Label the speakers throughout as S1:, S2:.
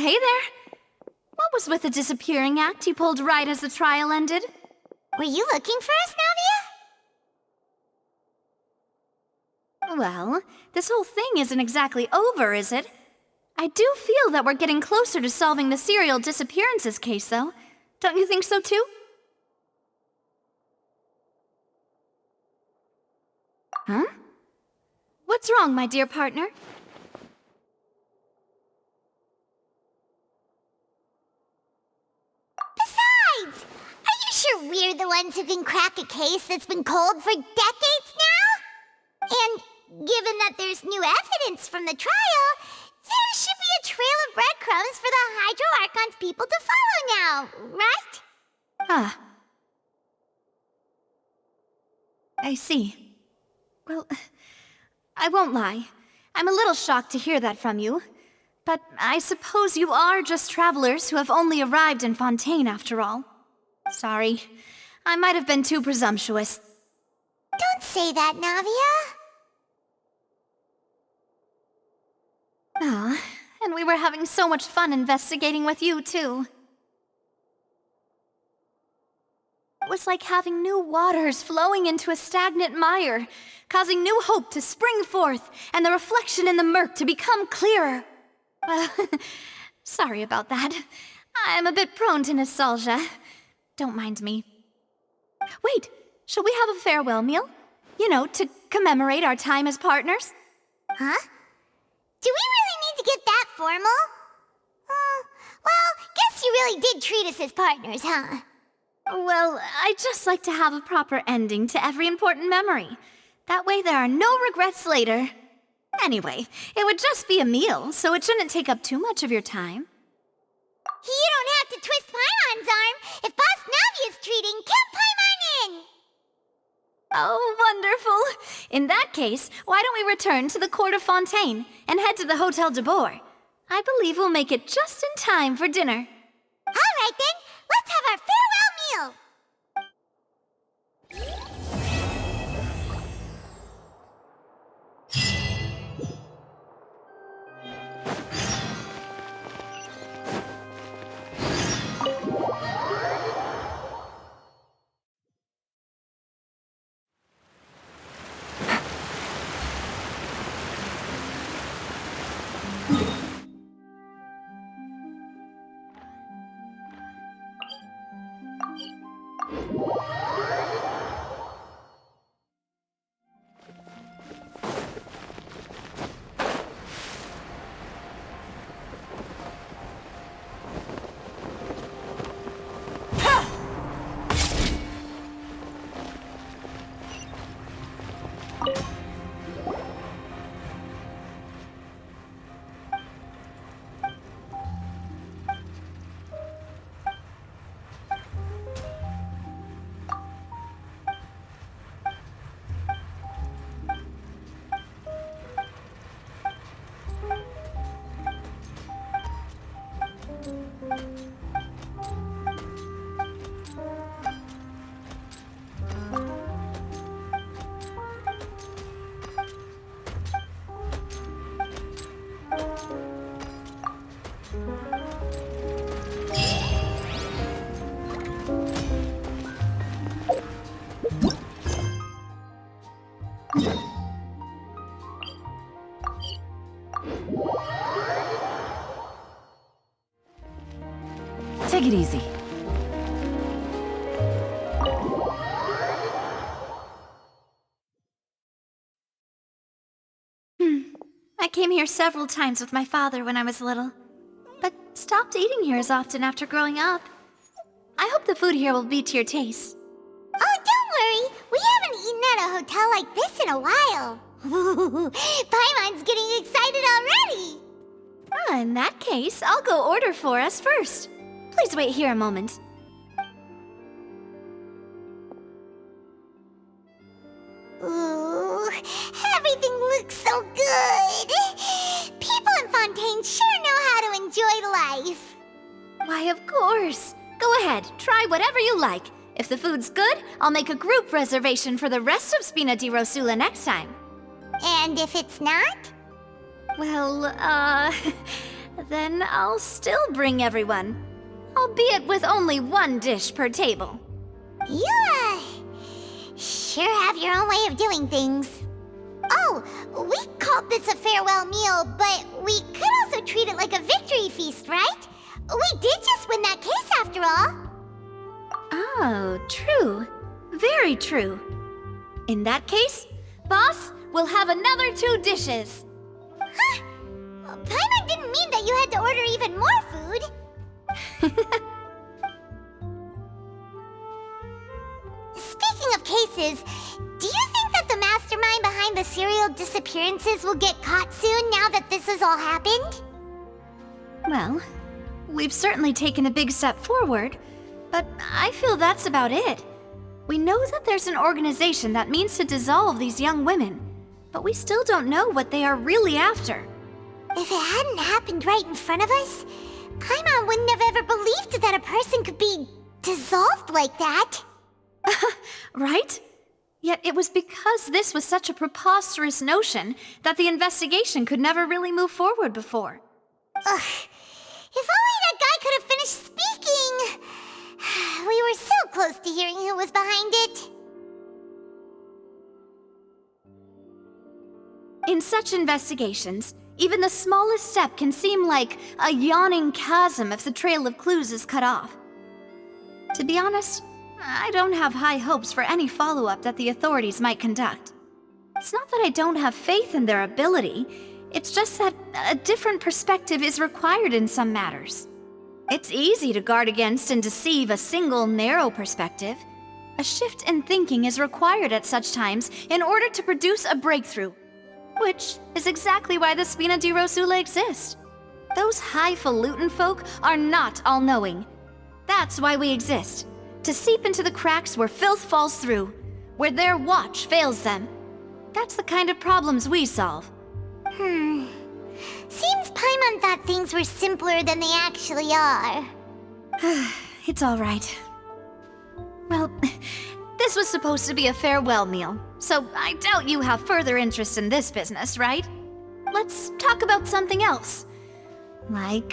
S1: hey there. What was with the disappearing act you pulled right as the trial ended?
S2: Were you looking for us, Navia?
S1: Well, this whole thing isn't exactly over, is it? I do feel that we're getting closer to solving the serial disappearances case, though. Don't you think so, too? Huh? What's wrong, my dear partner?
S2: Besides, are you sure we're the ones who can crack a case that's been cold for decades now? And given that there's new evidence from the trial, there should be a trail of breadcrumbs for the Hydro Archon's people to follow now, right?
S1: Ah. I see. Well, I won't lie. I'm a little shocked to hear that from you. But I suppose you are just travelers who have only arrived in Fontaine after all. Sorry. I might have been too presumptuous.
S2: Don't say that, Navia.
S1: Ah, and we were having so much fun investigating with you, too. It was like having new waters flowing into a stagnant mire, causing new hope to spring forth, and the reflection in the murk to become clearer. Sorry about that. I'm a bit prone to nostalgia. Don't mind me. Wait, shall we have a farewell meal? You know, to commemorate our time as partners?
S2: Huh? Do we really need to get that formal? Well, guess you really did treat us as partners, huh?
S1: Well, I'd just like to have a proper ending to every important memory. That way there are no regrets later. Anyway, it would just be a meal, so it shouldn't take up too much of your time.
S2: You don't have to twist Paimon's arm. If Boss Navi is treating, count Paimon in!
S1: Oh, wonderful! In that case, why don't we return to the Court of Fontaine and head to the Hotel de Boer? I believe we'll make it just in time for dinner.
S2: All right then, let's have our farewell meal!
S3: Take it easy.
S1: I came here several times with my father when I was little, but stopped eating here as often after growing up. I hope the food here will be to your taste.
S2: Oh, don't worry. We haven't eaten at a hotel like this in a while. Paimon's getting excited already.
S1: In that case, I'll go order for us first. Please wait here a moment.
S2: Ooh, everything looks so good. People in Fontaine sure know how to enjoy life.
S1: Why, of course. Go ahead, try whatever you like. If the food's good, I'll make a group reservation for the rest of Spina di Rosula next time.
S2: And if it's not?
S1: Well, then I'll still bring everyone, albeit with only one dish per table.
S2: You, sure have your own way of doing things. Oh, we called this a farewell meal, but we could also treat it like a victory feast, right? We did just win that case after all.
S1: Oh, true. Very true. In that case, boss, we'll have another 2 dishes.
S2: Huh? Paimon didn't mean that you had to order even more food. Speaking of cases, do you think that the mastermind behind the serial disappearances will get caught soon now that this has all happened?
S1: Well, we've certainly taken a big step forward, but I feel that's about it. We know that there's an organization that means to dissolve these young women, but we still don't know what they are really after.
S2: If it hadn't happened right in front of us, Paimon wouldn't have ever believed that a person could be dissolved like that.
S1: Right? Yet it was because this was such a preposterous notion that the investigation could never really move forward before.
S2: Ugh. If only that guy could have finished speaking! We were so close to hearing who was behind it.
S1: In such investigations, even the smallest step can seem like a yawning chasm if the trail of clues is cut off. To be honest, I don't have high hopes for any follow-up that the authorities might conduct. It's not that I don't have faith in their ability, it's just that a different perspective is required in some matters. It's easy to guard against and deceive a single narrow perspective. A shift in thinking is required at such times in order to produce a breakthrough, which is exactly why the Spina di Rosula exist. Those highfalutin folk are not all-knowing. That's why we exist, to seep into the cracks where filth falls through, where their watch fails them. That's the kind of problems we solve.
S2: Seems Paimon thought things were simpler than they actually are.
S1: It's all right. Well, this was supposed to be a farewell meal, so I doubt you have further interest in this business, right? Let's talk about something else. Like,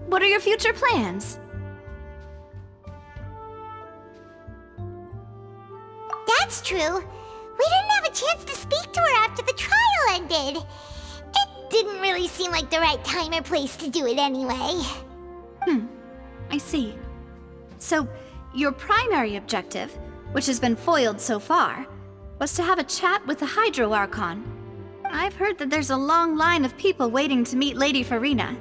S1: what are your future plans?
S2: That's true. We didn't have a chance to speak to her after the trial ended. It didn't really seem like the right time or place to do it anyway.
S1: I see. So, your primary objective, which has been foiled so far, was to have a chat with the Hydro Archon. I've heard that there's a long line of people waiting to meet Lady Farina.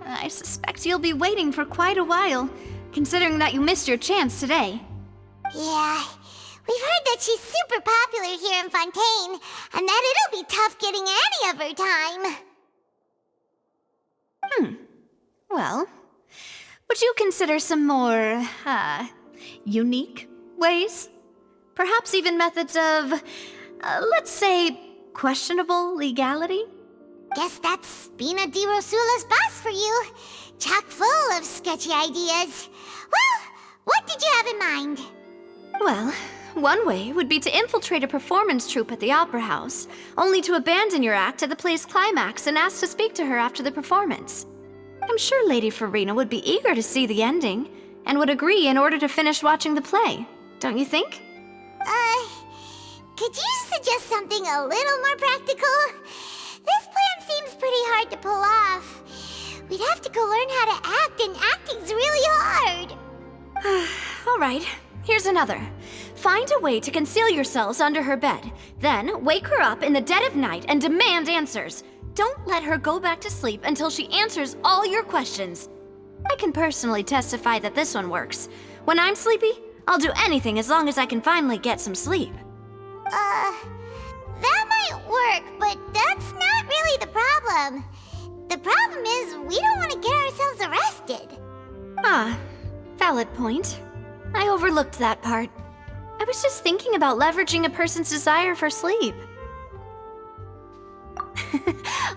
S1: I suspect you'll be waiting for quite a while, considering that you missed your chance today.
S2: Yeah, we've heard that she's super popular here in Fontaine, and that it'll be tough getting any of her time.
S1: Well, would you consider some more, unique ways? Perhaps even methods of, let's say, questionable legality?
S2: Guess that's Spina di Rosula's boss for you. Chock full of sketchy ideas. Well, what did you have in mind?
S1: Well, one way would be to infiltrate a performance troupe at the Opera House, only to abandon your act at the play's climax and ask to speak to her after the performance. I'm sure Lady Farina would be eager to see the ending, and would agree in order to finish watching the play, don't you think?
S2: Could you suggest something a little more practical? This plan seems pretty hard to pull off. We'd have to go learn how to act, and acting's really hard.
S1: All right, here's another. Find a way to conceal yourselves under her bed. Then wake her up in the dead of night and demand answers. Don't let her go back to sleep until she answers all your questions. I can personally testify that this one works. When I'm sleepy, I'll do anything as long as I can finally get some sleep.
S2: That might work, but that's not really the problem. The problem is we don't want to get ourselves arrested.
S1: Valid point. I overlooked that part. I was just thinking about leveraging a person's desire for sleep.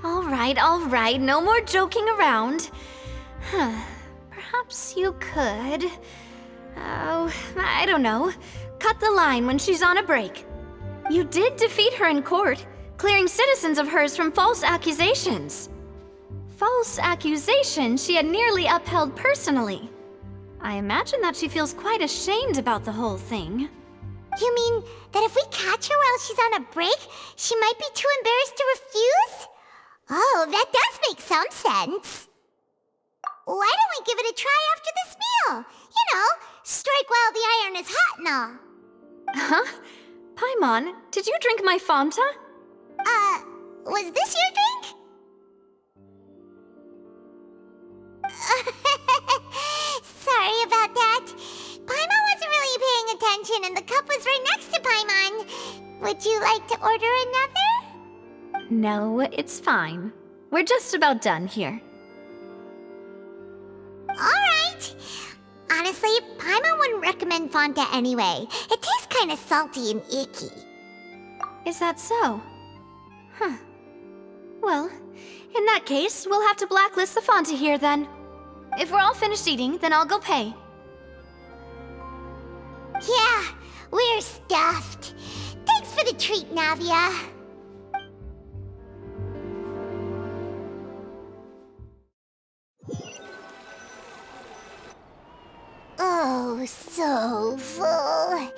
S1: All right, no more joking around. Perhaps you could... Oh, I don't know. Cut the line when she's on a break. You did defeat her in court, clearing citizens of hers from false accusations. false accusation she had nearly upheld personally. I imagine that she feels quite ashamed about the whole thing.
S2: You mean that if we catch her while she's on a break, she might be too embarrassed to refuse? Oh, that does make some sense. Why don't we give it a try after this meal? You know, strike while the iron is hot and all.
S1: Huh? Paimon, did you drink my Fanta?
S2: Was this your drink? Sorry about that. Paimon wasn't really paying attention and the cup was right next to Paimon. Would you like to order another?
S1: No, it's fine. We're just about done here.
S2: Alright. Honestly, Paimon wouldn't recommend Fanta anyway. It tastes kinda salty and icky.
S1: Is that so? Huh. Well, in that case, we'll have to blacklist the Fanta here then. If we're all finished eating, then I'll go pay.
S2: Yeah, we're stuffed. Thanks for the treat, Navia. Oh, so full.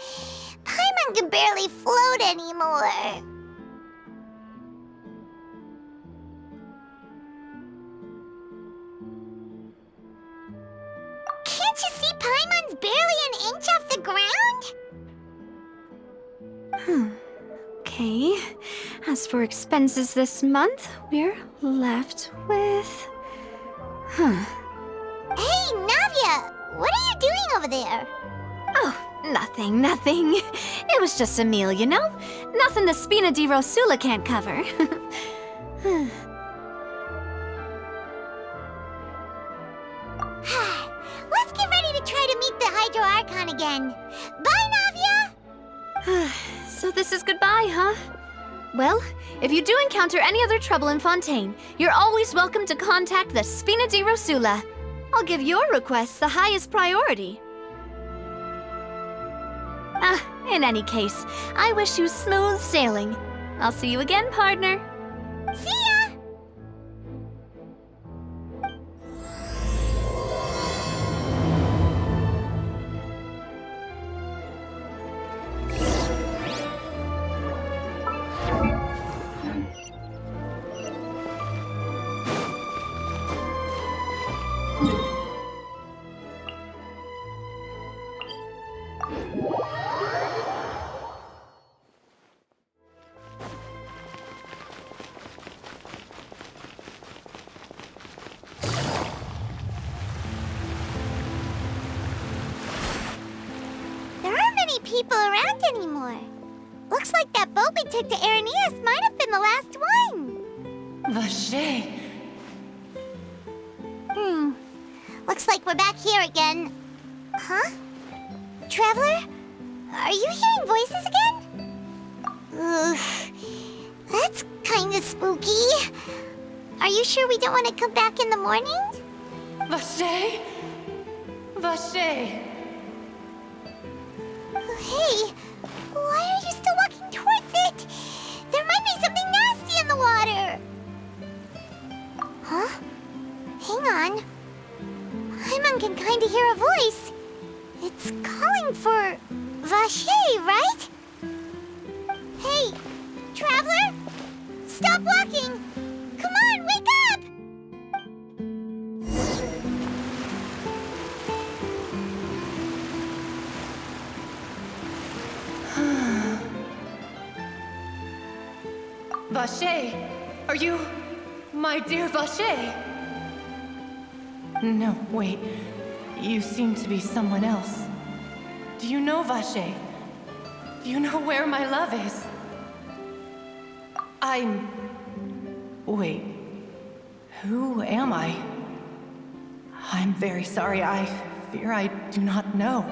S2: Paimon can barely float anymore. Can't you see Paimon's barely an inch off the ground?
S1: Okay. As for expenses this month, we're left with...
S2: Hey, Navia! What are you doing over there?
S1: Oh, nothing. It was just a meal, you know? Nothing the Spina di Rosula can't cover.
S2: Let's get ready to try to meet the Hydro Archon again. Bye, Navia!
S1: So this is goodbye, huh? Well, if you do encounter any other trouble in Fontaine, you're always welcome to contact the Spina di Rosula. I'll give your requests the highest priority. In any case, I wish you smooth sailing. I'll see you again, partner.
S2: See ya! People around anymore. Looks like that boat we took to Araneas might have been the last one.
S3: Vacher.
S2: Looks like we're back here again. Huh? Traveler? Are you hearing voices again? Ugh. That's kinda spooky. Are you sure we don't want to come back in the morning?
S3: Vacher? Vacher.
S2: Hey, why are you still walking towards it? There might be something nasty in the water. Huh? Hang on. Paimon can kinda hear a voice. It's calling for Vacher, right? Hey, Traveler? Stop walking! Come on, wake up!
S3: Vacher, are you my dear Vacher? No, wait. You seem to be someone else. Do you know Vacher? Do you know where my love is? Wait. Who am I? I'm very sorry. I fear I do not know.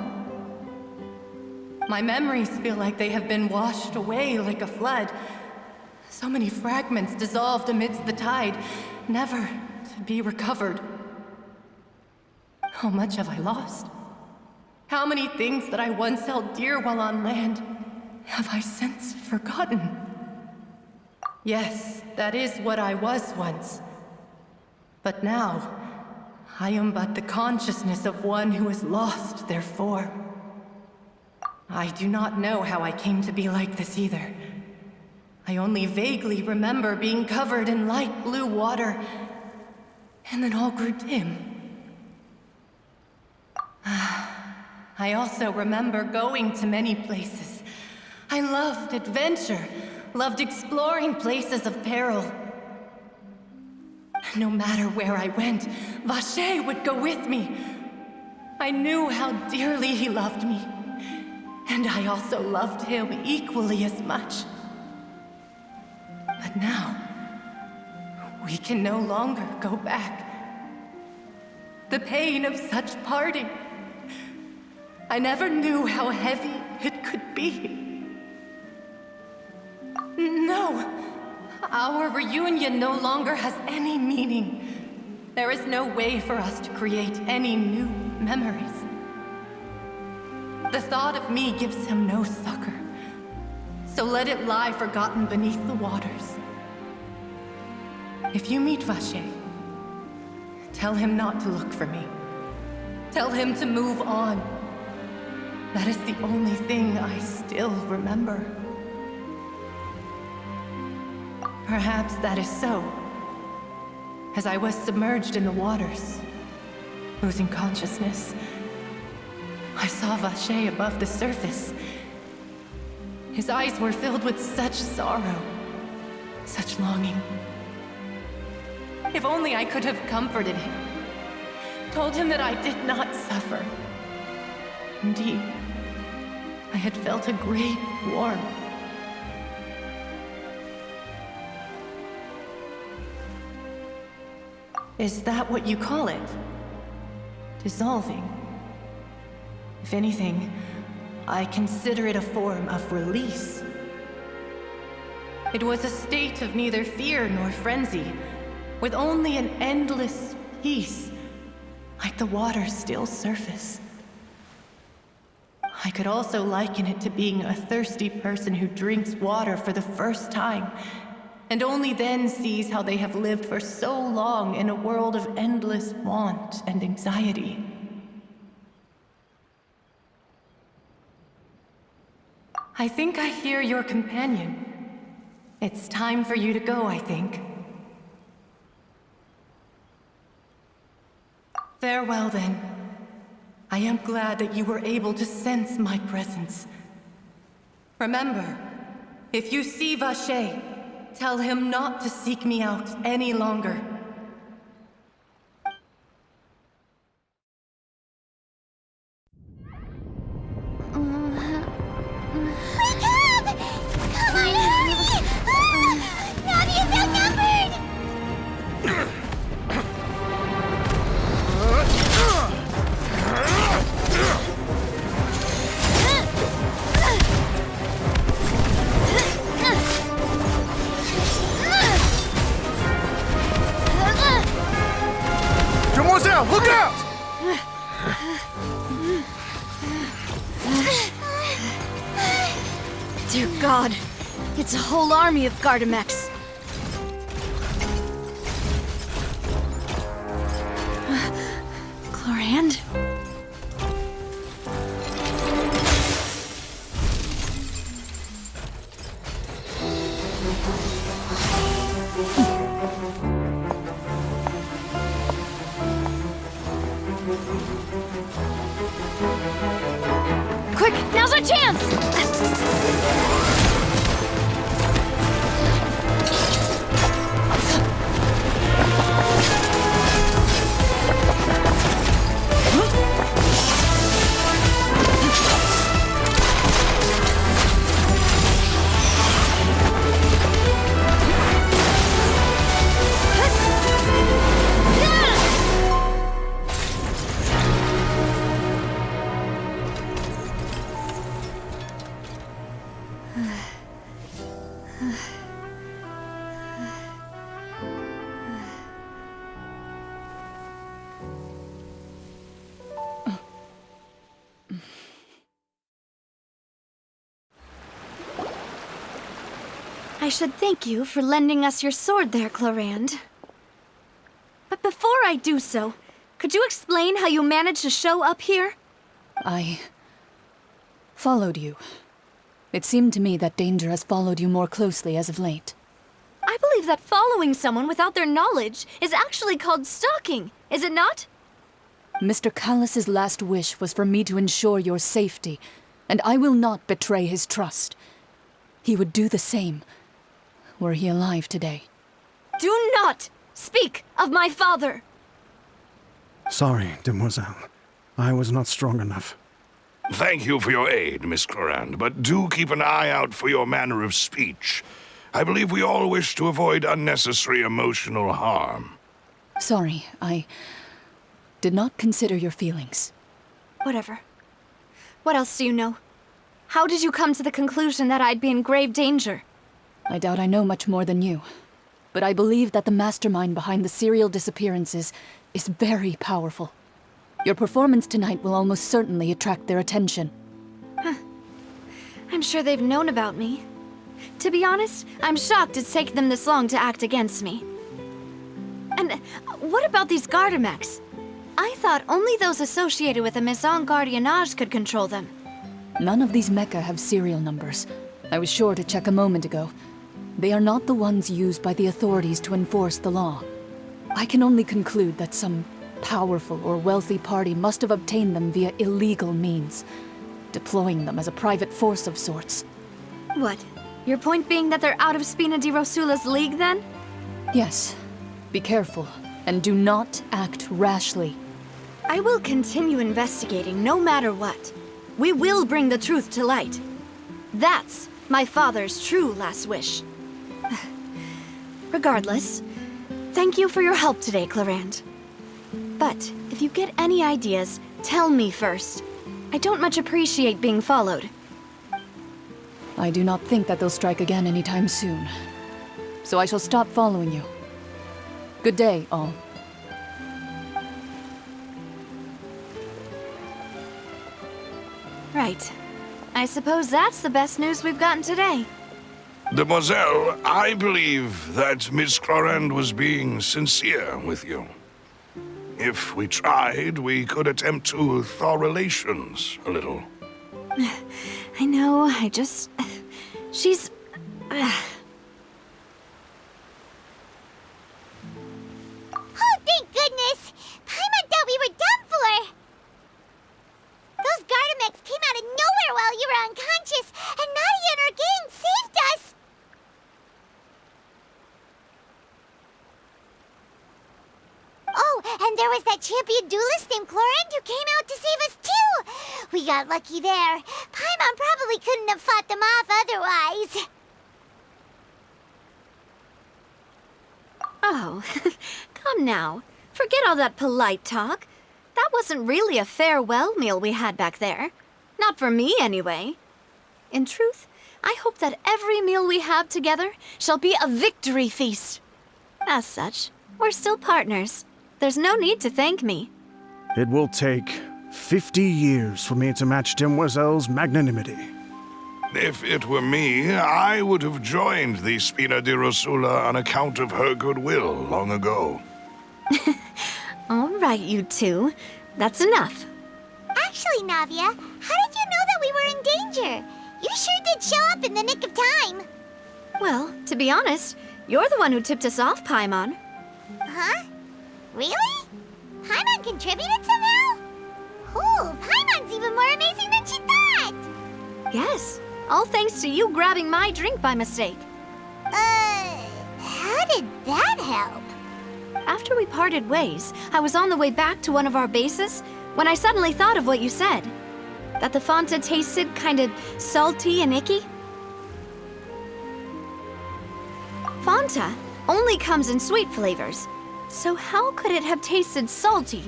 S3: My memories feel like they have been washed away like a flood. So many fragments dissolved amidst the tide, never to be recovered. How much have I lost? How many things that I once held dear while on land have I since forgotten? Yes, that is what I was once. But now, I am but the consciousness of one who has lost their form. I do not know how I came to be like this either. I only vaguely remember being covered in light blue water, and then all grew dim. I also remember going to many places. I loved adventure, loved exploring places of peril. No matter where I went, Vacher would go with me. I knew how dearly he loved me, and I also loved him equally as much. But now, we can no longer go back. The pain of such parting, I never knew how heavy it could be. No, our reunion no longer has any meaning. There is no way for us to create any new memories. The thought of me gives him no succor, so let it lie forgotten beneath the waters. If you meet Vacher, tell him not to look for me. Tell him to move on. That is the only thing I still remember. Perhaps that is so, as I was submerged in the waters, losing consciousness. I saw Vacher above the surface. His eyes were filled with such sorrow, such longing. If only I could have comforted him, told him that I did not suffer. Indeed, I had felt a great warmth. Is that what you call it? Dissolving? If anything, I consider it a form of release. It was a state of neither fear nor frenzy, with only an endless peace, like the water's still surface. I could also liken it to being a thirsty person who drinks water for the first time, and only then sees how they have lived for so long in a world of endless want and anxiety. I think I hear your companion. It's time for you to go, I think. Farewell, then. I am glad that you were able to sense my presence. Remember, if you see Vacher, tell him not to seek me out any longer.
S2: Wake up! Come on, hurry! Navi is outnumbered!
S4: Demoiselle, look out!
S1: Dear God, it's a whole army of Gardamex. Clorinde? Quick, now's our chance! I should thank you for lending us your sword there, Clorinde. But before I do so, could you explain how you managed to show up here?
S4: I followed you. It seemed to me that danger has followed you more closely as of late.
S1: I believe that following someone without their knowledge is actually called stalking, is it not?
S4: Mr. Callus's last wish was for me to ensure your safety, and I will not betray his trust. He would do the same, were he alive today.
S1: Do not speak of my father!
S5: Sorry, Demoiselle. I was not strong enough.
S6: Thank you for your aid, Miss Clorinde, but do keep an eye out for your manner of speech. I believe we all wish to avoid unnecessary emotional harm.
S4: Sorry, I did not consider your feelings.
S1: Whatever. What else do you know? How did you come to the conclusion that I'd be in grave danger?
S4: I doubt I know much more than you, but I believe that the mastermind behind the serial disappearances is very powerful. Your performance tonight will almost certainly attract their attention.
S1: I'm sure they've known about me. To be honest, I'm shocked it's taken them this long to act against me. And what about these Gardamex? I thought only those associated with the Maison Gardiennage could control them.
S4: None of these mecha have serial numbers. I was sure to check a moment ago. They are not the ones used by the authorities to enforce the law. I can only conclude that some powerful or wealthy party must have obtained them via illegal means, deploying them as a private force of sorts.
S1: What? Your point being that they're out of Spina di Rosula's league, then?
S4: Yes. Be careful, and do not act rashly.
S1: I will continue investigating no matter what. We will bring the truth to light. That's my father's true last wish. Regardless, thank you for your help today, Clorinde. But if you get any ideas, tell me first. I don't much appreciate being followed.
S4: I do not think that they'll strike again anytime soon. So I shall stop following you. Good day, all.
S1: Right. I suppose that's the best news we've gotten today.
S6: Demoiselle, I believe that Miss Clorinde was being sincere with you. If we tried, we could attempt to thaw relations a little.
S1: I know, she's...
S2: Oh, thank goodness! Paimon thought we were done for! Those Gardamex came out of nowhere while you were unconscious, and Nadia and her gang saved us! Oh, and there was that champion duelist named Clorinde who came out to save us too! We got lucky there. Paimon probably couldn't have fought them off otherwise.
S1: Oh, come now. Forget all that polite talk. That wasn't really a farewell meal we had back there. Not for me, anyway. In truth, I hope that every meal we have together shall be a victory feast. As such, we're still partners. There's no need to thank me.
S5: It will take 50 years for me to match Demoiselle's magnanimity.
S6: If it were me, I would have joined the Spina di Rosula on account of her goodwill long ago.
S1: All right, you two. That's enough.
S2: Actually, Navia, how did you know that we were in danger? You sure did show up in the nick of time.
S1: Well, to be honest, you're the one who tipped us off, Paimon.
S2: Huh? Really? Paimon contributed somehow? Ooh, Paimon's even more amazing than she thought!
S1: Yes, all thanks to you grabbing my drink by mistake.
S2: How did that help?
S1: After we parted ways, I was on the way back to one of our bases when I suddenly thought of what you said. That the Fanta tasted kind of salty and icky. Fanta only comes in sweet flavors, so how could it have tasted salty?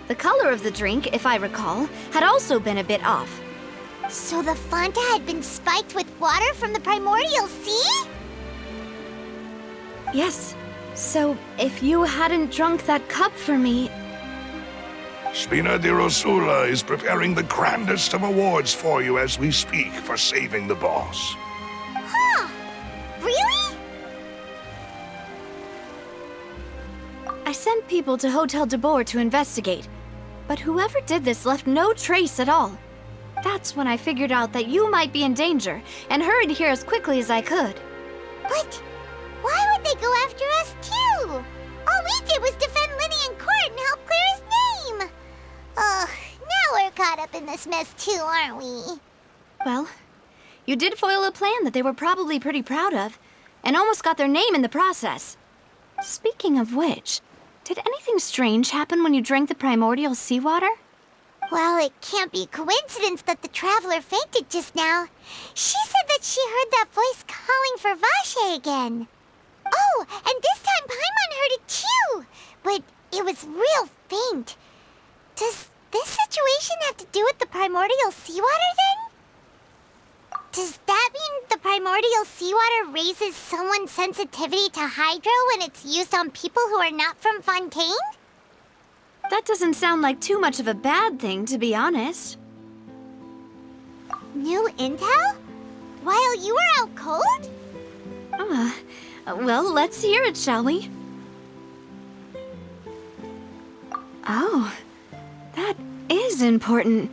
S1: The color of the drink, if I recall, had also been a bit off.
S2: So the Fanta had been spiked with water from the primordial sea?
S1: Yes, so if you hadn't drunk that cup for me...
S6: Spina di Rosula is preparing the grandest of awards for you as we speak for saving the boss.
S2: Huh? Really?
S1: I sent people to Hotel de Boer to investigate, but whoever did this left no trace at all. That's when I figured out that you might be in danger and hurried here as quickly as I could.
S2: But why would they go after us too? All we did was defend Lenny in court and help clear his name. Ugh, now we're caught up in this mess too, aren't we?
S1: Well, you did foil a plan that they were probably pretty proud of, and almost got their name in the process. Speaking of which, did anything strange happen when you drank the primordial seawater?
S2: Well, it can't be coincidence that the traveler fainted just now. She said that she heard that voice calling for Vache again. Oh, and this time Paimon heard it too, but it was real faint. Does this situation have to do with the primordial seawater then? Does that mean the primordial seawater raises someone's sensitivity to hydro when it's used on people who are not from Fontaine?
S1: That doesn't sound like too much of a bad thing, to be honest.
S2: New intel? While you were out cold?
S1: Well, let's hear it, shall we? Oh, that is important.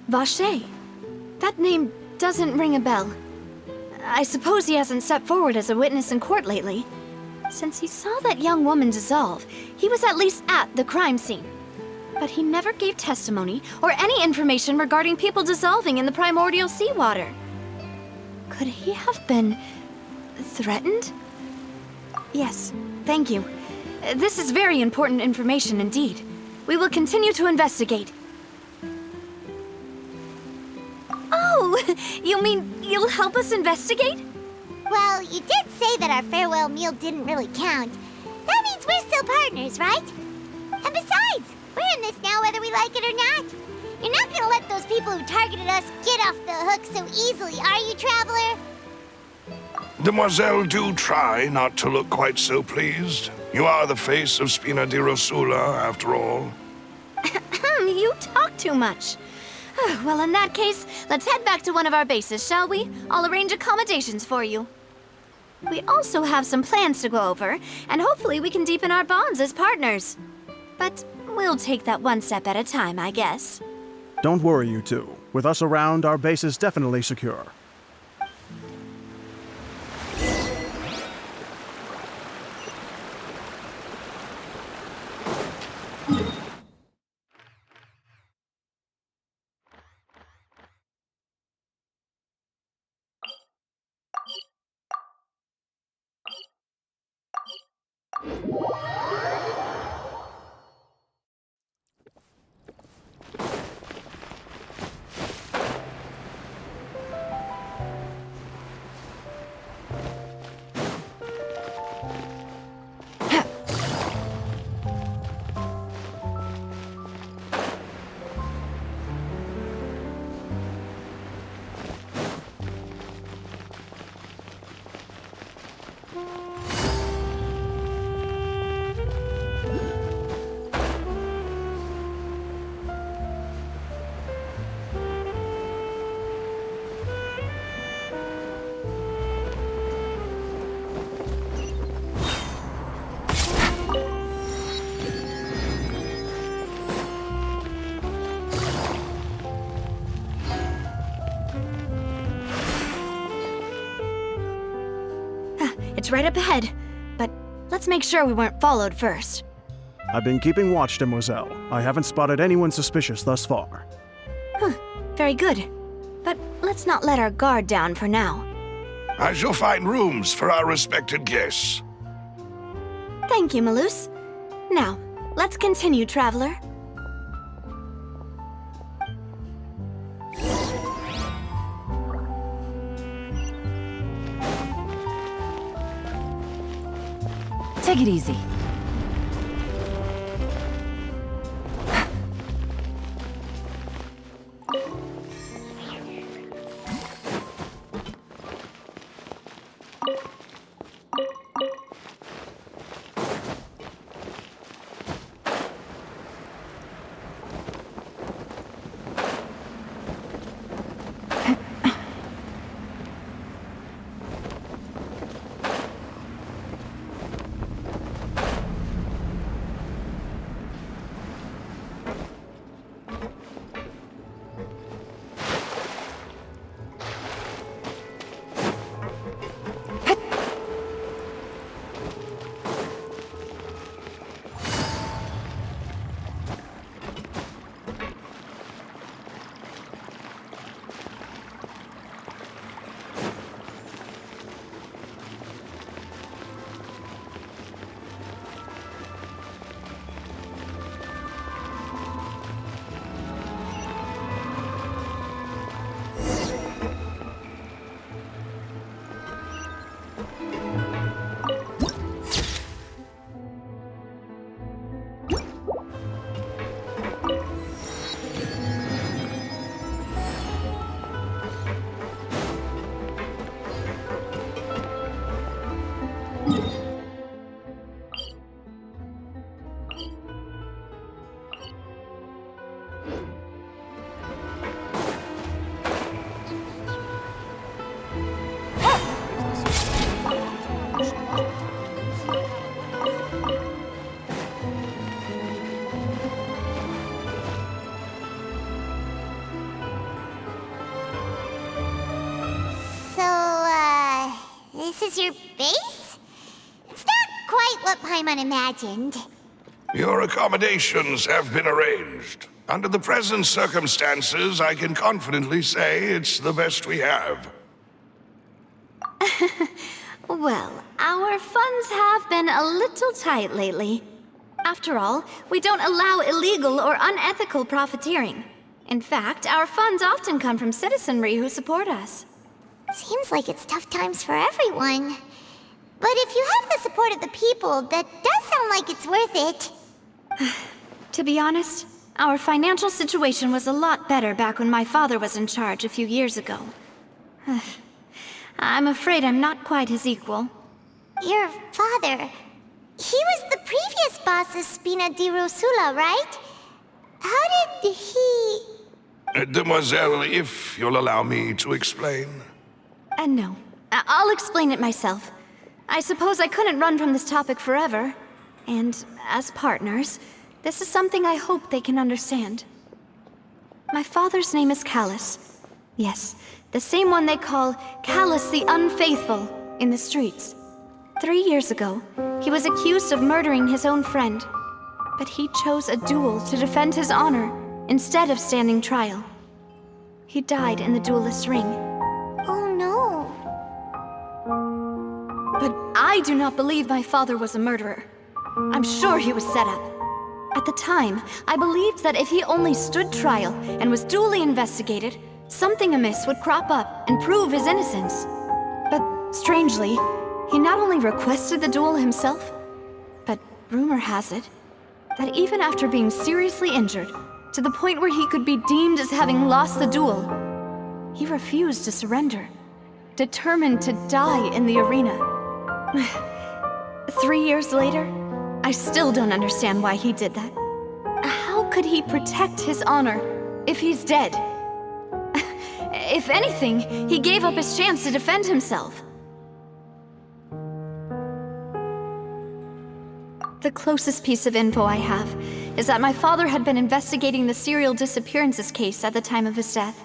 S1: Vache. That name doesn't ring a bell. I suppose he hasn't stepped forward as a witness in court lately. Since he saw that young woman dissolve, he was at least at the crime scene. But he never gave testimony or any information regarding people dissolving in the primordial seawater. Could he have been threatened? Yes, thank you. This is very important information indeed. We will continue to investigate. Oh, you mean you'll help us investigate?
S2: Well, you did say that our farewell meal didn't really count. That means we're still partners, right? And besides, we're in this now whether we like it or not. You're not gonna let those people who targeted us get off the hook so easily, are you, Traveler?
S6: Demoiselle, do try not to look quite so pleased. You are the face of Spina di Rosula, after all.
S1: You talk too much. Well, in that case, let's head back to one of our bases, shall we? I'll arrange accommodations for you. We also have some plans to go over, and hopefully we can deepen our bonds as partners. But we'll take that one step at a time, I guess.
S5: Don't worry, you two. With us around, our base is definitely secure.
S1: It's right up ahead, but let's make sure we weren't followed first.
S5: I've been keeping watch, Demoiselle. I haven't spotted anyone suspicious thus far.
S1: Very good. But let's not let our guard down for now.
S6: I shall find rooms for our respected guests.
S1: Thank you, Malus. Now, let's continue, Traveler.
S4: Take it easy.
S2: This is your base? It's not quite what Paimon imagined.
S6: Your accommodations have been arranged. Under the present circumstances, I can confidently say it's the best we have.
S1: Well, our funds have been a little tight lately. After all, we don't allow illegal or unethical profiteering. In fact, our funds often come from citizenry who support us.
S2: Seems like it's tough times for everyone. But if you have the support of the people, that does sound like it's worth it.
S1: To be honest, our financial situation was a lot better back when my father was in charge a few years ago. I'm afraid I'm not quite his equal.
S2: Your father... he was the previous boss of Spina di Rosula, right? How did he...
S6: Demoiselle, if you'll allow me to explain.
S1: No. I'll explain it myself. I suppose I couldn't run from this topic forever. And as partners, this is something I hope they can understand. My father's name is Callus. Yes, the same one they call Callus the Unfaithful in the streets. 3 years ago, he was accused of murdering his own friend. But he chose a duel to defend his honor instead of standing trial. He died in the duelist's ring.
S2: Oh no.
S1: But I do not believe my father was a murderer. I'm sure he was set up. At the time, I believed that if he only stood trial and was duly investigated, something amiss would crop up and prove his innocence. But strangely, he not only requested the duel himself, but rumor has it that even after being seriously injured, to the point where he could be deemed as having lost the duel, he refused to surrender, determined to die in the arena. 3 years later, I still don't understand why he did that. How could he protect his honor if he's dead? If anything, he gave up his chance to defend himself. The closest piece of info I have is that my father had been investigating the serial disappearances case at the time of his death.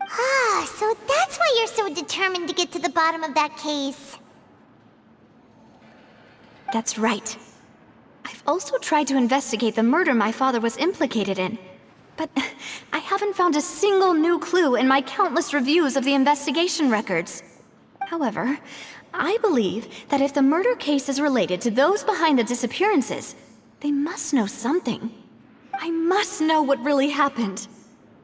S2: Ah, so that's why you're so determined to get to the bottom of that case.
S1: That's right. I've also tried to investigate the murder my father was implicated in, but I haven't found a single new clue in my countless reviews of the investigation records. However, I believe that if the murder case is related to those behind the disappearances, they must know something. I must know what really happened.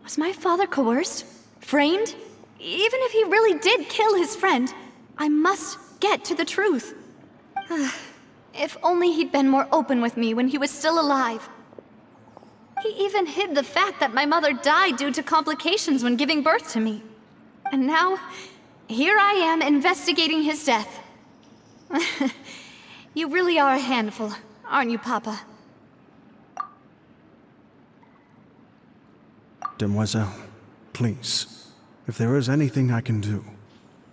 S1: Was my father coerced? Framed? Even if he really did kill his friend, I must get to the truth. If only he'd been more open with me when he was still alive. He even hid the fact that my mother died due to complications when giving birth to me. And now, here I am investigating his death. You really are a handful, aren't you, Papa?
S5: Demoiselle, please, if there is anything I can do,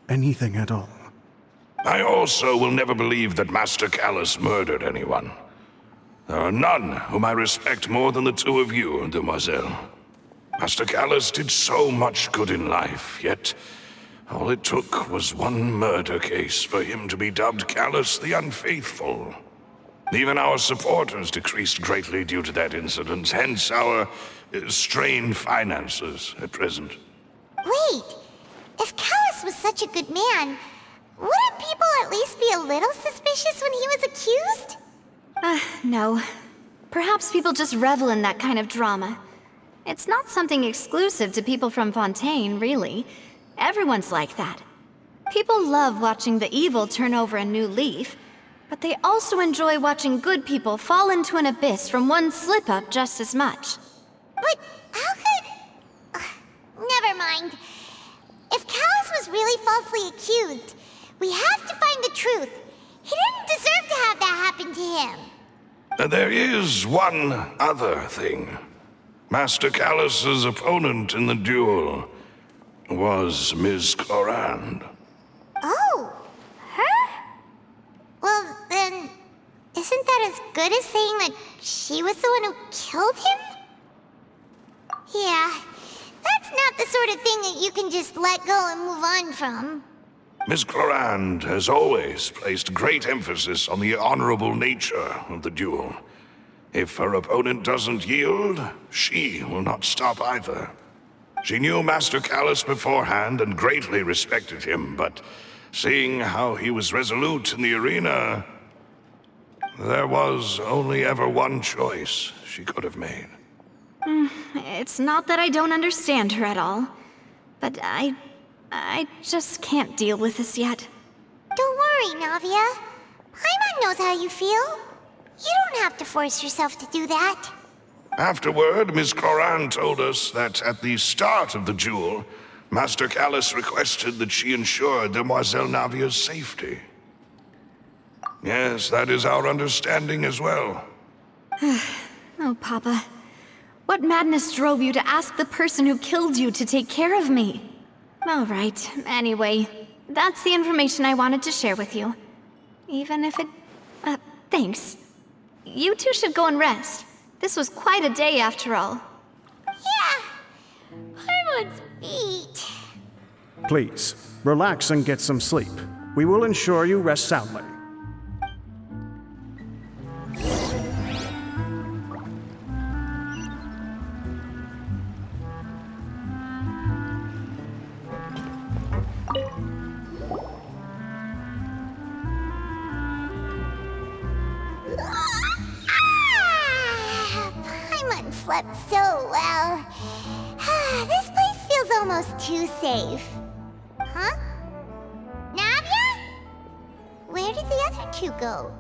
S5: anything at all.
S6: I also will never believe that Master Callus murdered anyone. There are none whom I respect more than the two of you, Demoiselle. Master Callus did so much good in life, yet all it took was one murder case for him to be dubbed Callus the Unfaithful. Even our supporters decreased greatly due to that incident, hence our strained finances at present.
S2: Wait, if Callus was such a good man, wouldn't people at least be a little suspicious when he was accused?
S1: No. Perhaps people just revel in that kind of drama. It's not something exclusive to people from Fontaine, really. Everyone's like that. People love watching the evil turn over a new leaf, but they also enjoy watching good people fall into an abyss from one slip-up just as much.
S2: But how could... never mind. If Callus was really falsely accused, we have to find the truth. He didn't deserve to have that happen to him.
S6: There is one other thing. Master Callus's opponent in the duel was Ms. Clorinde.
S2: Oh, her? Well, then, isn't that as good as saying that she was the one who killed him? Yeah, that's not the sort of thing that you can just let go and move on from.
S6: Miss Clorand has always placed great emphasis on the honorable nature of the duel. If her opponent doesn't yield, she will not stop either. She knew Master Callus beforehand and greatly respected him, but seeing how he was resolute in the arena, there was only ever one choice she could have made.
S1: It's not that I don't understand her at all, but I just can't deal with this yet.
S2: Don't worry, Navia. Paimon knows how you feel. You don't have to force yourself to do that.
S6: Afterward, Miss Clorand told us that at the start of the duel, Master Callus requested that she ensure Demoiselle Navia's safety. Yes, that is our understanding as well.
S1: Oh, Papa. What madness drove you to ask the person who killed you to take care of me? All right, anyway, that's the information I wanted to share with you. Even if it... thanks. You two should go and rest. This was quite a day after all.
S2: Yeah, Paimon's beat.
S5: Please, relax and get some sleep. We will ensure you rest soundly.
S2: Paimon slept so well. This place feels almost too safe. Huh? Navia? Where did the other two go?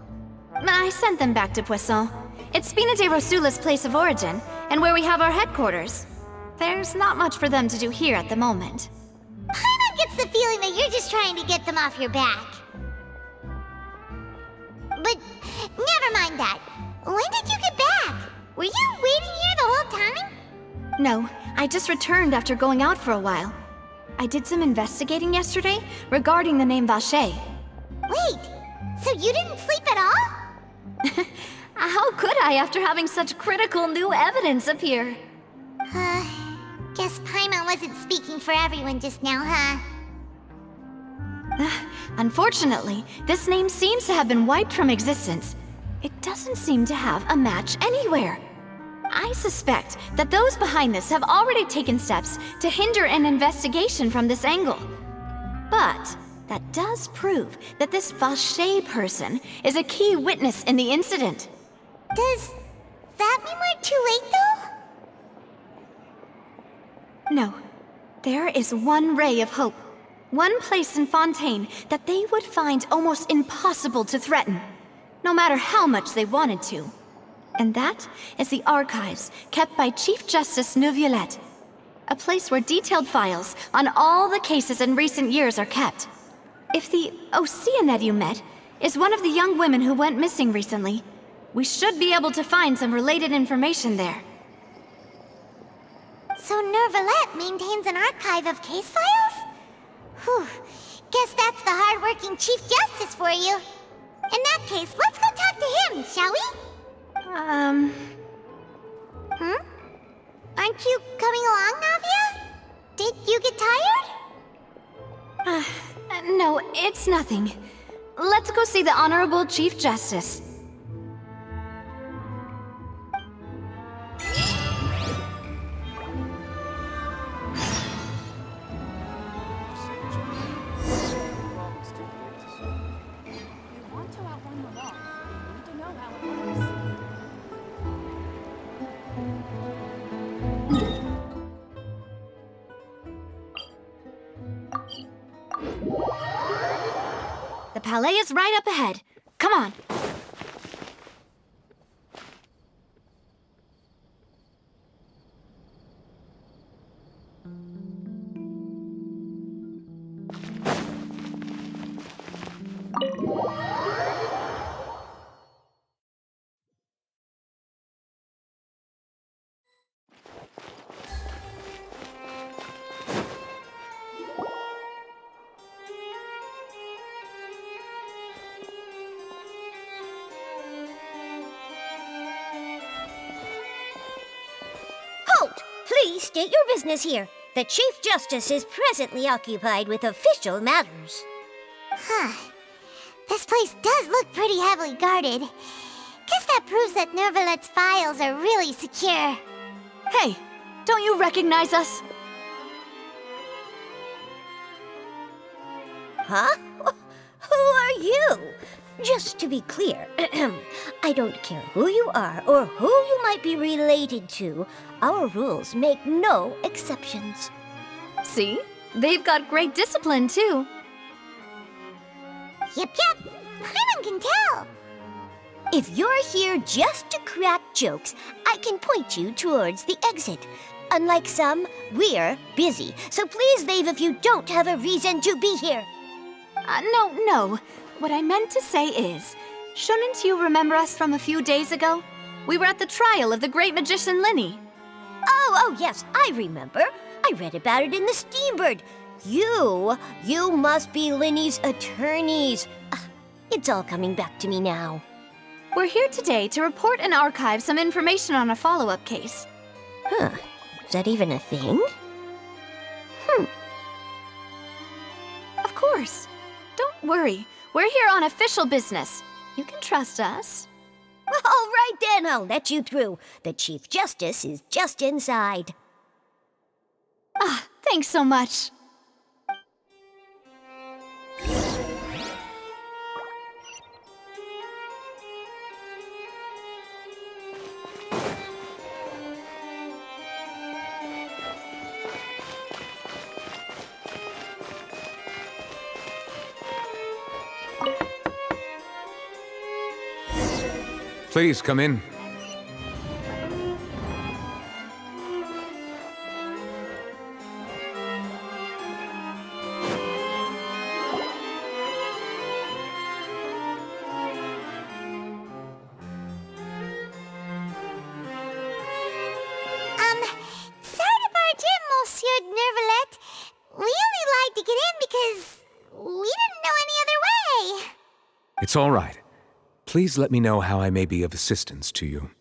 S1: I sent them back to Poisson. It's Spina de Rosula's place of origin, and where we have our headquarters. There's not much for them to do here at the moment.
S2: Paimon gets the feeling that you're just trying to get them off your back. But never mind that. When did you get back? Were you waiting here the whole time?
S1: No, I just returned after going out for a while. I did some investigating yesterday regarding the name Vacher.
S2: Wait, so you didn't sleep at all?
S1: How could I after having such critical new evidence appear?
S2: Guess Paimon wasn't speaking for everyone just now, huh?
S1: Unfortunately, this name seems to have been wiped from existence. It doesn't seem to have a match anywhere. I suspect that those behind this have already taken steps to hinder an investigation from this angle. But that does prove that this Vacher person is a key witness in the incident.
S2: Does that mean we're too late, though?
S1: No. There is one ray of hope. One place in Fontaine that they would find almost impossible to threaten, no matter how much they wanted to. And that is the archives kept by Chief Justice Neuvillette. A place where detailed files on all the cases in recent years are kept. If the Oceanette you met is one of the young women who went missing recently, we should be able to find some related information there.
S2: So Neuvillette maintains an archive of case files? Whew. Guess that's the hard-working Chief Justice for you. In that case, let's go talk to him, shall we? Aren't you coming along, Navia? Did you get tired?
S1: No, it's nothing. Let's go see the Honorable Chief Justice. The Palais is right up ahead. Come on.
S7: Halt! Please state your business here. The Chief Justice is presently occupied with official matters.
S2: Huh. This place does look pretty heavily guarded. Guess that proves that Nervalet's files are really secure.
S1: Hey, don't you recognize us?
S7: Huh? Who are you? Just to be clear, I don't care who you are or who you might be related to. Our rules make no exceptions.
S1: See? They've got great discipline, too.
S2: Yep. Paimon can tell.
S7: If you're here just to crack jokes, I can point you towards the exit. Unlike some, we're busy, so please leave if you don't have a reason to be here.
S1: No. What I meant to say is, shouldn't you remember us from a few days ago? We were at the trial of the great magician Linny.
S7: Oh, yes, I remember. I read about it in the Steambird. You must be Linny's attorneys. It's all coming back to me now.
S1: We're here today to report and archive some information on a follow-up case.
S7: Huh, is that even a thing?
S1: Of course. Don't worry. We're here on official business. You can trust us.
S7: All right then, I'll let you through. The Chief Justice is just inside.
S1: Thanks so much.
S8: Please come in.
S2: Sorry to barge in, Monsieur Nervalet. We only lied to get in because we didn't know any other way.
S8: It's all right. Please let me know how I may be of assistance to you.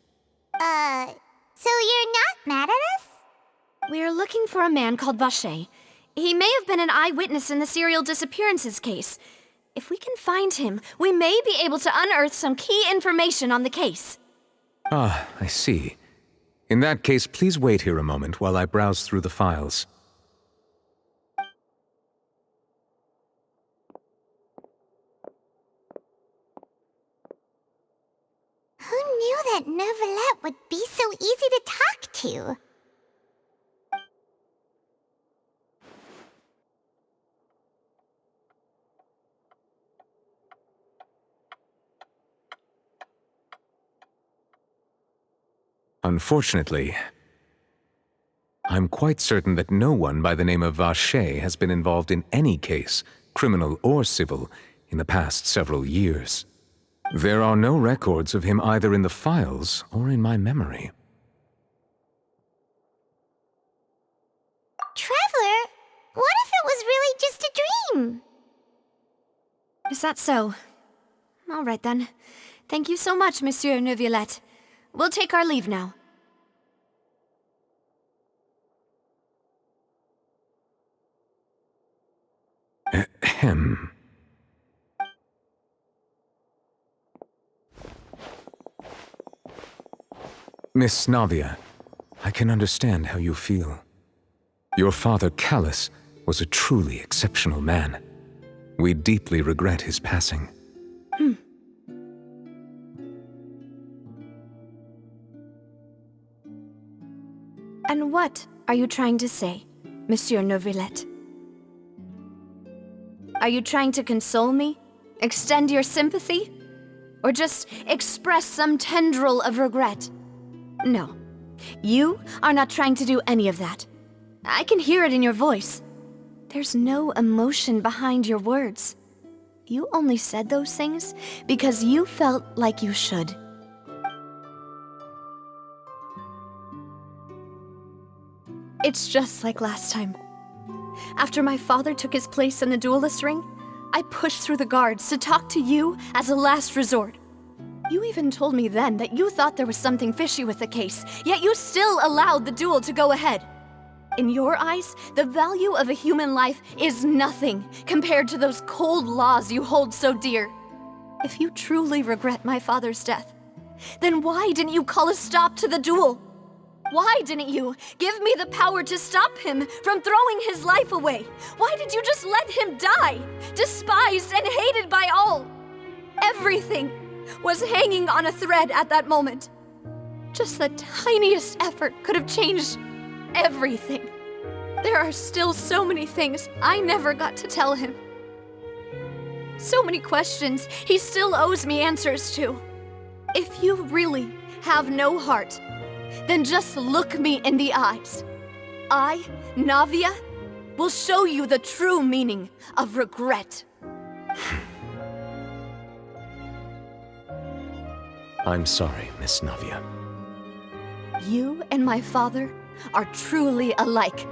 S2: So you're not mad at us?
S1: We're looking for a man called Vacher. He may have been an eyewitness in the serial disappearances case. If we can find him, we may be able to unearth some key information on the case.
S8: Ah, I see. In that case, please wait here a moment while I browse through the files.
S2: Who knew that Nervalet would be so easy to talk to?
S8: Unfortunately, I'm quite certain that no one by the name of Vacher has been involved in any case, criminal or civil, in the past several years. There are no records of him either in the files or in my memory.
S2: Traveler, what if it was really just a dream?
S1: Is that so? All right then. Thank you so much, Monsieur Neuvillette. We'll take our leave now.
S8: Ahem. Miss Navia, I can understand how you feel. Your father, Callus, was a truly exceptional man. We deeply regret his passing.
S1: And what are you trying to say, Monsieur Neuvillette? Are you trying to console me? Extend your sympathy? Or just express some tendril of regret? No. You are not trying to do any of that. I can hear it in your voice. There's no emotion behind your words. You only said those things because you felt like you should. It's just like last time. After my father took his place in the duelist ring, I pushed through the guards to talk to you as a last resort. You even told me then that you thought there was something fishy with the case, yet you still allowed the duel to go ahead. In your eyes, the value of a human life is nothing compared to those cold laws you hold so dear. If you truly regret my father's death, then why didn't you call a stop to the duel? Why didn't you give me the power to stop him from throwing his life away? Why did you just let him die, despised and hated by all? Everything was hanging on a thread at that moment. Just the tiniest effort could have changed everything. There are still so many things I never got to tell him. So many questions he still owes me answers to. If you really have no heart, then just look me in the eyes. I, Navia, will show you the true meaning of regret.
S8: I'm sorry, Miss Navia.
S1: You and my father are truly alike.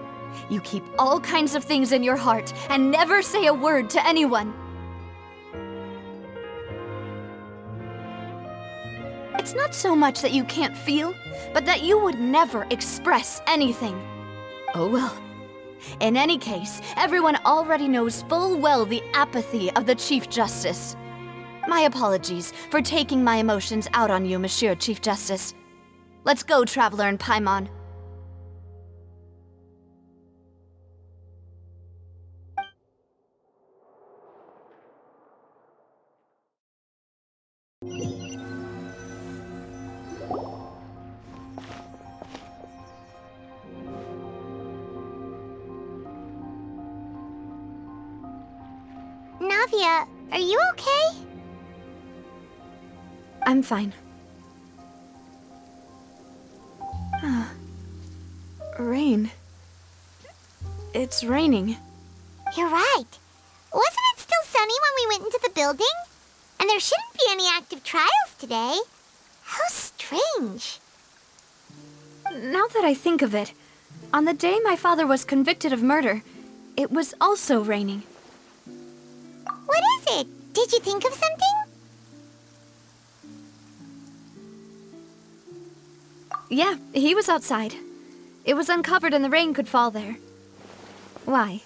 S1: You keep all kinds of things in your heart and never say a word to anyone. It's not so much that you can't feel, but that you would never express anything. Oh well. In any case, everyone already knows full well the apathy of the Chief Justice. My apologies for taking my emotions out on you, Monsieur Chief Justice. Let's go, Traveler and Paimon.
S2: Navia, are you okay?
S1: I'm fine. Rain. It's raining.
S2: You're right. Wasn't it still sunny when we went into the building? And there shouldn't be any active trials today. How strange.
S1: Now that I think of it, on the day my father was convicted of murder, it was also raining.
S2: What is it? Did you think of something?
S1: Yeah, he was outside. It was uncovered and the rain could fall there. Why?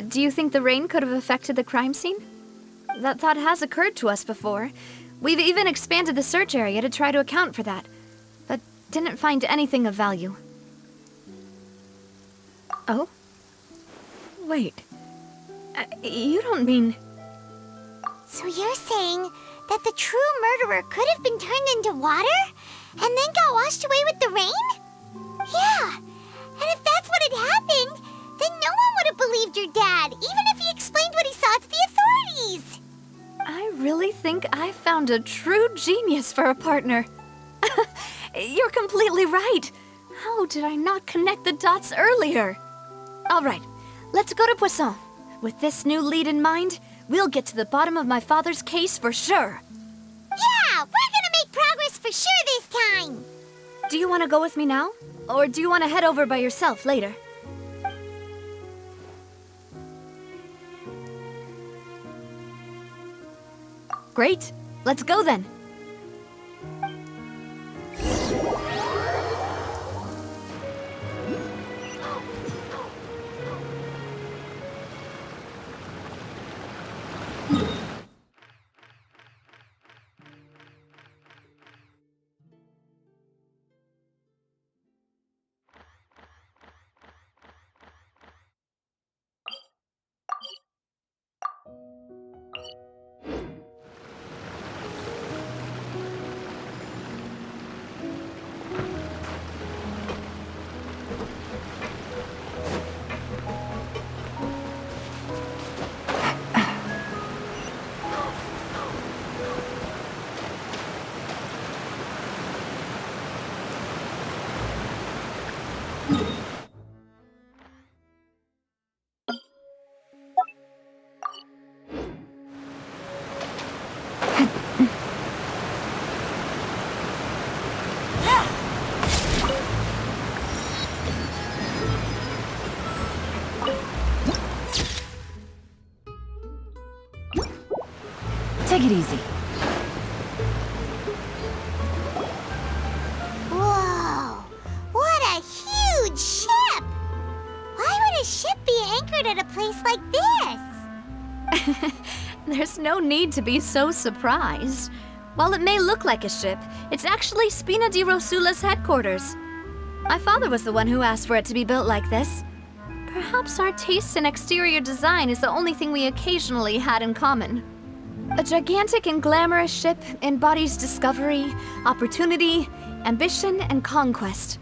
S1: Do you think the rain could have affected the crime scene? That thought has occurred to us before. We've even expanded the search area to try to account for that, but didn't find anything of value. Oh? Wait. You don't mean...
S2: So you're saying that the true murderer could have been turned into water and then got washed away with the rain? Yeah, and if that's what had happened, then no one would have believed your dad, even if he explained what he saw to the authorities.
S1: I really think I found a true genius for a partner. You're completely right. How did I not connect the dots earlier? All right, let's go to Poisson. With this new lead in mind, we'll get to the bottom of my father's case for sure.
S2: Yeah, we're gonna make progress for sure this time.
S1: Do you want to go with me now? Or do you want to head over by yourself later? Great. Let's go then.
S4: Take it easy.
S2: Whoa, what a huge ship!
S1: There's no need to be so surprised. While it may look like a ship, it's actually Spina di Rosula's headquarters. My father was the one who asked for it to be built like this. Perhaps our taste in exterior design is the only thing we occasionally had in common. A gigantic and glamorous ship embodies discovery, opportunity, ambition, and conquest.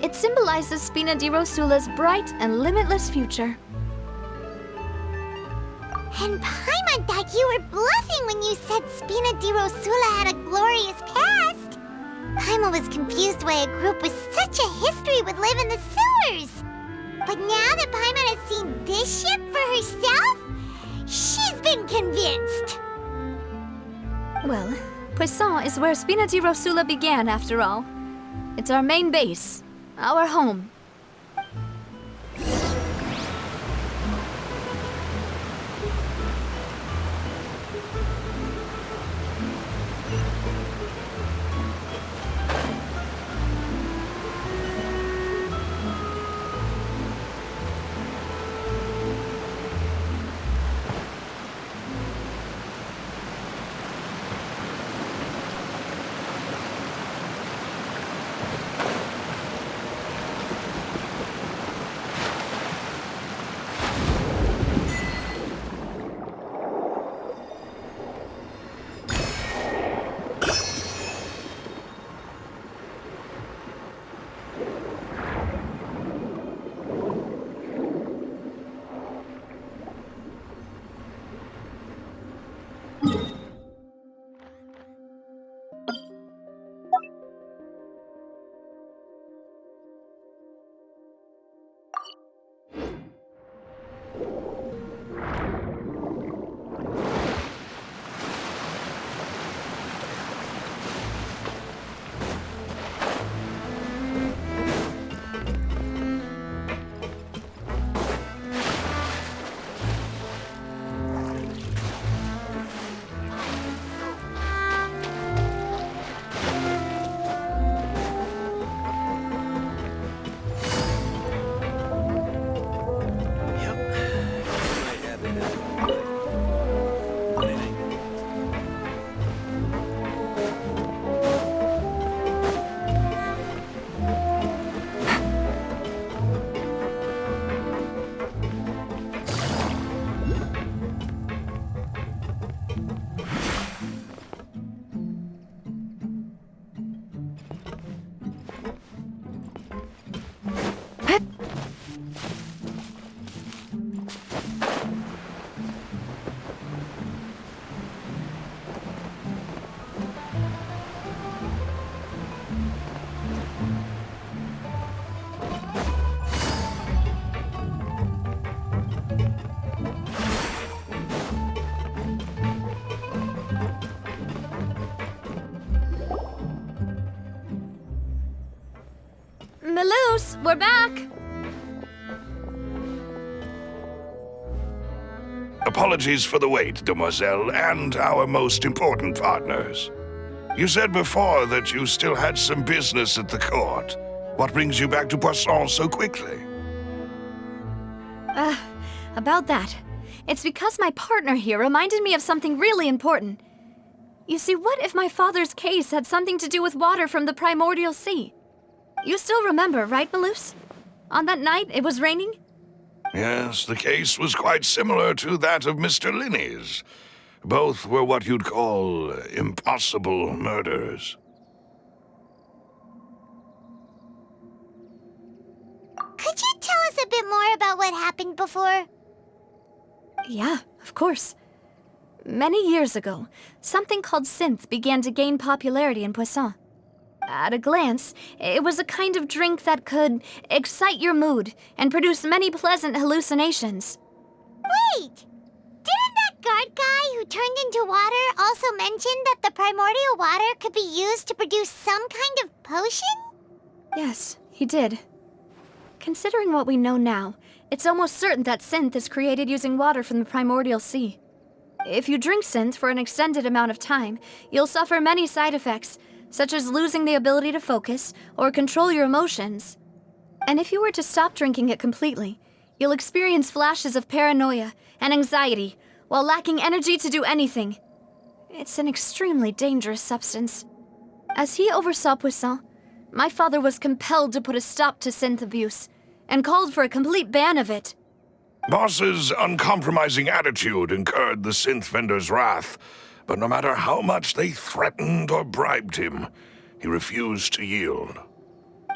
S1: It symbolizes Spina di Rosula's bright and limitless future.
S2: And Paimon thought you were bluffing when you said Spina di Rosula had a glorious past. Paimon was confused why a group with such a history would live in the sewers. But now that Paimon has seen this ship for herself, she's been convinced.
S1: Well, Poisson is where Spina di Rosula began, after all. It's our main base, our home. Melus, we're back!
S6: Apologies for the wait, demoiselle, and our most important partners. You said before that you still had some business at the court. What brings you back to Poisson so quickly?
S1: About that. It's because my partner here reminded me of something really important. You see, what if my father's case had something to do with water from the primordial sea? You still remember, right, Melus? On that night, it was raining?
S6: Yes, the case was quite similar to that of Mr. Linney's. Both were what you'd call impossible murders.
S2: Could you tell us a bit more about what happened before?
S1: Yeah, of course. Many years ago, something called synth began to gain popularity in Poisson. At a glance, it was a kind of drink that could excite your mood and produce many pleasant hallucinations.
S2: Wait! Didn't that guard guy who turned into water also mention that the primordial water could be used to produce some kind of potion?
S1: Yes, he did. Considering what we know now, it's almost certain that synth is created using water from the primordial sea. If you drink synth for an extended amount of time, you'll suffer many side effects, such as losing the ability to focus or control your emotions. And if you were to stop drinking it completely, you'll experience flashes of paranoia and anxiety, while lacking energy to do anything. It's an extremely dangerous substance. As he oversaw Poisson, my father was compelled to put a stop to synth abuse, and called for a complete ban of it.
S6: Boss's uncompromising attitude incurred the synth vendor's wrath, but no matter how much they threatened or bribed him, he refused to yield.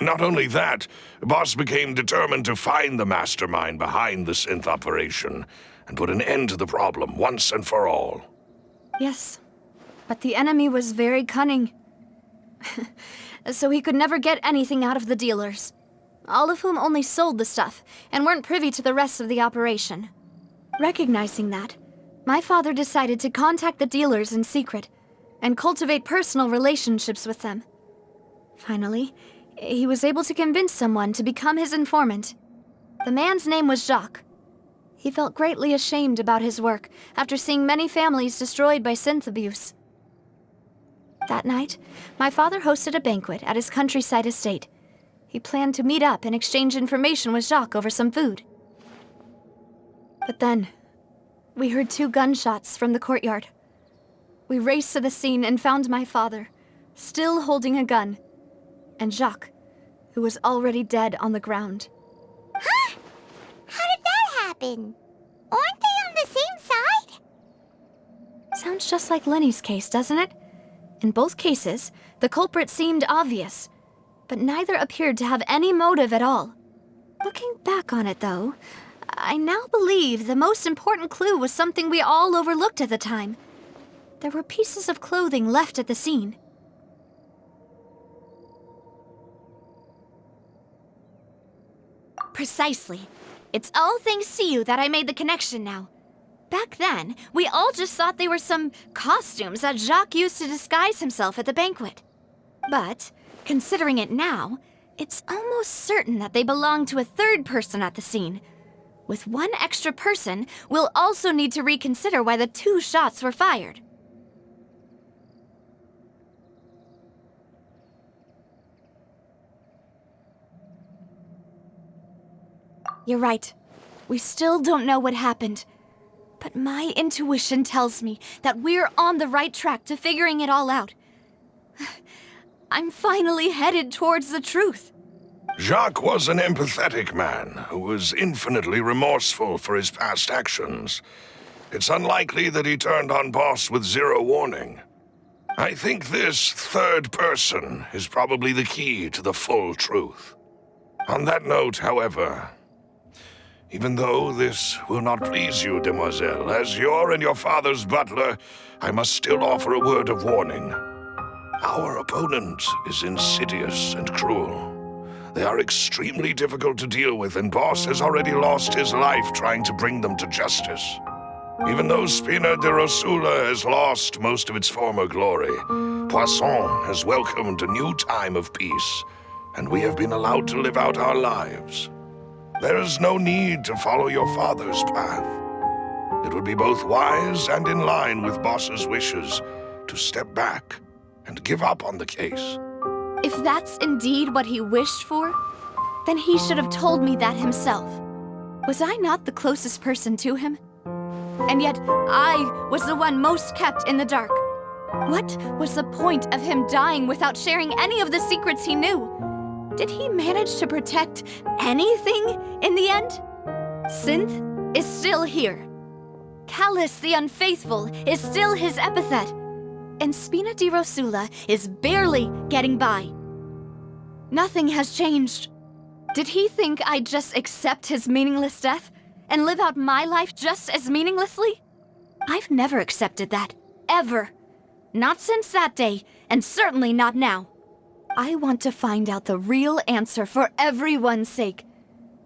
S6: Not only that, Boss became determined to find the mastermind behind the synth operation and put an end to the problem once and for all.
S1: Yes, but the enemy was very cunning. So he could never get anything out of the dealers, all of whom only sold the stuff and weren't privy to the rest of the operation. Recognizing that, my father decided to contact the dealers in secret and cultivate personal relationships with them. Finally, he was able to convince someone to become his informant. The man's name was Jacques. He felt greatly ashamed about his work after seeing many families destroyed by synth abuse. That night, my father hosted a banquet at his countryside estate. He planned to meet up and exchange information with Jacques over some food. But then, we heard 2 gunshots from the courtyard. We raced to the scene and found my father, still holding a gun, and Jacques, who was already dead on the ground.
S2: Huh? How did that happen? Aren't they on the same side?
S1: Sounds just like Lenny's case, doesn't it? In both cases, the culprit seemed obvious, but neither appeared to have any motive at all. Looking back on it, though, I now believe the most important clue was something we all overlooked at the time. There were pieces of clothing left at the scene. Precisely. It's all thanks to you that I made the connection now. Back then, we all just thought they were some costumes that Jacques used to disguise himself at the banquet. But, considering it now, it's almost certain that they belong to a third person at the scene. With one extra person, we'll also need to reconsider why the 2 shots were fired. You're right. We still don't know what happened. But my intuition tells me that we're on the right track to figuring it all out. I'm finally headed towards the truth.
S6: Jacques was an empathetic man who was infinitely remorseful for his past actions. It's unlikely that he turned on Boss with 0 warning. I think this third person is probably the key to the full truth. On that note, however, even though this will not please you, demoiselle, as your and your father's butler, I must still offer a word of warning. Our opponent is insidious and cruel. They are extremely difficult to deal with, and Boss has already lost his life trying to bring them to justice. Even though Spina de Rosula has lost most of its former glory, Poisson has welcomed a new time of peace, and we have been allowed to live out our lives. There is no need to follow your father's path. It would be both wise and in line with Boss's wishes to step back and give up on the case.
S1: If that's indeed what he wished for, then he should have told me that himself. Was I not the closest person to him? And yet, I was the one most kept in the dark. What was the point of him dying without sharing any of the secrets he knew? Did he manage to protect anything in the end? Synth is still here. Callus the Unfaithful is still his epithet. And Spina di Rosula is barely getting by. Nothing has changed. Did he think I'd just accept his meaningless death and live out my life just as meaninglessly? I've never accepted that, ever. Not since that day, and certainly not now. I want to find out the real answer for everyone's sake.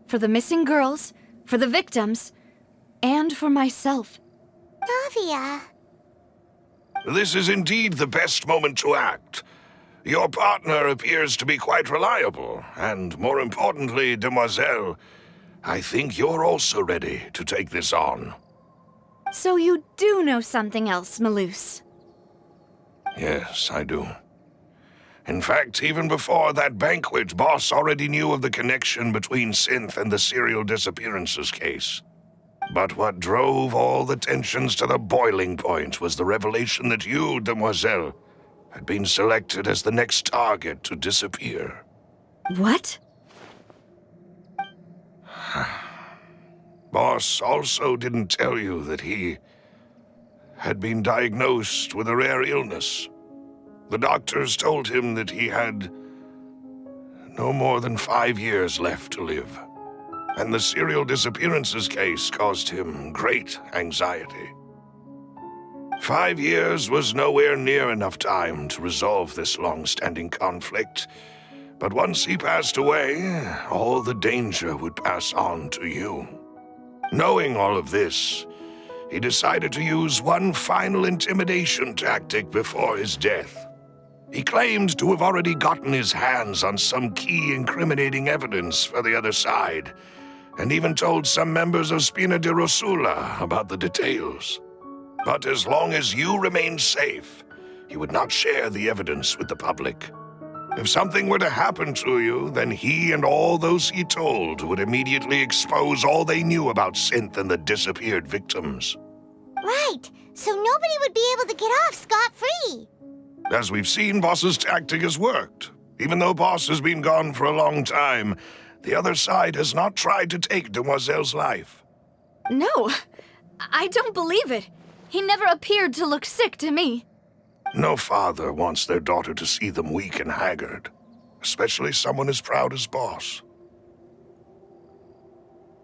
S1: For the missing girls, for the victims, and for myself.
S2: Navia.
S6: This is indeed the best moment to act. Your partner appears to be quite reliable, and more importantly, demoiselle, I think you're also ready to take this on.
S1: So you do know something else, Malus?
S6: Yes, I do. In fact, even before that banquet, Boss already knew of the connection between Synth and the serial disappearances case. But what drove all the tensions to the boiling point was the revelation that you, Demoiselle, had been selected as the next target to disappear.
S1: What?
S6: Boss also didn't tell you that he had been diagnosed with a rare illness. The doctors told him that he had no more than 5 years left to live, and the serial disappearances case caused him great anxiety. 5 years was nowhere near enough time to resolve this long-standing conflict, but once he passed away, all the danger would pass on to you. Knowing all of this, he decided to use one final intimidation tactic before his death. He claimed to have already gotten his hands on some key incriminating evidence for the other side, and even told some members of Spina di Rosula about the details. But as long as you remained safe, he would not share the evidence with the public. If something were to happen to you, then he and all those he told would immediately expose all they knew about Synth and the disappeared victims.
S2: Right, so nobody would be able to get off scot-free.
S6: As we've seen, Boss's tactic has worked. Even though Boss has been gone for a long time, the other side has not tried to take Demoiselle's life.
S1: No, I don't believe it. He never appeared to look sick to me.
S6: No father wants their daughter to see them weak and haggard, especially someone as proud as Boss.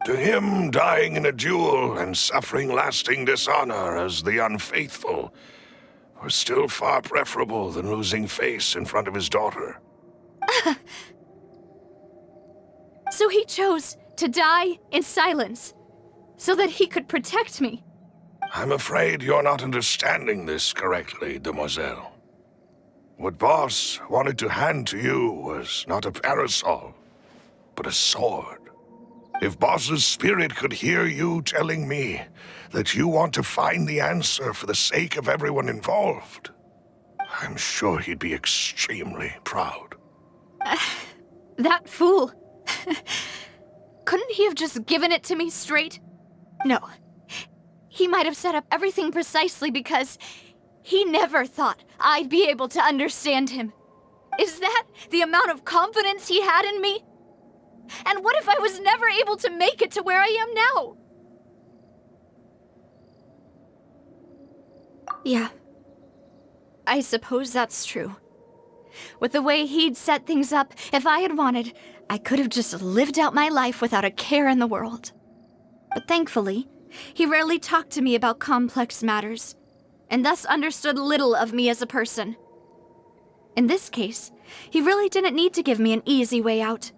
S6: To him, dying in a duel and suffering lasting dishonor as the unfaithful was still far preferable than losing face in front of his daughter.
S1: So he chose to die in silence, so that he could protect me.
S6: I'm afraid you're not understanding this correctly, Demoiselle. What Boss wanted to hand to you was not a parasol, but a sword. If Boss's spirit could hear you telling me that you want to find the answer for the sake of everyone involved, I'm sure he'd be extremely proud.
S1: That fool. Couldn't he have just given it to me straight? No. He might have set up everything precisely because he never thought I'd be able to understand him. Is that the amount of confidence he had in me? And what if I was never able to make it to where I am now? Yeah. I suppose that's true. With the way he'd set things up, if I had wanted, I could have just lived out my life without a care in the world. But thankfully, he rarely talked to me about complex matters, and thus understood little of me as a person. In this case, he really didn't need to give me an easy way out.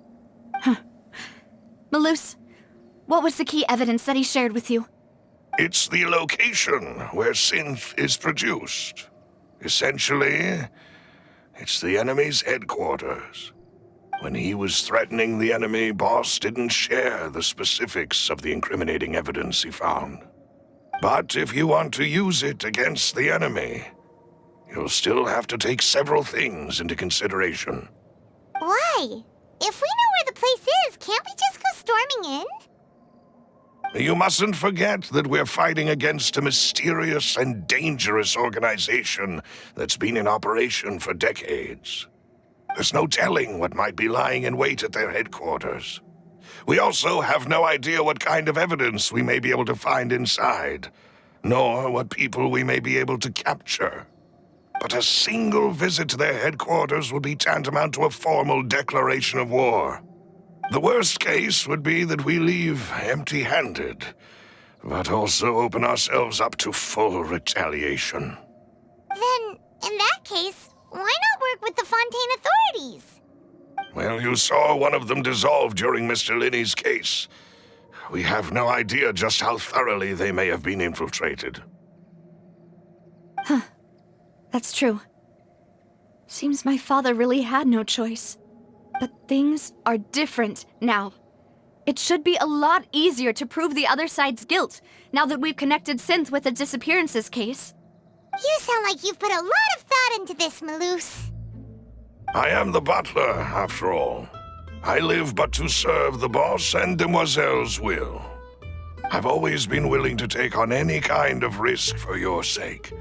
S1: Malus, what was the key evidence that he shared with you?
S6: It's the location where Synth is produced. Essentially, it's the enemy's headquarters. When he was threatening the enemy, Boss didn't share the specifics of the incriminating evidence he found. But if you want to use it against the enemy, you'll still have to take several things into consideration.
S2: Why? If we know where the place is, can't we just go storming in?
S6: You mustn't forget that we're fighting against a mysterious and dangerous organization that's been in operation for decades. There's no telling what might be lying in wait at their headquarters. We also have no idea what kind of evidence we may be able to find inside, nor what people we may be able to capture. But a single visit to their headquarters would be tantamount to a formal declaration of war. The worst case would be that we leave empty-handed, but also open ourselves up to full retaliation.
S2: Then, in that case, why not work with the Fontaine authorities?
S6: Well, you saw one of them dissolve during Mr. Linney's case. We have no idea just how thoroughly they may have been infiltrated.
S1: That's true. Seems my father really had no choice. But things are different now. It should be a lot easier to prove the other side's guilt, now that we've connected Synth with the disappearances case.
S2: You sound like you've put a lot of thought into this, Malus.
S6: I am the butler, after all. I live but to serve the boss and Demoiselle's will. I've always been willing to take on any kind of risk for your sake.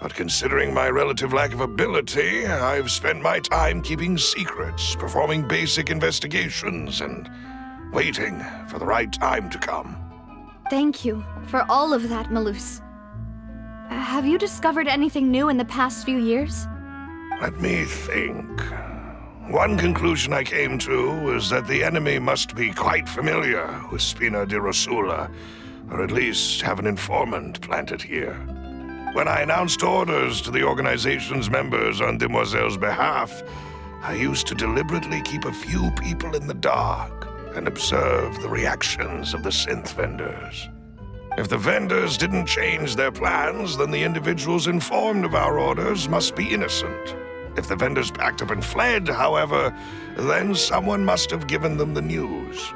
S6: But considering my relative lack of ability, I've spent my time keeping secrets, performing basic investigations, and waiting for the right time to come.
S1: Thank you for all of that, Malus. Have you discovered anything new in the past few years?
S6: Let me think. One conclusion I came to is that the enemy must be quite familiar with Spina di Rosula, or at least have an informant planted here. When I announced orders to the organization's members on Demoiselle's behalf, I used to deliberately keep a few people in the dark and observe the reactions of the synth vendors. If the vendors didn't change their plans, then the individuals informed of our orders must be innocent. If the vendors packed up and fled, however, then someone must have given them the news.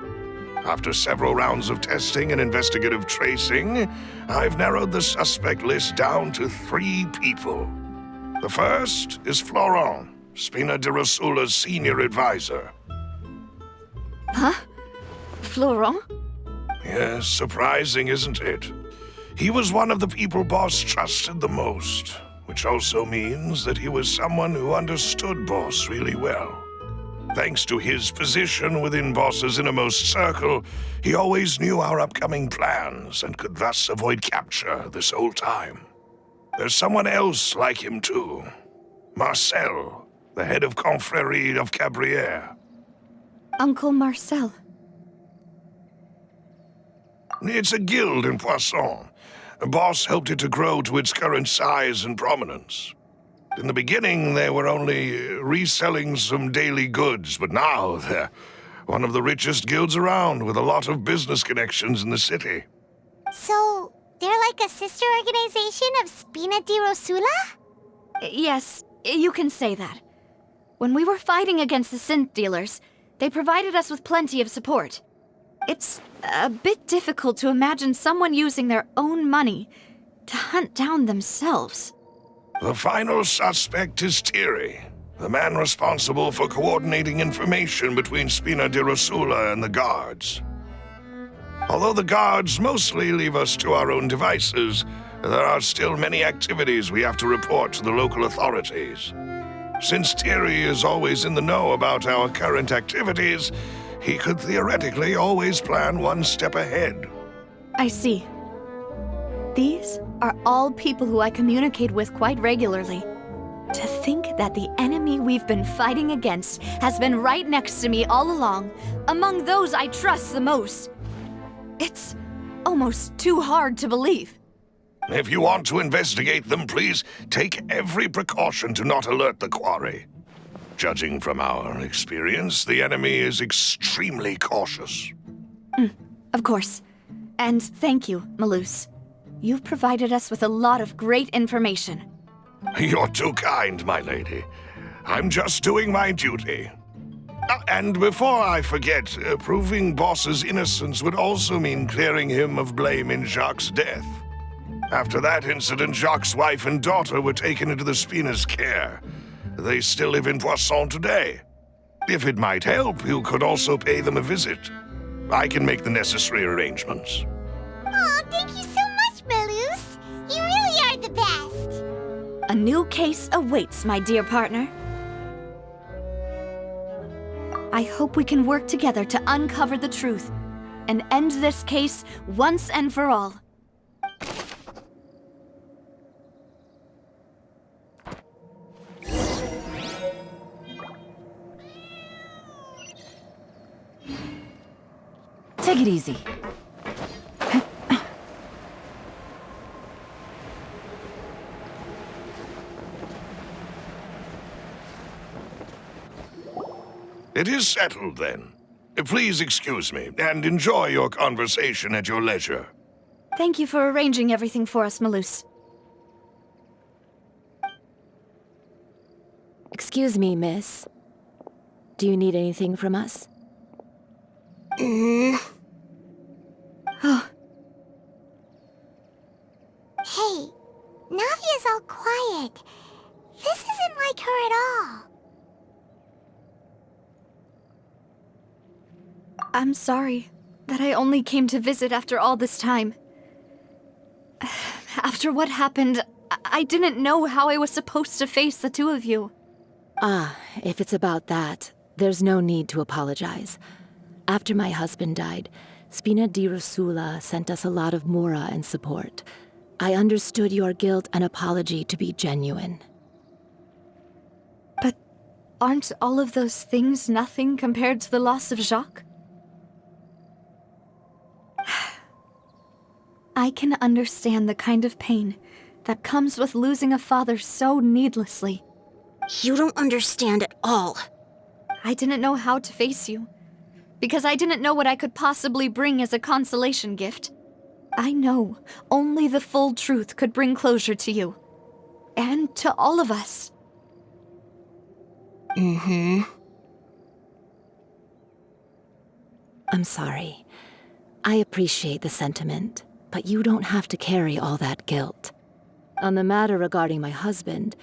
S6: After several rounds of testing and investigative tracing, I've narrowed the suspect list down to 3 people. The first is Florent, Spina di Rosula's senior advisor.
S1: Huh? Florent?
S6: Yes, surprising, isn't it? He was one of the people Boss trusted the most, which also means that he was someone who understood Boss really well. Thanks to his position within Boss's innermost circle, he always knew our upcoming plans and could thus avoid capture this whole time. There's someone else like him too. Marcel, the head of Confrérie of Cabrières.
S1: Uncle Marcel.
S6: It's a guild in Poisson. Boss helped it to grow to its current size and prominence. In the beginning, they were only reselling some daily goods, but now they're one of the richest guilds around with a lot of business connections in the city.
S2: So, they're like a sister organization of Spina di Rosula?
S1: Yes, you can say that. When we were fighting against the synth dealers, they provided us with plenty of support. It's a bit difficult to imagine someone using their own money to hunt down themselves.
S6: The final suspect is Thierry, the man responsible for coordinating information between Spina di Rosula and the guards. Although the guards mostly leave us to our own devices, there are still many activities we have to report to the local authorities. Since Thierry is always in the know about our current activities, he could theoretically always plan one step ahead.
S1: I see. These are all people who I communicate with quite regularly. To think that the enemy we've been fighting against has been right next to me all along, among those I trust the most. It's almost too hard to believe.
S6: If you want to investigate them, please take every precaution to not alert the quarry. Judging from our experience, the enemy is extremely cautious.
S1: Of course. And thank you, Malus. You've provided us with a lot of great information.
S6: You're too kind, my lady. I'm just doing my duty. And before I forget, proving Boss's innocence would also mean clearing him of blame in Jacques' death. After that incident, Jacques' wife and daughter were taken into the Spina's care. They still live in Poisson today. If it might help, you could also pay them a visit. I can make the necessary arrangements.
S2: Oh, thank you so much, Malus. You really are the best.
S1: A new case awaits, my dear partner. I hope we can work together to uncover the truth and end this case once and for all.
S4: Take it easy.
S6: It is settled, then. Please excuse me, and enjoy your conversation at your leisure.
S1: Thank you for arranging everything for us, Malus.
S9: Excuse me, miss. Do you need anything from us?
S1: Oh,
S2: Hey, Navia's all quiet. This isn't like her at all.
S1: I'm sorry. that I only came to visit after all this time. After what happened, I didn't know how I was supposed to face the two of you.
S9: Ah, if it's about that, there's no need to apologize. After my husband died, Spina di Rosula sent us a lot of mora and support. I understood your guilt and apology to be genuine.
S1: But aren't all of those things nothing compared to the loss of Jacques? I can understand the kind of pain that comes with losing a father so needlessly.
S2: You don't understand at all.
S1: I didn't know how to face you, because I didn't know what I could possibly bring as a consolation gift. I know only the full truth could bring closure to you, and to all of us.
S2: Mm-hmm.
S9: I'm sorry. I appreciate the sentiment, but you don't have to carry all that guilt. On the matter regarding my husband,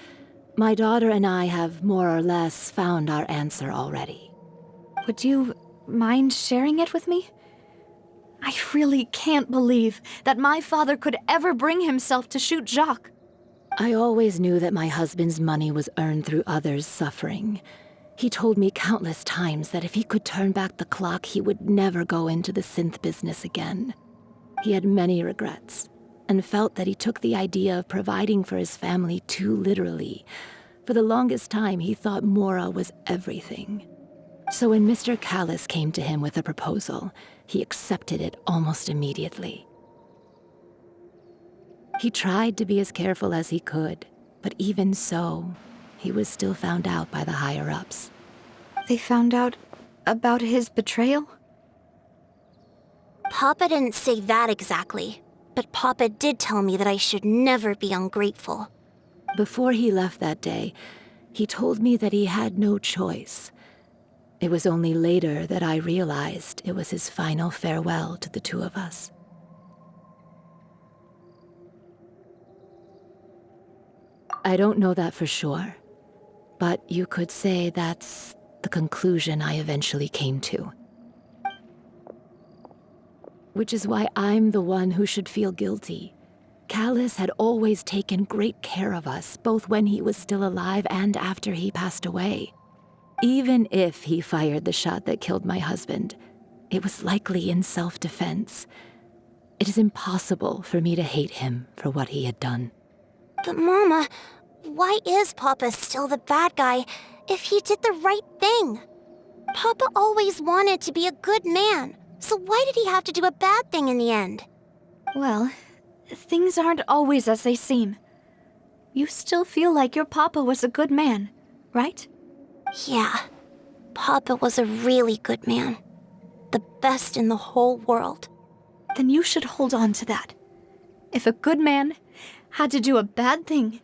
S9: my daughter and I have more or less found our answer already.
S1: Would you mind sharing it with me? I really can't believe that my father could ever bring himself to shoot Jacques.
S9: I always knew that my husband's money was earned through others' suffering. He told me countless times that if he could turn back the clock, he would never go into the synth business again. He had many regrets, and felt that he took the idea of providing for his family too literally. For the longest time, he thought Mora was everything. So when Mr. Callis came to him with a proposal, he accepted it almost immediately. He tried to be as careful as he could, but even so, he was still found out by the higher-ups.
S1: They found out about his betrayal?
S2: Papa didn't say that exactly, but Papa did tell me that I should never be ungrateful.
S9: Before he left that day, he told me that he had no choice. It was only later that I realized it was his final farewell to the two of us. I don't know that for sure, but you could say that's the conclusion I eventually came to. Which is why I'm the one who should feel guilty. Callis had always taken great care of us, both when he was still alive and after he passed away. Even if he fired the shot that killed my husband, it was likely in self-defense. It is impossible for me to hate him for what he had done.
S2: But Mama, why is Papa still the bad guy if he did the right thing? Papa always wanted to be a good man, so why did he have to do a bad thing in the end?
S1: Well, things aren't always as they seem. You still feel like your papa was a good man, right?
S2: Yeah, Papa was a really good man. The best in the whole world.
S1: Then you should hold on to that. If a good man had to do a bad thing,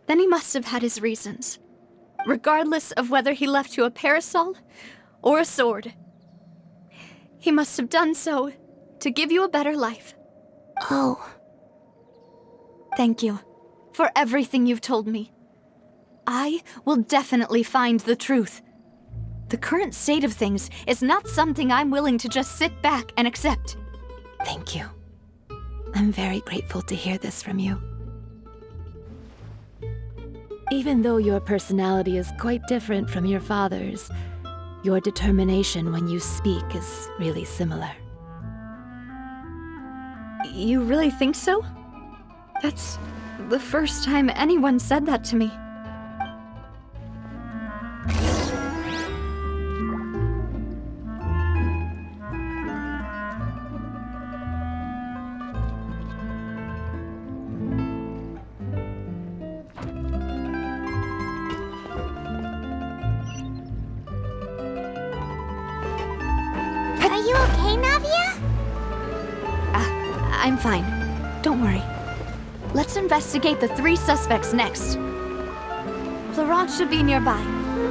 S1: then he must have had his reasons. Regardless of whether he left you a parasol or a sword. He must have done so to give you a better life.
S2: Oh.
S1: Thank you for everything you've told me. I will definitely find the truth. The current state of things is not something I'm willing to just sit back and accept.
S9: Thank you. I'm very grateful to hear this from you. Even though your personality is quite different from your father's, your determination when you speak is really similar.
S1: You really think so? That's the first time anyone said that to me.
S2: Are you okay, Navia?
S1: I'm fine. Don't worry. Let's investigate the 3 suspects next. Florent should be nearby,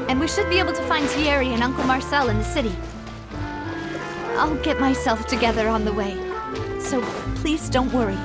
S1: and we should be able to find Thierry and Uncle Marcel in the city. I'll get myself together on the way, so please don't worry.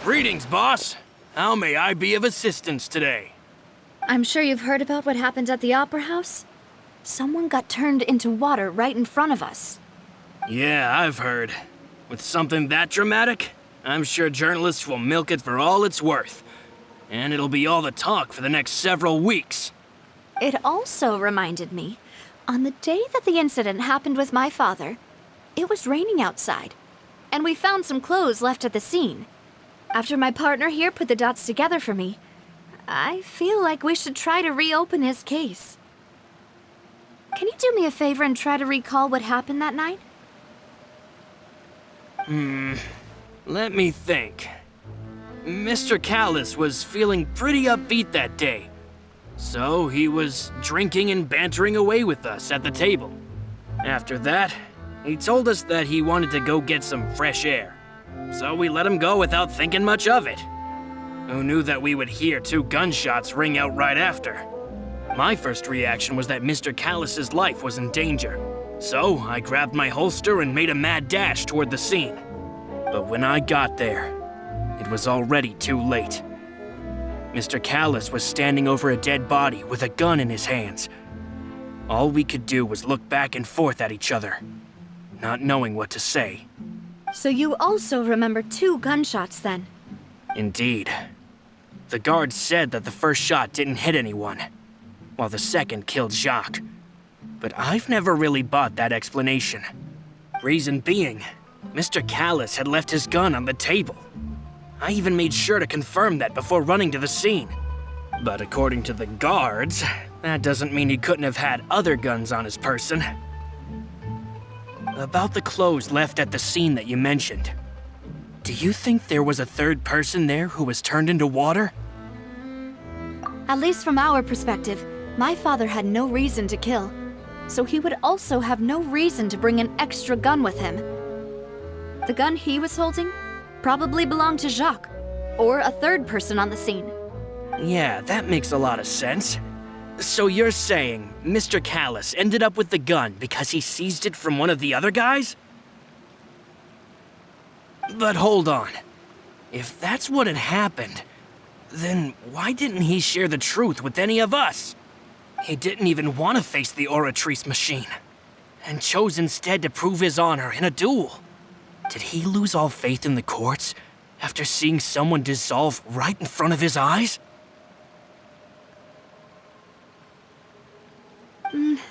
S10: Greetings, boss. How may I be of assistance today?
S1: I'm sure you've heard about what happened at the Opera House. Someone got turned into water right in front of us.
S10: Yeah, I've heard. With something that dramatic, I'm sure journalists will milk it for all it's worth. And it'll be all the talk for the next several weeks.
S1: It also reminded me, on the day that the incident happened with my father, it was raining outside, and we found some clothes left at the scene. After my partner here put the dots together for me, I feel like we should try to reopen his case. Can you do me a favor and try to recall what happened that night?
S10: Let me think. Mr. Callus was feeling pretty upbeat that day. So he was drinking and bantering away with us at the table. After that, he told us that he wanted to go get some fresh air. So we let him go without thinking much of it. Who knew that we would hear 2 gunshots ring out right after? My first reaction was that Mr. Callus's life was in danger. So I grabbed my holster and made a mad dash toward the scene. But when I got there, it was already too late. Mr. Callus was standing over a dead body with a gun in his hands. All we could do was look back and forth at each other, not knowing what to say.
S1: So you also remember 2 gunshots then?
S10: Indeed. The guard said that the first shot didn't hit anyone, while the second killed Jacques. But I've never really bought that explanation. Reason being, Mr. Callus had left his gun on the table. I even made sure to confirm that before running to the scene. But according to the guards, that doesn't mean he couldn't have had other guns on his person. About the clothes left at the scene that you mentioned, do you think there was a third person there who was turned into water?
S1: At least from our perspective, my father had no reason to kill, so he would also have no reason to bring an extra gun with him. The gun he was holding probably belonged to Jacques, or a third person on the scene.
S10: Yeah, that makes a lot of sense. So you're saying Mr. Callus ended up with the gun because he seized it from one of the other guys? But hold on. If that's what had happened, then why didn't he share the truth with any of us? He didn't even want to face the Oratrice machine, and chose instead to prove his honor in a duel. Did he lose all faith in the courts after seeing someone dissolve right in front of his eyes?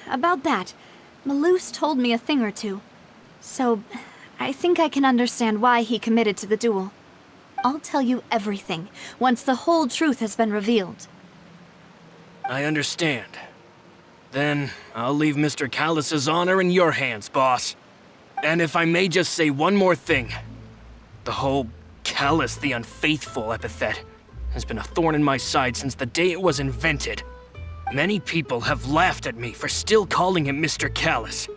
S1: About that, Malus told me a thing or two. So, I think I can understand why he committed to the duel. I'll tell you everything once the whole truth has been revealed.
S10: I understand. Then I'll leave Mr. Callus's honor in your hands, boss. And if I may just say one more thing. The whole Callus the Unfaithful epithet has been a thorn in my side since the day it was invented. Many people have laughed at me for still calling him Mr. Callus,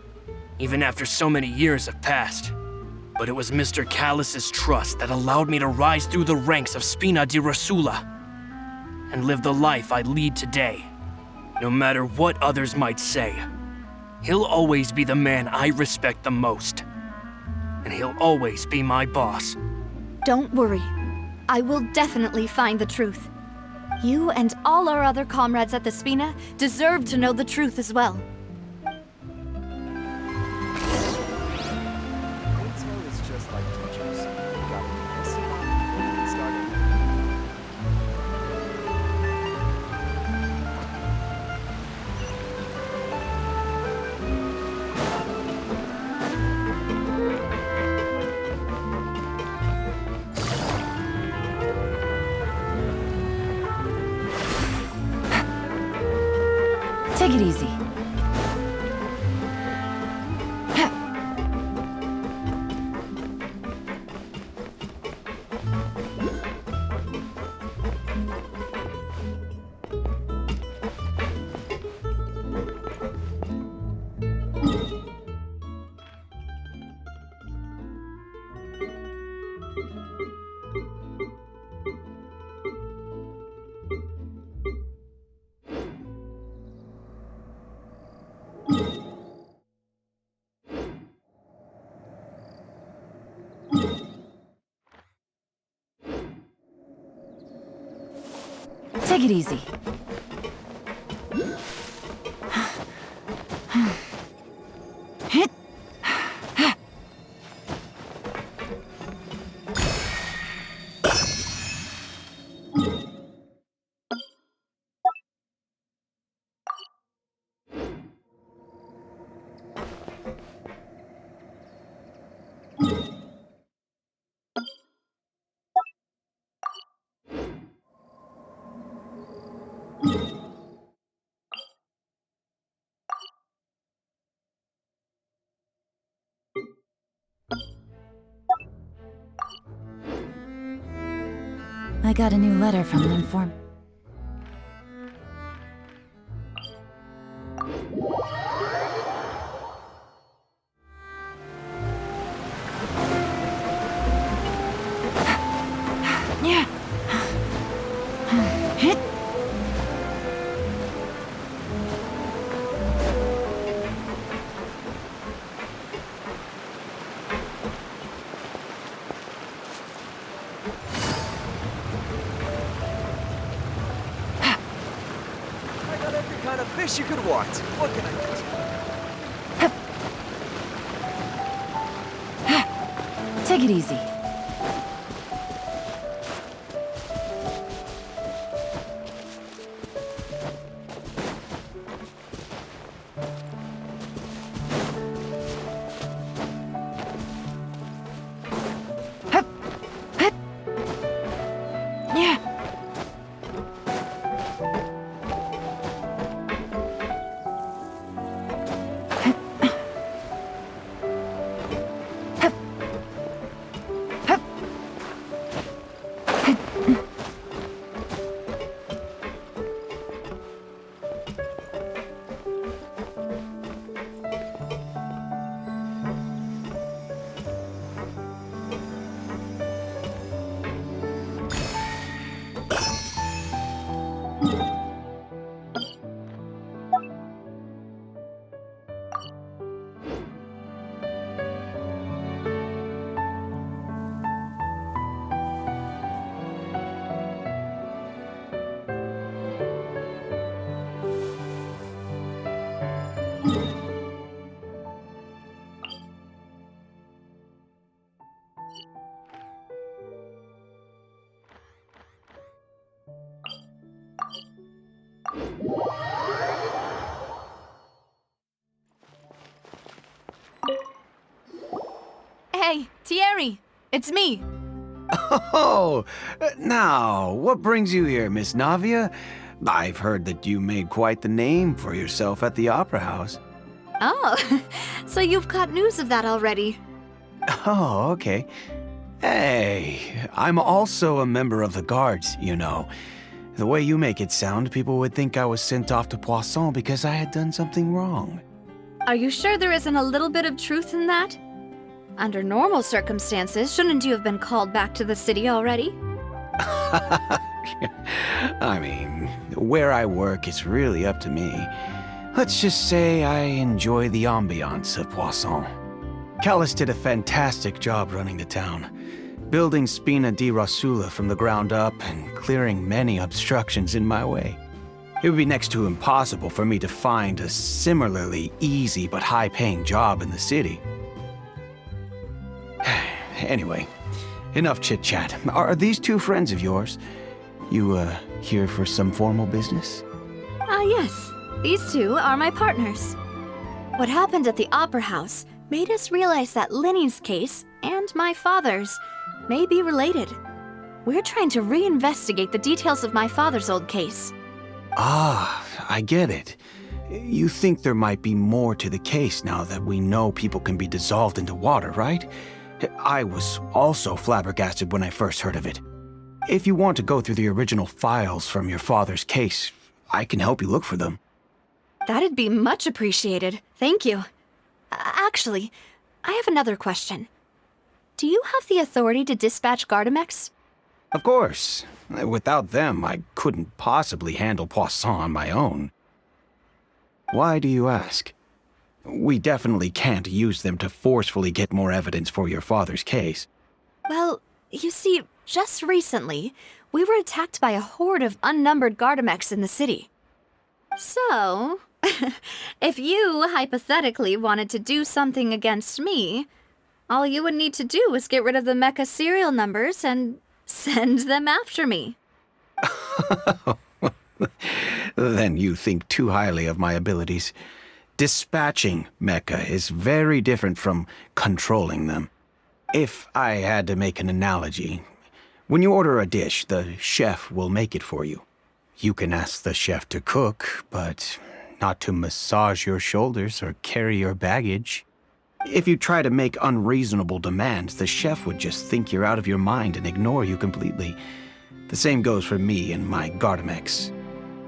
S10: even after so many years have passed. But it was Mr. Callus's trust that allowed me to rise through the ranks of Spina di Rosula and live the life I lead today. No matter what others might say, he'll always be the man I respect the most. And he'll always be my boss.
S1: Don't worry. I will definitely find the truth. You and all our other comrades at the Spina deserve to know the truth as well.
S4: Take it easy. Take it easy.
S11: I got a new letter from an informant.
S12: Kind of fish you could want. What can I get?
S11: Take it easy.
S1: Hey, Thierry, it's me.
S12: Oh, now, what brings you here, Miss Navia? I've heard that you made quite the name for yourself at the Opera House.
S1: Oh, so you've caught news of that already.
S12: Oh, okay. Hey, I'm also a member of the Guards, you know. The way you make it sound, people would think I was sent off to Poisson because I had done something wrong.
S1: Are you sure there isn't a little bit of truth in that? Under normal circumstances, shouldn't you have been called back to the city already?
S12: I mean, where I work is really up to me. Let's just say I enjoy the ambiance of Poisson. Callis did a fantastic job running the town, building Spina di Rosula from the ground up and clearing many obstructions in my way. It would be next to impossible for me to find a similarly easy but high-paying job in the city. Anyway, enough chit-chat. Are these two friends of yours? You, here for some formal business?
S1: Yes. These two are my partners. What happened at the Opera House made us realize that Linny's case and my father's may be related. We're trying to reinvestigate the details of my father's old case.
S12: Ah, I get it. You think there might be more to the case now that we know people can be dissolved into water, right? I was also flabbergasted when I first heard of it. If you want to go through the original files from your father's case, I can help you look for them.
S1: That'd be much appreciated. Thank you. Actually, I have another question. Do you have the authority to dispatch Gardamex?
S12: Of course. Without them, I couldn't possibly handle Poisson on my own. Why do you ask? We definitely can't use them to forcefully get more evidence for your father's case.
S1: Well, you see, just recently, we were attacked by a horde of unnumbered Gardamex in the city. So, if you hypothetically wanted to do something against me, all you would need to do is get rid of the mecha serial numbers and send them after me.
S12: Then you think too highly of my abilities. Dispatching mecha is very different from controlling them. If I had to make an analogy, when you order a dish, the chef will make it for you. You can ask the chef to cook, but not to massage your shoulders or carry your baggage. If you try to make unreasonable demands, the chef would just think you're out of your mind and ignore you completely. The same goes for me and my Gardamex.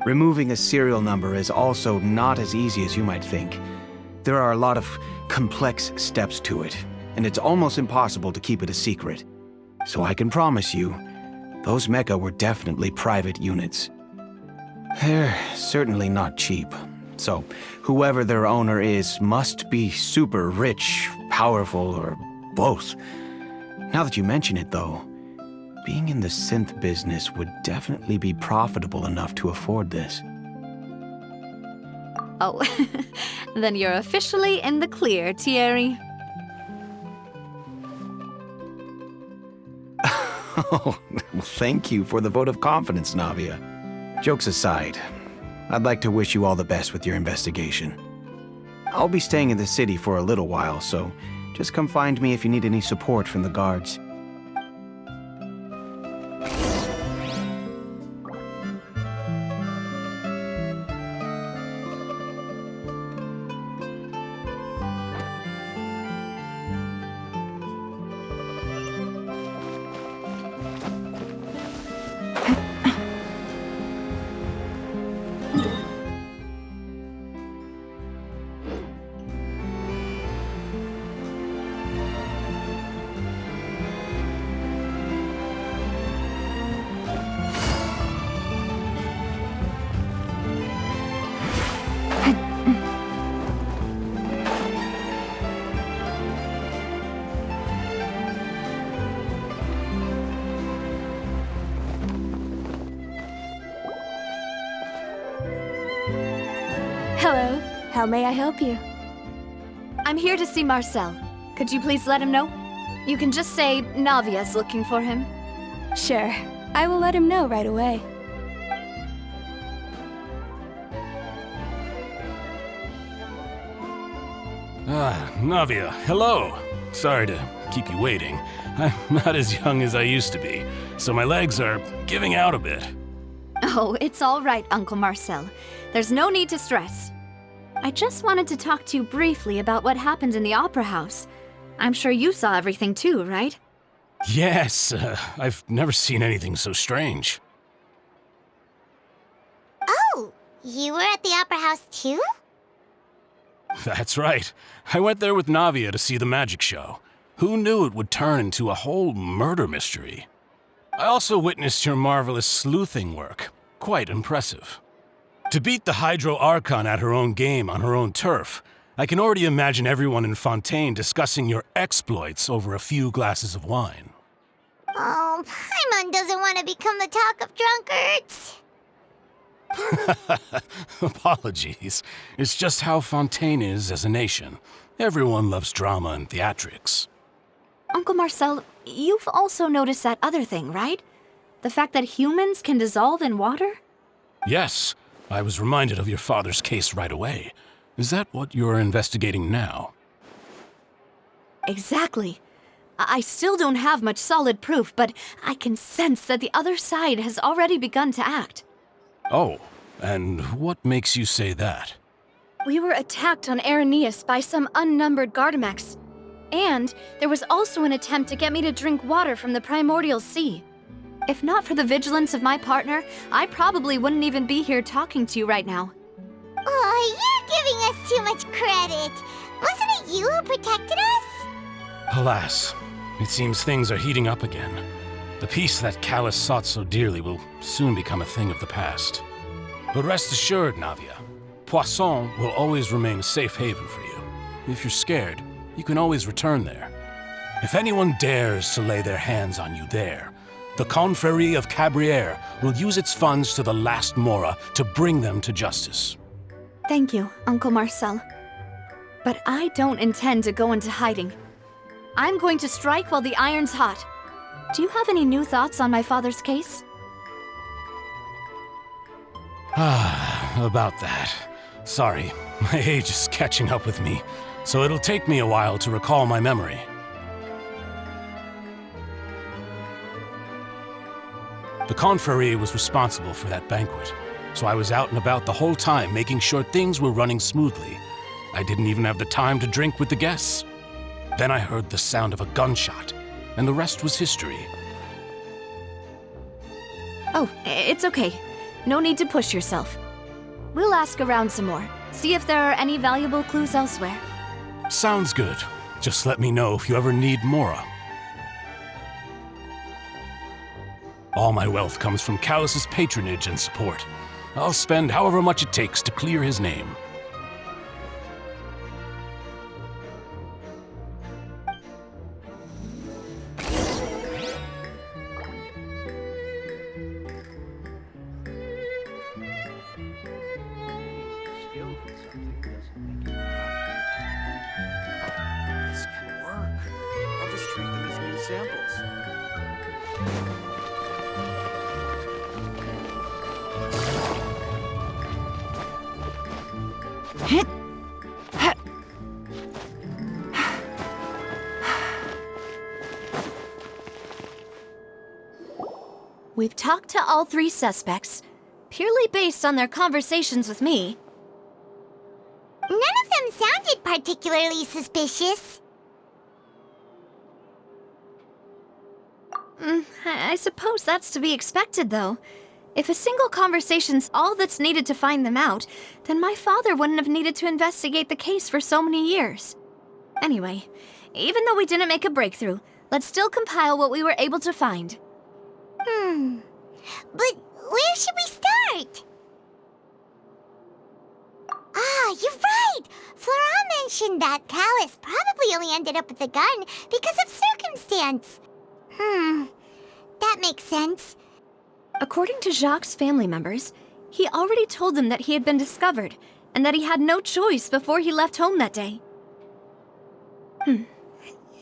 S12: Removing a serial number is also not as easy as you might think. There are a lot of complex steps to it, and it's almost impossible to keep it a secret. So I can promise you, those mecha were definitely private units. They're certainly not cheap. So, whoever their owner is must be super rich, powerful, or both. Now that you mention it, though, being in the synth business would definitely be profitable enough to afford this.
S1: Oh, then you're officially in the clear, Thierry.
S12: Oh, well, thank you for the vote of confidence, Navia. Jokes aside, I'd like to wish you all the best with your investigation. I'll be staying in the city for a little while, so just come find me if you need any support from the guards.
S1: Hello. How may I help you? I'm here to see Marcel. Could you please let him know? You can just say Navia's looking for him.
S13: Sure. I will let him know right away.
S14: Navia, hello. Sorry to keep you waiting. I'm not as young as I used to be, so my legs are giving out a bit.
S1: Oh, it's all right, Uncle Marcel. There's no need to stress. I just wanted to talk to you briefly about what happened in the Opera House. I'm sure you saw everything too, right?
S14: Yes, I've never seen anything so strange.
S2: Oh, you were at the Opera House too?
S14: That's right. I went there with Navia to see the magic show. Who knew it would turn into a whole murder mystery? I also witnessed your marvelous sleuthing work. Quite impressive. To beat the Hydro Archon at her own game on her own turf, I can already imagine everyone in Fontaine discussing your exploits over a few glasses of wine.
S2: Oh, Paimon doesn't want to become the talk of drunkards.
S14: Apologies. It's just how Fontaine is as a nation. Everyone loves drama and theatrics.
S1: Uncle Marcel, you've also noticed that other thing, right? The fact that humans can dissolve in water?
S14: Yes, I was reminded of your father's case right away. Is that what you're investigating now?
S1: Exactly. I still don't have much solid proof, but I can sense that the other side has already begun to act.
S14: Oh, and what makes you say that?
S13: We were attacked on Araneus by some unnumbered Gardamex. And there was also an attempt to get me to drink water from the primordial sea.
S1: If not for the vigilance of my partner, I probably wouldn't even be here talking to you right now.
S2: Oh, you're giving us too much credit. Wasn't it you who protected us?
S14: Alas, it seems things are heating up again. The peace that Calus sought so dearly will soon become a thing of the past. But rest assured, Navia, Poisson will always remain a safe haven for you. If you're scared, you can always return there. If anyone dares to lay their hands on you there, the Confrérie of Cabrières will use its funds to the last Mora to bring them to justice.
S1: Thank you, Uncle Marcel. But I don't intend to go into hiding. I'm going to strike while the iron's hot. Do you have any new thoughts on my father's case?
S14: About that. Sorry, my age is catching up with me, so it'll take me a while to recall my memory. The Confrérie was responsible for that banquet, so I was out and about the whole time making sure things were running smoothly. I didn't even have the time to drink with the guests. Then I heard the sound of a gunshot, and the rest was history.
S1: Oh, it's okay. No need to push yourself. We'll ask around some more, see if there are any valuable clues elsewhere.
S14: Sounds good. Just let me know if you ever need Mora. All my wealth comes from Callus's patronage and support. I'll spend however much it takes to clear his name.
S1: We've talked to all three suspects, purely based on their conversations with me.
S2: None of them sounded particularly suspicious.
S1: I suppose that's to be expected, though. If a single conversation's all that's needed to find them out, then my father wouldn't have needed to investigate the case for so many years. Anyway, even though we didn't make a breakthrough, let's still compile what we were able to find.
S2: But where should we start? You're right! Florent mentioned that Callus probably only ended up with the gun because of circumstance. That makes sense.
S1: According to Jacques' family members, he already told them that he had been discovered, and that he had no choice before he left home that day.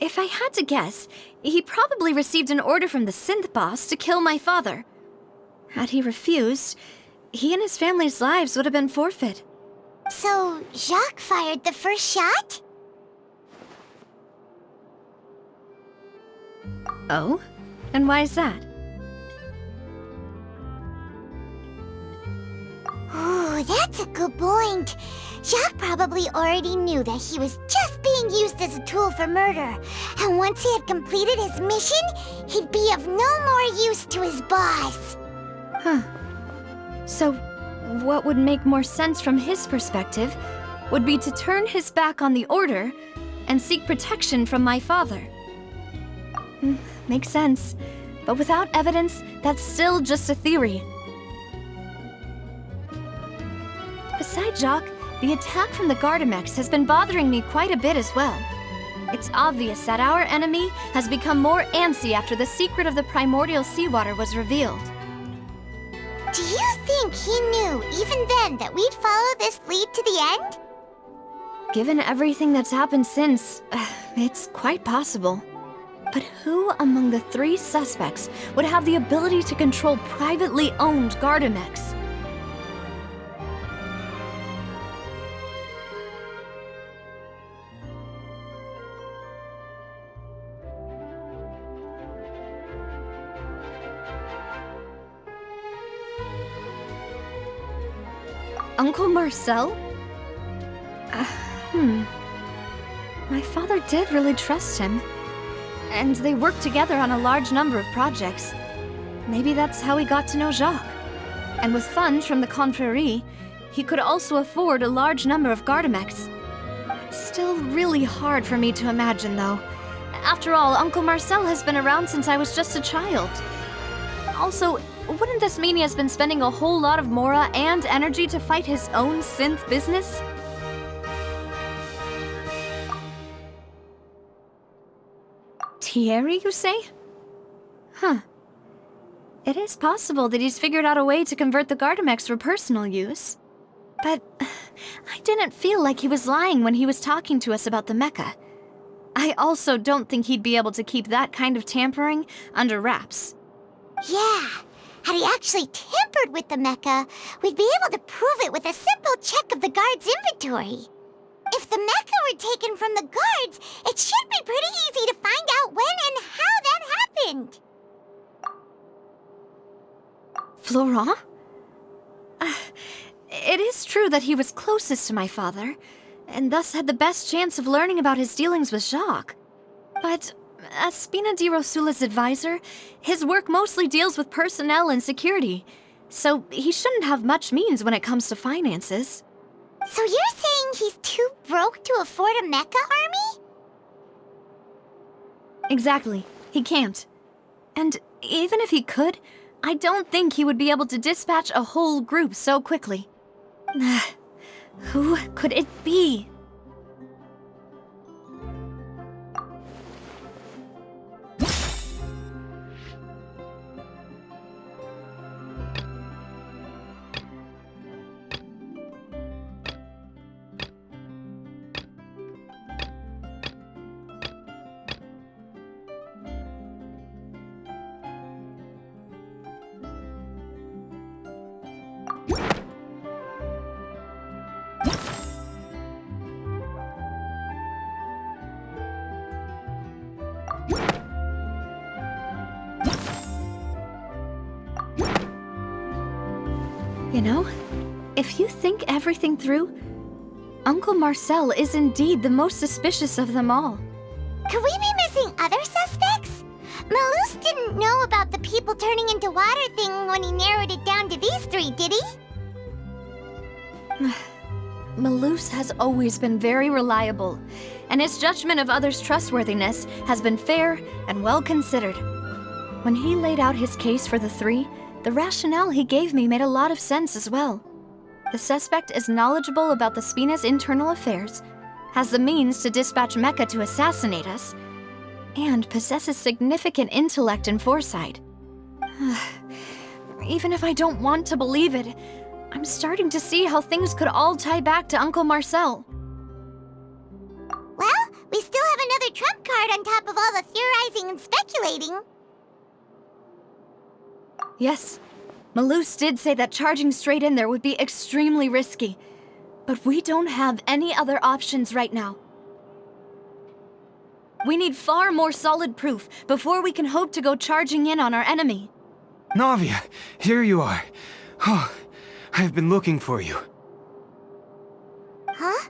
S1: If I had to guess, he probably received an order from the synth boss to kill my father. Had he refused, he and his family's lives would have been forfeit.
S2: So, Jacques fired the first shot?
S1: Oh? And why is that?
S2: Ooh, that's a good point. Jacques probably already knew that he was just being used as a tool for murder. And once he had completed his mission, he'd be of no more use to his boss.
S1: So, what would make more sense from his perspective would be to turn his back on the order and seek protection from my father. Makes sense. But without evidence, that's still just a theory. Besides Jacques, the attack from the Gardamex has been bothering me quite a bit as well. It's obvious that our enemy has become more antsy after the secret of the primordial seawater was revealed.
S2: Do you think he knew, even then, that we'd follow this lead to the end?
S1: Given everything that's happened since, it's quite possible. But who among the three suspects would have the ability to control privately owned Gardamex? Uncle Marcel? My father did really trust him. And they worked together on a large number of projects. Maybe that's how he got to know Jacques. And with funds from the Confrérie, he could also afford a large number of Gardamex. It's still really hard for me to imagine, though. After all, Uncle Marcel has been around since I was just a child. Also, wouldn't this mean he has been spending a whole lot of Mora and energy to fight his own synth business? Thierry, you say? It is possible that he's figured out a way to convert the Gardamex for personal use. But I didn't feel like he was lying when he was talking to us about the mecha. I also don't think he'd be able to keep that kind of tampering under wraps.
S2: Yeah, had he actually tampered with the mecha, we'd be able to prove it with a simple check of the guard's inventory. If the mecha were taken from the guards, it should be pretty easy to find out when and how that happened.
S1: Florent? It is true that he was closest to my father, and thus had the best chance of learning about his dealings with Jacques. But as Spina di Rosula's advisor, his work mostly deals with personnel and security, so he shouldn't have much means when it comes to finances.
S2: So you're saying he's too broke to afford a mecha army?
S1: Exactly. He can't. And even if he could, I don't think he would be able to dispatch a whole group so quickly. Who could it be? You know, if you think everything through, Uncle Marcel is indeed the most suspicious of them all.
S2: Could we be missing other suspects? Malus didn't know about the people turning into water thing when he narrowed it down to these three, did he?
S1: Malus has always been very reliable, and his judgment of others' trustworthiness has been fair and well considered. When he laid out his case for the three, the rationale he gave me made a lot of sense as well. The suspect is knowledgeable about the Spina's internal affairs, has the means to dispatch Mecha to assassinate us, and possesses significant intellect and foresight. Even if I don't want to believe it, I'm starting to see how things could all tie back to Uncle Marcel.
S2: Well, we still have another trump card on top of all the theorizing and speculating.
S1: Yes, Malus did say that charging straight in there would be extremely risky, but we don't have any other options right now. We need far more solid proof before we can hope to go charging in on our enemy.
S12: Navia, here you are. Oh, I've been looking for you.
S2: Huh?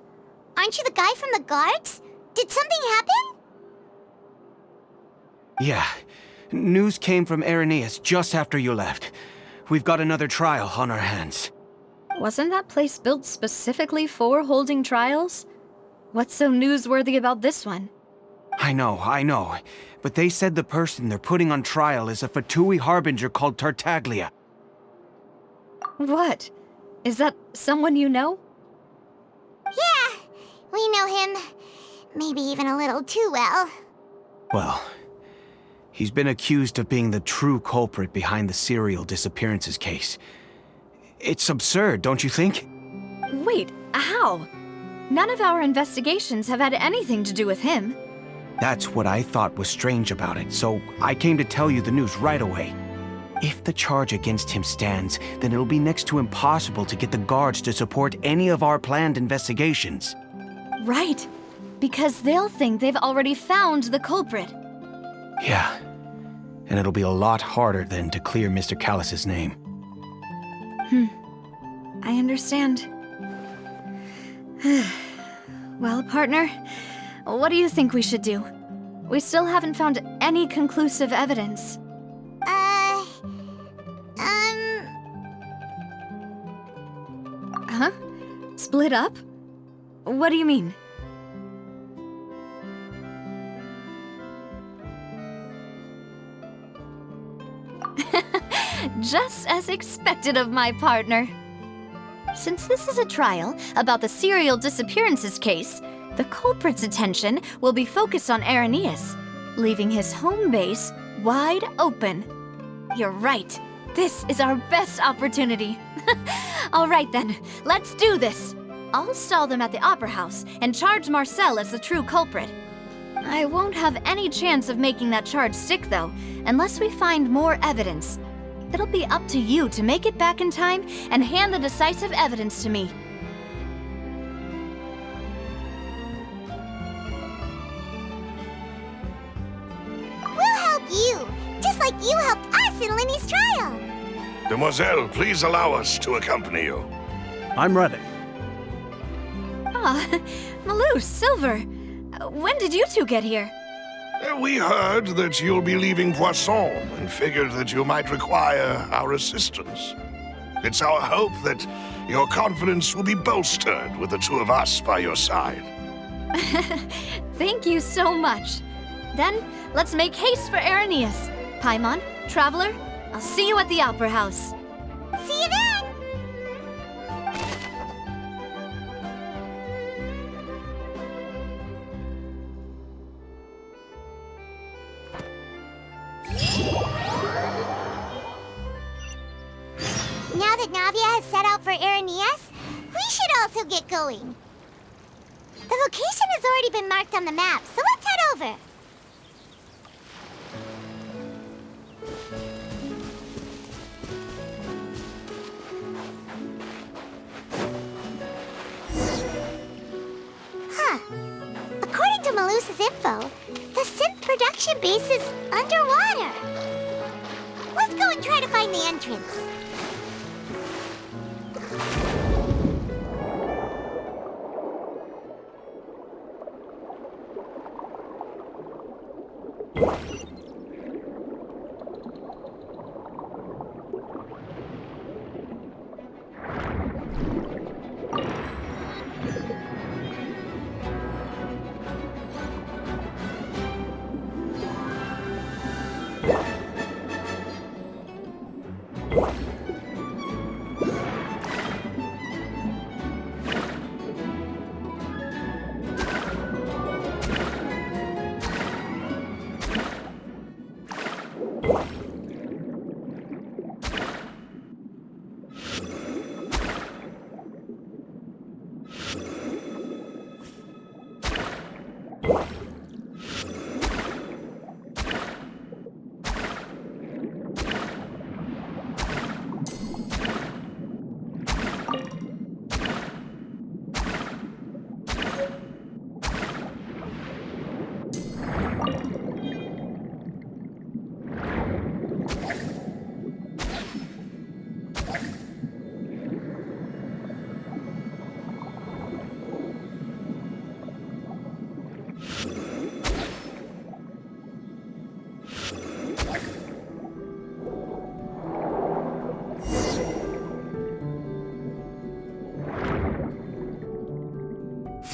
S2: Aren't you the guy from the guards? Did something happen?
S12: Yeah. News came from Irenaeus just after you left. We've got another trial on our hands.
S1: Wasn't that place built specifically for holding trials? What's so newsworthy about this one?
S12: I know. But they said the person they're putting on trial is a Fatui harbinger called Tartaglia.
S1: What? Is that someone you know?
S2: Yeah, we know him. Maybe even a little too well.
S12: Well, he's been accused of being the true culprit behind the serial disappearances case. It's absurd, don't you think?
S1: Wait, how? None of our investigations have had anything to do with him.
S12: That's what I thought was strange about it, so I came to tell you the news right away. If the charge against him stands, then it'll be next to impossible to get the guards to support any of our planned investigations.
S1: Right, because they'll think they've already found the culprit.
S12: Yeah, and it'll be a lot harder then to clear Mr. Callus's name.
S1: I understand. Well, partner, what do you think we should do? We still haven't found any conclusive evidence. Huh? Split up? What do you mean? Just as expected of my partner. Since this is a trial about the serial disappearances case, the culprit's attention will be focused on Irenaeus, leaving his home base wide open. You're right. This is our best opportunity. All right then, let's do this. I'll stall them at the Opera House and charge Marcel as the true culprit. I won't have any chance of making that charge stick, though, unless we find more evidence. It'll be up to you to make it back in time and hand the decisive evidence to me.
S2: We'll help you, just like you helped us in Lenny's trial.
S6: Demoiselle, please allow us to accompany you.
S5: I'm ready.
S1: Ah, Malou, Silver. When did you two get here?
S6: We heard that you'll be leaving Poisson and figured that you might require our assistance. It's our hope that your confidence will be bolstered with the two of us by your side.
S1: Thank you so much. Then, let's make haste for Arrhenius. Paimon, Traveler, I'll see you at the Opera House.
S2: See you then! Now that Navia has set out for Arrhenius, we should also get going. The location has already been marked on the map, so let's head over. Huh. According to Malusa's info, the synth production base is underwater. Let's go and try to find the entrance.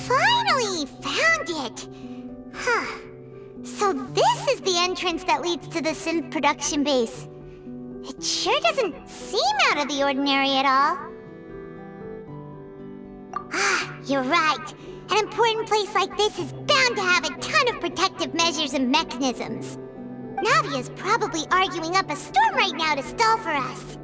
S2: Finally found it! Huh. So this is the entrance that leads to the synth production base. It sure doesn't seem out of the ordinary at all. Ah, you're right. An important place like this is bound to have a ton of protective measures and mechanisms. Navia's probably arguing up a storm right now to stall for us.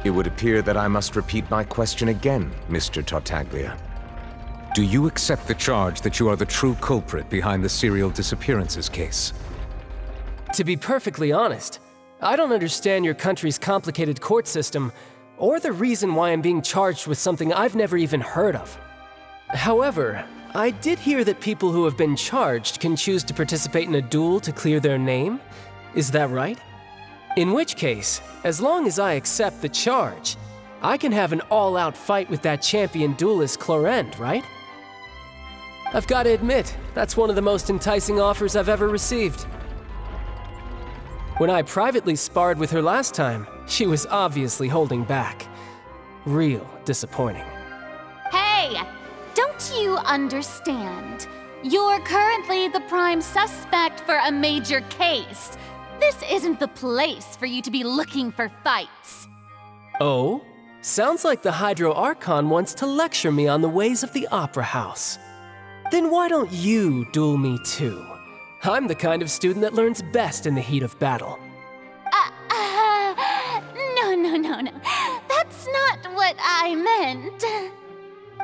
S8: It would appear that I must repeat my question again, Mr. Tartaglia. Do you accept the charge that you are the true culprit behind the serial disappearances case?
S15: To be perfectly honest, I don't understand your country's complicated court system, or the reason why I'm being charged with something I've never even heard of. However, I did hear that people who have been charged can choose to participate in a duel to clear their name. Is that right? In which case, as long as I accept the charge, I can have an all-out fight with that champion duelist Clorinde, right? I've got to admit, that's one of the most enticing offers I've ever received. When I privately sparred with her last time, she was obviously holding back. Real disappointing.
S16: Hey! Don't you understand? You're currently the prime suspect for a major case. This isn't the place for you to be looking for fights.
S15: Oh? Sounds like the Hydro Archon wants to lecture me on the ways of the Opera House. Then why don't you duel me too? I'm the kind of student that learns best in the heat of battle.
S16: No. That's not what I meant.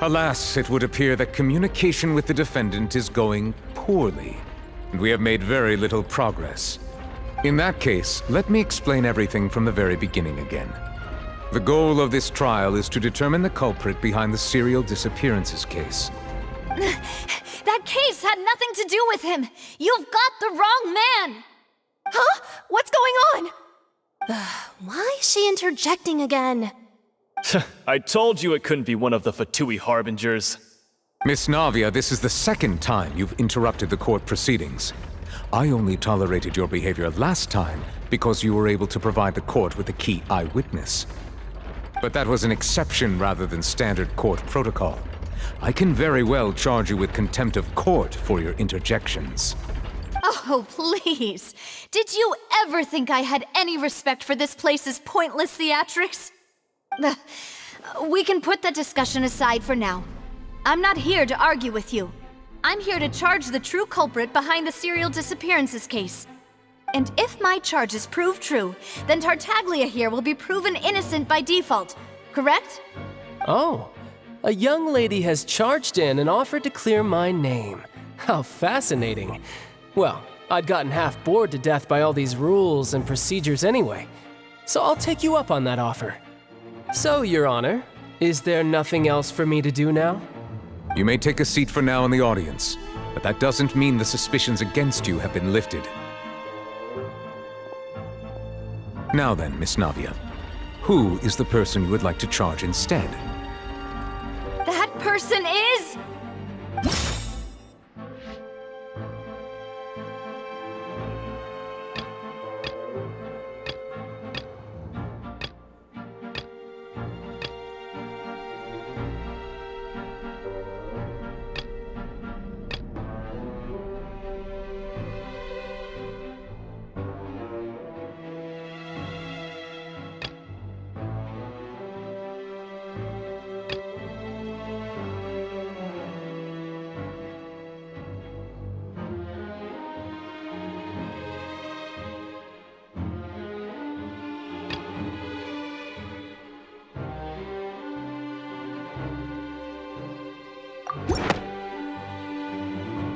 S8: Alas, it would appear that communication with the defendant is going poorly, and we have made very little progress. In that case, let me explain everything from the very beginning again. The goal of this trial is to determine the culprit behind the serial disappearances case.
S1: That case had nothing to do with him! You've got the wrong man!
S13: Huh? What's going on? Why is she interjecting again?
S17: I told you it couldn't be one of the Fatui Harbingers.
S8: Miss Navia, this is the second time you've interrupted the court proceedings. I only tolerated your behavior last time because you were able to provide the court with a key eyewitness. But that was an exception rather than standard court protocol. I can very well charge you with contempt of court for your interjections.
S1: Oh, please. Did you ever think I had any respect for this place's pointless theatrics? We can put that discussion aside for now. I'm not here to argue with you. I'm here to charge the true culprit behind the serial disappearances case. And if my charges prove true, then Tartaglia here will be proven innocent by default, correct?
S15: Oh, a young lady has charged in and offered to clear my name. How fascinating. Well, I'd gotten half bored to death by all these rules and procedures anyway, so I'll take you up on that offer. So, Your Honor, is there nothing else for me to do now?
S8: You may take a seat for now in the audience, but that doesn't mean the suspicions against you have been lifted. Now then, Miss Navia, who is the person you would like to charge instead?
S1: That person is...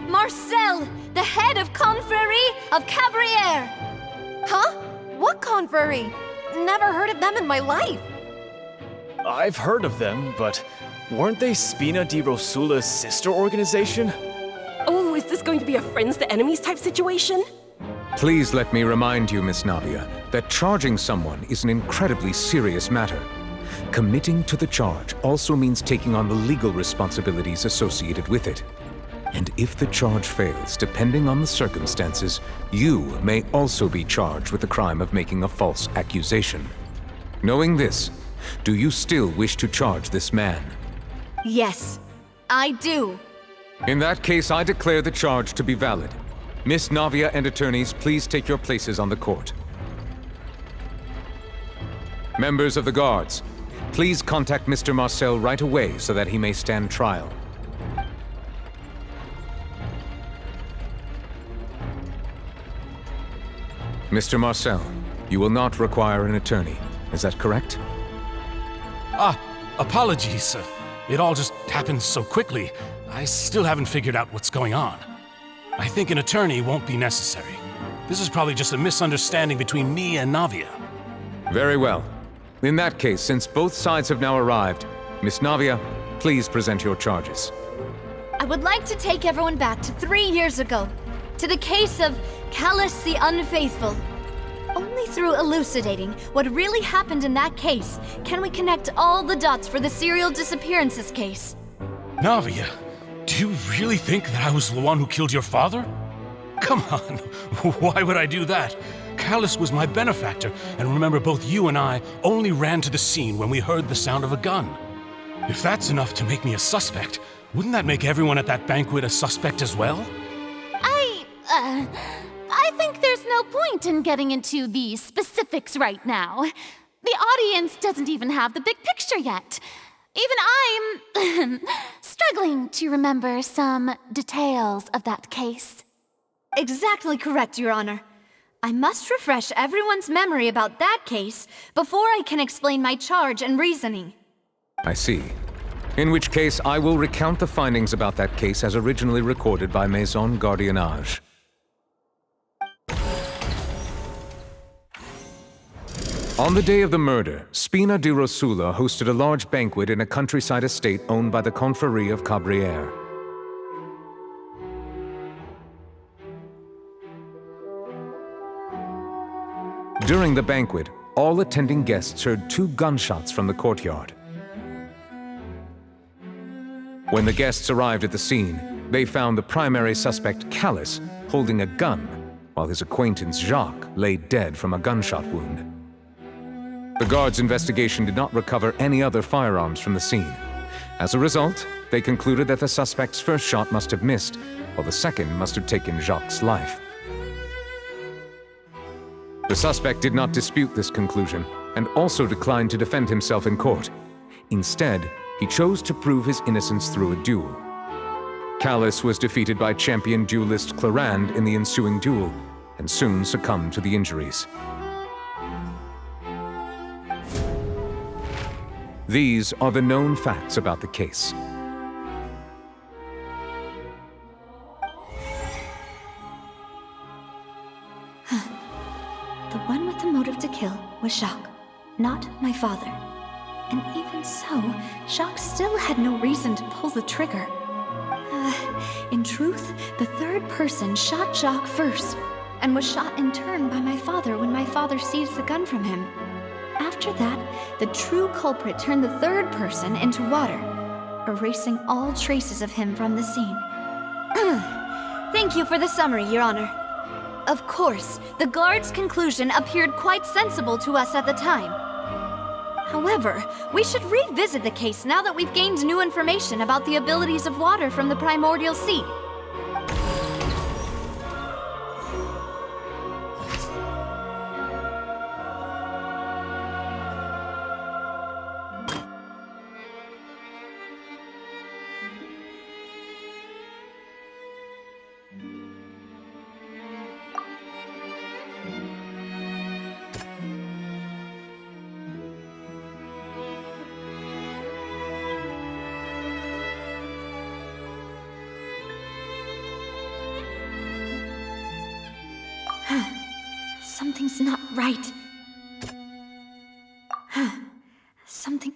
S1: Marcel, the head of Confrérie of Cabrières!
S13: Huh? What confrérie? Never heard of them in my life.
S17: I've heard of them, but weren't they Spina di Rosula's sister organization?
S18: Oh, is this going to be a friends to enemies type situation?
S8: Please let me remind you, Miss Navia, that charging someone is an incredibly serious matter. Committing to the charge also means taking on the legal responsibilities associated with it. And if the charge fails, depending on the circumstances, you may also be charged with the crime of making a false accusation. Knowing this, do you still wish to charge this man?
S1: Yes, I do.
S8: In that case, I declare the charge to be valid. Miss Navia and attorneys, please take your places on the court. Members of the guards, please contact Mr. Marcel right away so that he may stand trial. Mr. Marcel, you will not require an attorney. Is that correct?
S14: Apologies. It all just happened so quickly. I still haven't figured out what's going on. I think an attorney won't be necessary. This is probably just a misunderstanding between me and Navia.
S8: Very well. In that case, since both sides have now arrived, Miss Navia, please present your charges.
S1: I would like to take everyone back to 3 years ago, to the case of Callus the Unfaithful. Only through elucidating what really happened in that case can we connect all the dots for the serial disappearances case.
S14: Navia, do you really think that I was the one who killed your father? Come on, why would I do that? Callus was my benefactor, and remember, both you and I only ran to the scene when we heard the sound of a gun. If that's enough to make me a suspect, wouldn't that make everyone at that banquet a suspect as well?
S16: I think there's no point in getting into the specifics right now. The audience doesn't even have the big picture yet. Even I'm struggling to remember some details of that case.
S1: Exactly correct, Your Honor. I must refresh everyone's memory about that case before I can explain my charge and reasoning.
S8: I see. In which case, I will recount the findings about that case as originally recorded by Maison Gardiennage. On the day of the murder, Spina di Rosula hosted a large banquet in a countryside estate owned by the Confrérie of Cabrières. During the banquet, all attending guests heard 2 gunshots from the courtyard. When the guests arrived at the scene, they found the primary suspect, Callus, holding a gun, while his acquaintance, Jacques, lay dead from a gunshot wound. The guards' investigation did not recover any other firearms from the scene. As a result, they concluded that the suspect's first shot must have missed, while the second must have taken Jacques' life. The suspect did not dispute this conclusion, and also declined to defend himself in court. Instead, he chose to prove his innocence through a duel. Callus was defeated by champion duelist Clarande in the ensuing duel, and soon succumbed to the injuries. These are the known facts about the case.
S1: The one with the motive to kill was Jacques, not my father. And even so, Jacques still had no reason to pull the trigger. In truth, the third person shot Jacques first, and was shot in turn by my father when my father seized the gun from him. After that, the true culprit turned the third person into water, erasing all traces of him from the scene. Thank you for the summary, Your Honor. Of course, the guard's conclusion appeared quite sensible to us at the time. However, we should revisit the case now that we've gained new information about the abilities of water from the primordial sea. Something's not right. Something...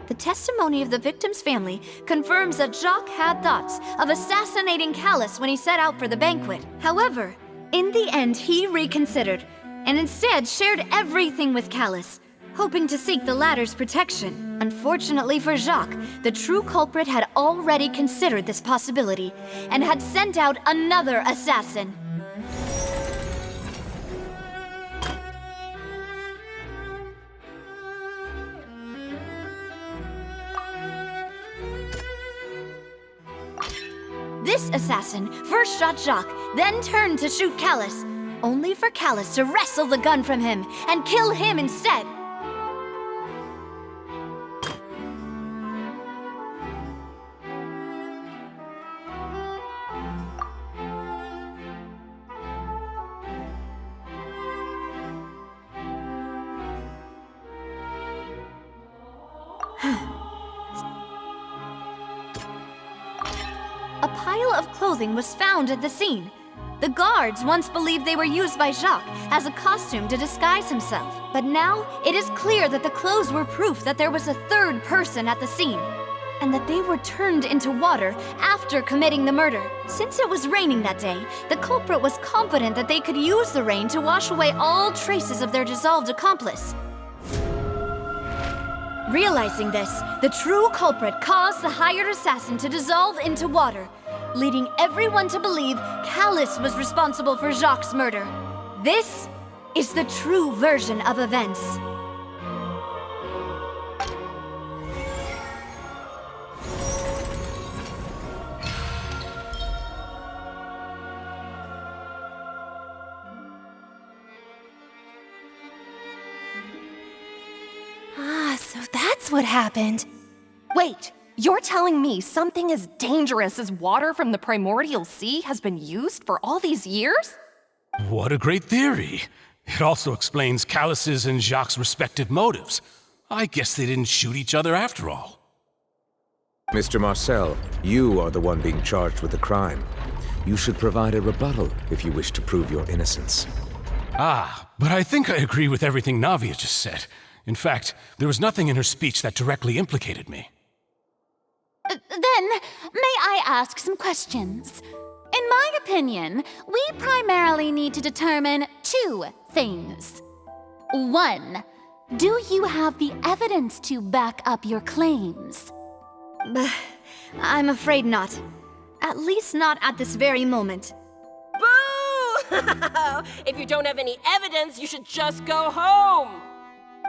S1: The testimony of the victim's family confirms that Jacques had thoughts of assassinating Callus when he set out for the banquet. However, in the end, he reconsidered, and instead shared everything with Callus, hoping to seek the latter's protection. Unfortunately for Jacques, the true culprit had already considered this possibility, and had sent out another assassin. This assassin first shot Jacques, then turned to shoot Callus, only for Callus to wrestle the gun from him and kill him instead. A pile of clothing was found at the scene. The guards once believed they were used by Jacques as a costume to disguise himself. But now, it is clear that the clothes were proof that there was a third person at the scene, and that they were turned into water after committing the murder. Since it was raining that day, the culprit was confident that they could use the rain to wash away all traces of their dissolved accomplice. Realizing this, the true culprit caused the hired assassin to dissolve into water, leading everyone to believe Callus was responsible for Jacques' murder. This is the true version of events.
S18: that's what happened. Wait, you're telling me something as dangerous as water from the primordial sea has been used for all these years?
S14: What a great theory. It also explains Callus's and Jacques' respective motives. I guess they didn't shoot each other after all.
S8: Mr. Marcel, you are the one being charged with the crime. You should provide a rebuttal if you wish to prove your innocence.
S14: But I think I agree with everything Navia just said. In fact, there was nothing in her speech that directly implicated me.
S16: Then, may I ask some questions? In my opinion, we primarily need to determine two things. One, do you have the evidence to back up your claims?
S1: I'm afraid not. At least not at this very moment.
S18: Boo! If you don't have any evidence, you should just go home!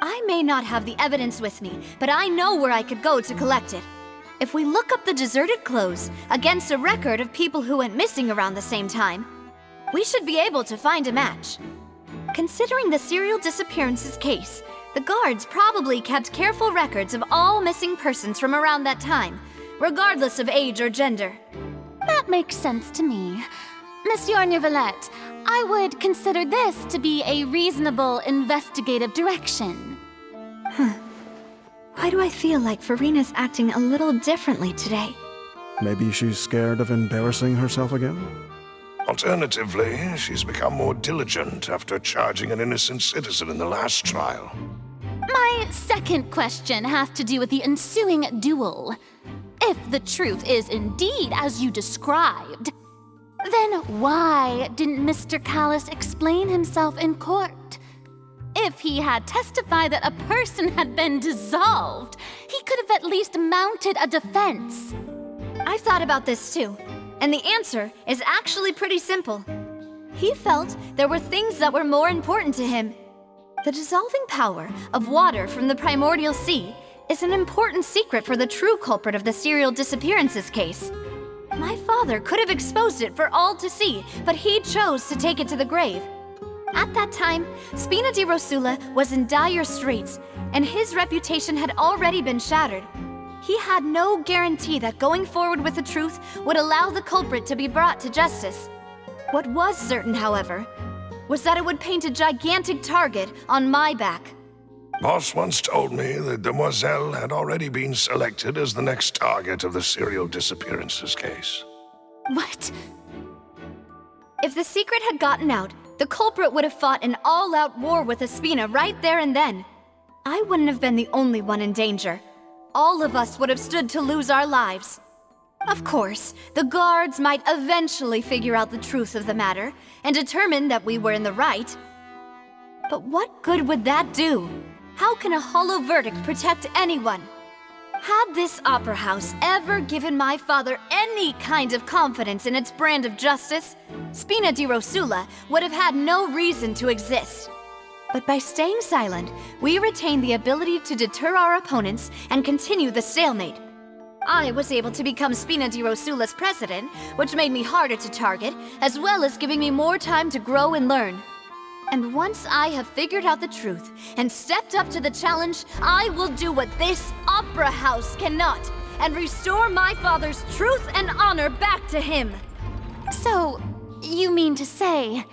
S1: I may not have the evidence with me, but I know where I could go to collect it. If we look up the deserted clothes against a record of people who went missing around the same time, we should be able to find a match. Considering the serial disappearances case, the guards probably kept careful records of all missing persons from around that time, regardless of age or gender.
S16: That makes sense to me. Monsieur Neuvillette, I would consider this to be a reasonable investigative direction.
S1: Why do I feel like Farina's acting a little differently today?
S5: Maybe she's scared of embarrassing herself again?
S6: Alternatively, she's become more diligent after charging an innocent citizen in the last trial.
S16: My second question has to do with the ensuing duel. If the truth is indeed as you described, then why didn't Mr. Callus explain himself in court? If he had testified that a person had been dissolved, he could have at least mounted a defense.
S1: I've thought about this too, and the answer is actually pretty simple. He felt there were things that were more important to him. The dissolving power of water from the primordial sea is an important secret for the true culprit of the serial disappearances case. My father could have exposed it for all to see, but he chose to take it to the grave. At that time, Spina di Rosula was in dire straits, and his reputation had already been shattered. He had no guarantee that going forward with the truth would allow the culprit to be brought to justice. What was certain, however, was that it would paint a gigantic target on my back.
S6: Boss once told me that Demoiselle had already been selected as the next target of the serial disappearances case.
S16: What?
S1: If the secret had gotten out, the culprit would have fought an all-out war with Espina right there and then. I wouldn't have been the only one in danger. All of us would have stood to lose our lives. Of course, the guards might eventually figure out the truth of the matter and determine that we were in the right. But what good would that do? How can a hollow verdict protect anyone? Had this opera house ever given my father any kind of confidence in its brand of justice, Spina di Rosula would have had no reason to exist. But by staying silent, we retained the ability to deter our opponents and continue the stalemate. I was able to become Spina di Rosula's president, which made me harder to target, as well as giving me more time to grow and learn. And once I have figured out the truth and stepped up to the challenge, I will do what this opera house cannot, and restore my father's truth and honor back to him.
S16: So, you mean to say,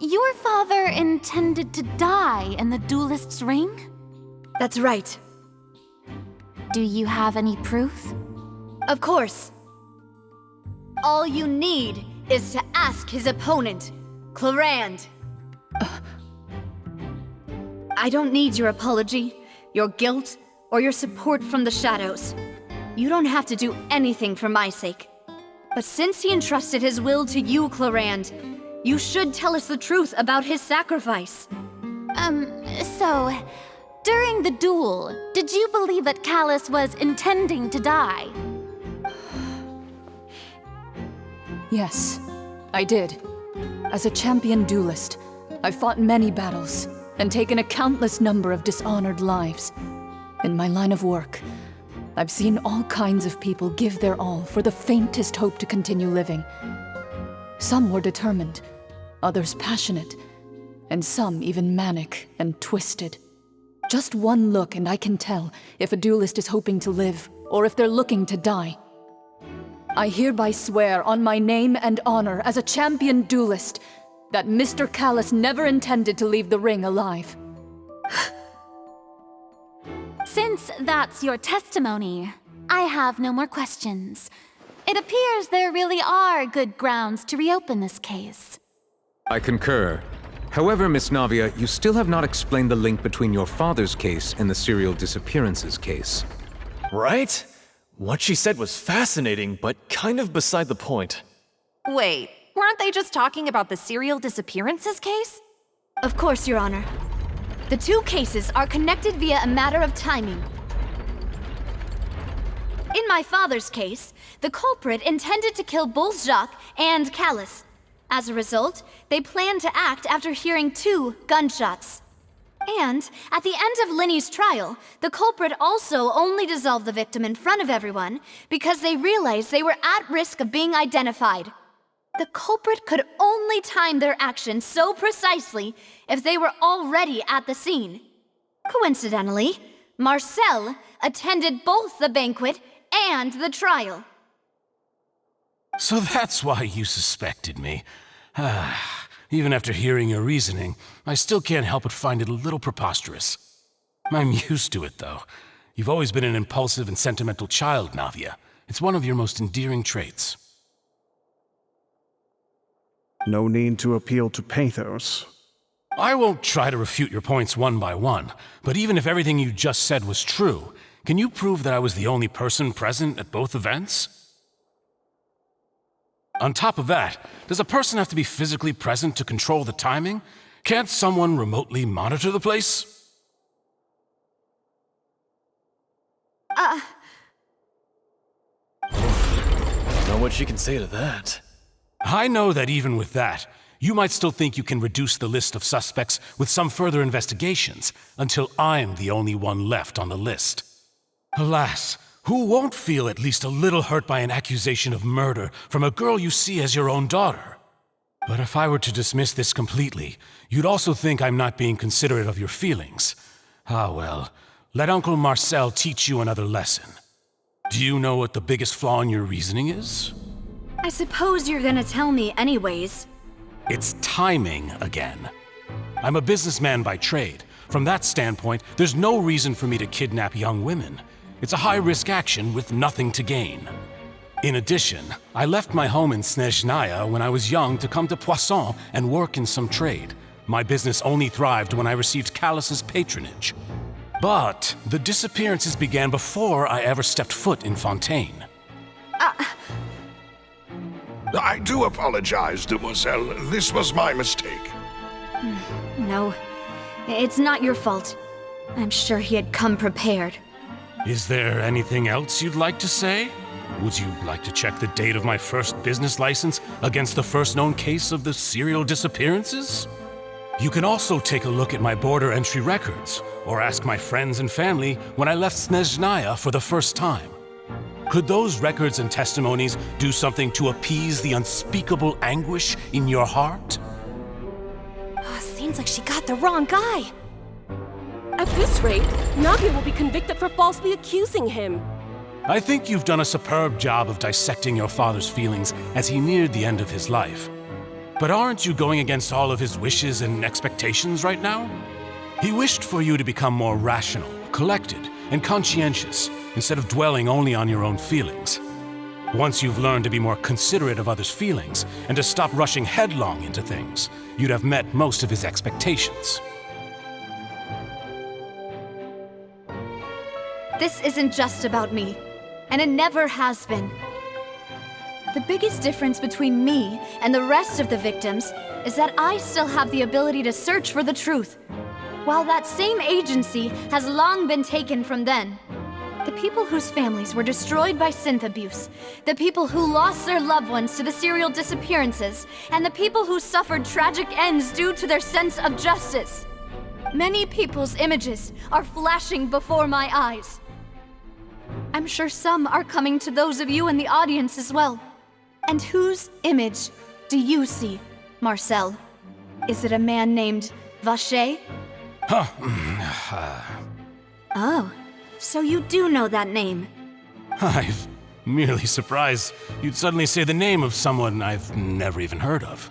S16: your father intended to die in the duelist's ring?
S1: That's right.
S16: Do you have any proof?
S1: Of course. All you need is to ask his opponent, Clorinde. I don't need your apology, your guilt, or your support from the shadows. You don't have to do anything for my sake. But since he entrusted his will to you, Clorinde, you should tell us the truth about his sacrifice.
S16: So, during the duel, did you believe that Callus was intending to die?
S4: Yes, I did. As a champion duelist, I've fought many battles and taken a countless number of dishonored lives. In my line of work, I've seen all kinds of people give their all for the faintest hope to continue living. Some were determined, others passionate, and some even manic and twisted. Just one look and I can tell if a duelist is hoping to live, or if they're looking to die. I hereby swear on my name and honor as a champion duelist that Mr. Callus never intended to leave the ring alive.
S16: Since that's your testimony, I have no more questions. It appears there really are good grounds to reopen this case.
S8: I concur. However, Miss Navia, you still have not explained the link between your father's case and the serial disappearances case.
S17: Right? What she said was fascinating, but kind of beside the point.
S18: Wait, weren't they just talking about the serial disappearances case?
S1: Of course, Your Honor. The two cases are connected via a matter of timing. In my father's case, the culprit intended to kill both Jacques and Callus. As a result, they planned to act after hearing 2 gunshots. And at the end of Linny's trial, the culprit also only dissolved the victim in front of everyone because they realized they were at risk of being identified. The culprit could only time their actions so precisely if they were already at the scene. Coincidentally, Marcel attended both the banquet and the trial.
S14: So that's why you suspected me. Even after hearing your reasoning, I still can't help but find it a little preposterous. I'm used to it, though. You've always been an impulsive and sentimental child, Navia. It's one of your most endearing traits.
S5: No need to appeal to pathos.
S14: I won't try to refute your points one by one, but even if everything you just said was true, can you prove that I was the only person present at both events? On top of that, does a person have to be physically present to control the timing? Can't someone remotely monitor the place?
S17: Don't know what she can say to that.
S14: I know that even with that, you might still think you can reduce the list of suspects with some further investigations until I'm the only one left on the list. Alas, who won't feel at least a little hurt by an accusation of murder from a girl you see as your own daughter? But if I were to dismiss this completely, you'd also think I'm not being considerate of your feelings. Ah well, let Uncle Marcel teach you another lesson. Do you know what the biggest flaw in your reasoning is?
S1: I suppose you're gonna tell me anyways.
S14: It's timing again. I'm a businessman by trade. From that standpoint, there's no reason for me to kidnap young women. It's a high-risk action with nothing to gain. In addition, I left my home in Snezhnaya when I was young to come to Poisson and work in some trade. My business only thrived when I received Callus's patronage. But the disappearances began before I ever stepped foot in Fontaine.
S6: I do apologize, Demoiselle. This was my mistake.
S1: No, it's not your fault. I'm sure he had come prepared.
S14: Is there anything else you'd like to say? Would you like to check the date of my first business license against the first known case of the serial disappearances? You can also take a look at my border entry records, or ask my friends and family when I left Snezhnaya for the first time. Could those records and testimonies do something to appease the unspeakable anguish in your heart?
S18: Seems like she got the wrong guy. At this rate, Navia will be convicted for falsely accusing him.
S14: I think you've done a superb job of dissecting your father's feelings as he neared the end of his life. But aren't you going against all of his wishes and expectations right now? He wished for you to become more rational, collected, and conscientious, instead of dwelling only on your own feelings. Once you've learned to be more considerate of others' feelings, and to stop rushing headlong into things, you'd have met most of his expectations.
S1: This isn't just about me, and it never has been. The biggest difference between me and the rest of the victims is that I still have the ability to search for the truth, while that same agency has long been taken from them. The people whose families were destroyed by synth abuse, the people who lost their loved ones to the serial disappearances, and the people who suffered tragic ends due to their sense of justice. Many people's images are flashing before my eyes. I'm sure some are coming to those of you in the audience as well. And whose image do you see, Marcel? Is it a man named Vacher? Oh, so you do know that name.
S14: I'm merely surprised you'd suddenly say the name of someone I've never even heard of.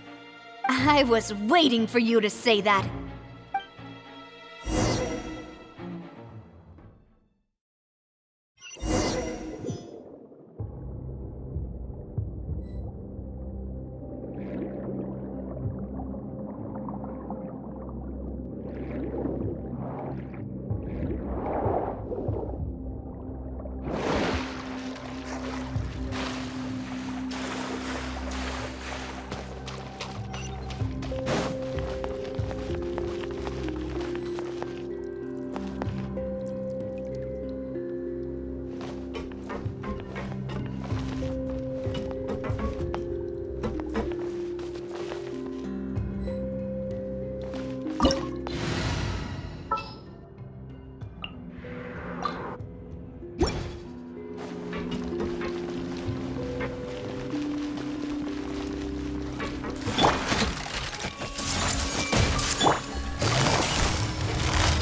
S1: I was waiting for you to say that.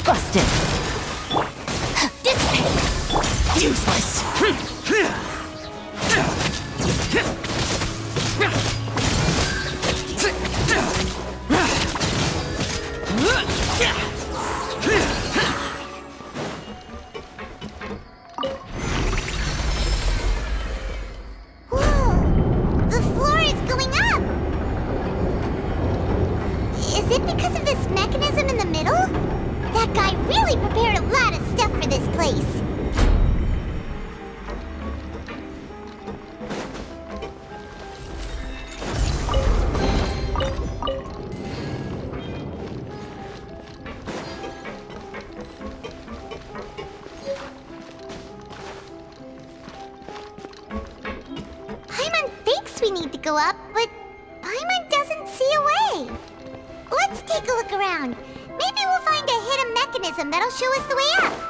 S7: Busted. Dissipate. Useless.
S2: Whoa! The floor is going up! Is it because of this mechanism in the middle? That guy really prepared a lot of stuff for this place. Paimon thinks we need to go up, but Paimon doesn't see a way. Let's take a look around. Maybe we'll find a hidden mechanism that'll show us the way up.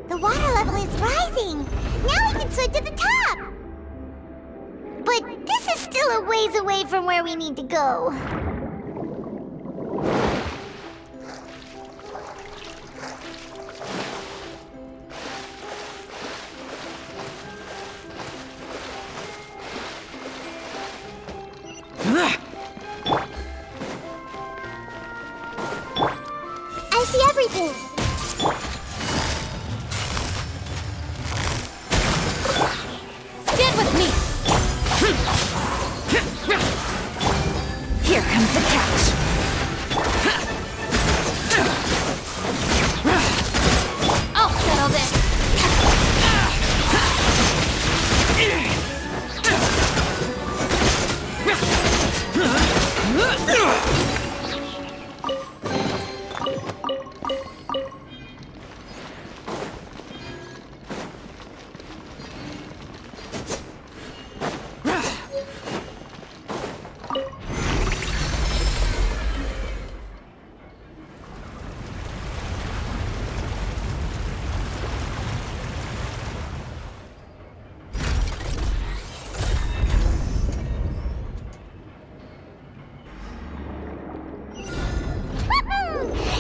S2: The water level is rising! Now we can swim to the top! but this is still a ways away from where we need to go. I see everything.
S1: Stand with me! Here comes the catch. I'll settle this.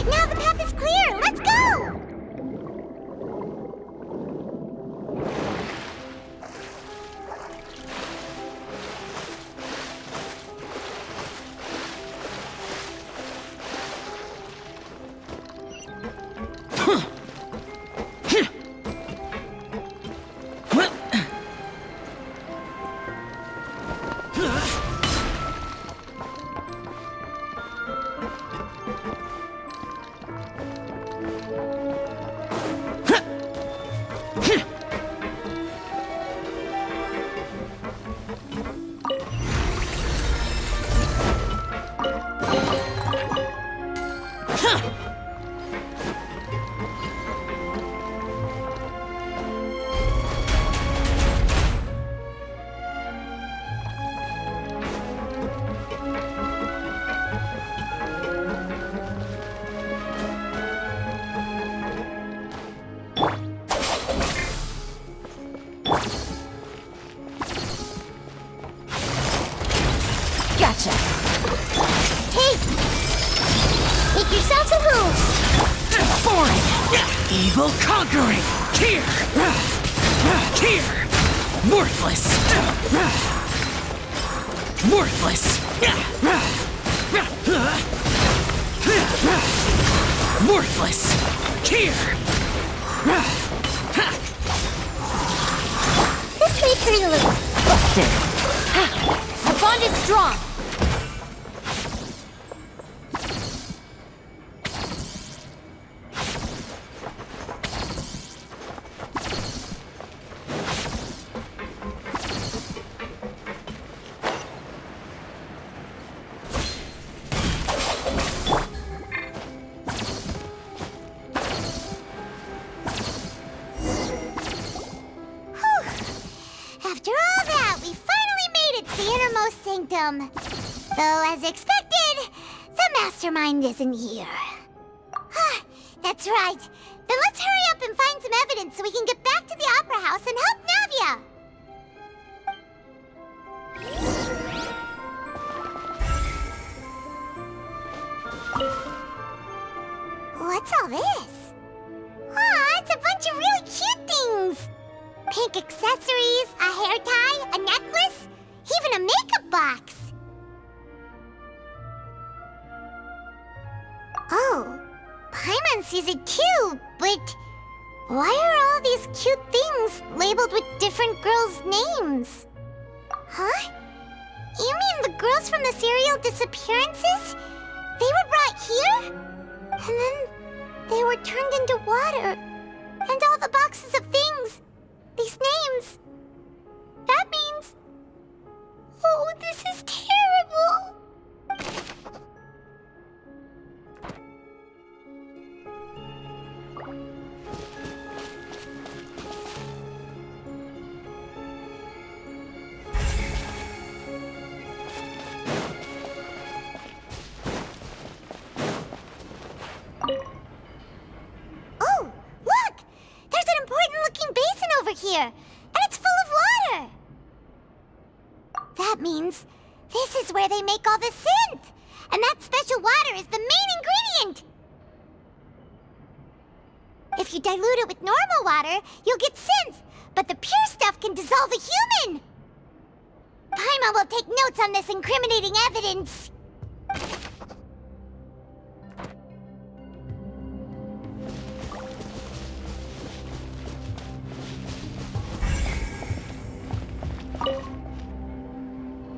S2: Now the path is clear! Let's go!
S1: Gotcha.
S2: Hey! Make yourselves a move!
S19: Foreign! Evil conquering! Here! Here! Worthless! Worthless! Worthless! Here!
S2: This may hurt a little.
S1: Busted. Our bond is strong.
S2: After all that, we finally made it to the innermost sanctum. Though, as expected, the mastermind isn't here. That's right. Then let's hurry up and find some evidence so we can get back to the Opera House and help Navia. What's all this? Aw, it's a bunch of really cute things. Pink accessories, a hair tie, a necklace, even a makeup box. Oh, Paimon sees it too, but why are all these cute things labeled with different girls' names? Huh? You mean the girls from the serial disappearances? They were brought here? And then they were turned into water. And all the boxes of things. These names. That means... Oh, this is terrible. Oh, look! There's an important-looking basin over here. And it's That means this is where they make all the synth! And that special water is the main ingredient! If you dilute it with normal water, you'll get synth, but the pure stuff can dissolve a human! Paimon will take notes on this incriminating evidence.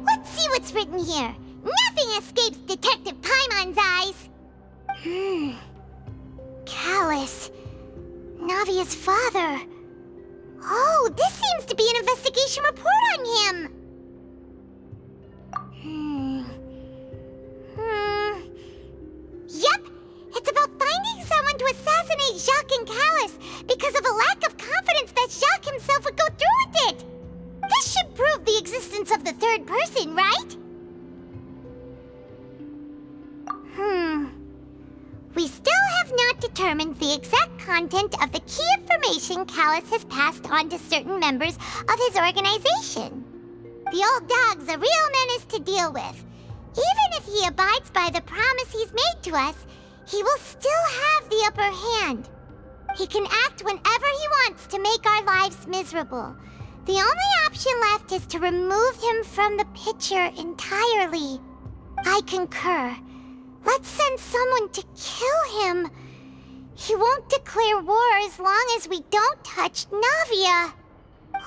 S2: Let's see what's written here. Nothing escapes Detective Paimon's eyes. Callus. Navia's father. Oh, this seems to be an investigation report on him. Yep, it's about finding someone to assassinate Jacques and Callus because of a lack of confidence that Jacques himself would go through with it. This should prove the existence of the third person, right? We still have not determined the exact content of the key information Callus has passed on to certain members of his organization. The old dog's a real menace to deal with. Even if he abides by the promise he's made to us, he will still have the upper hand. He can act whenever he wants to make our lives miserable. The only option left is to remove him from the picture entirely. I concur. Let's send someone to kill him. He won't declare war as long as we don't touch Navia.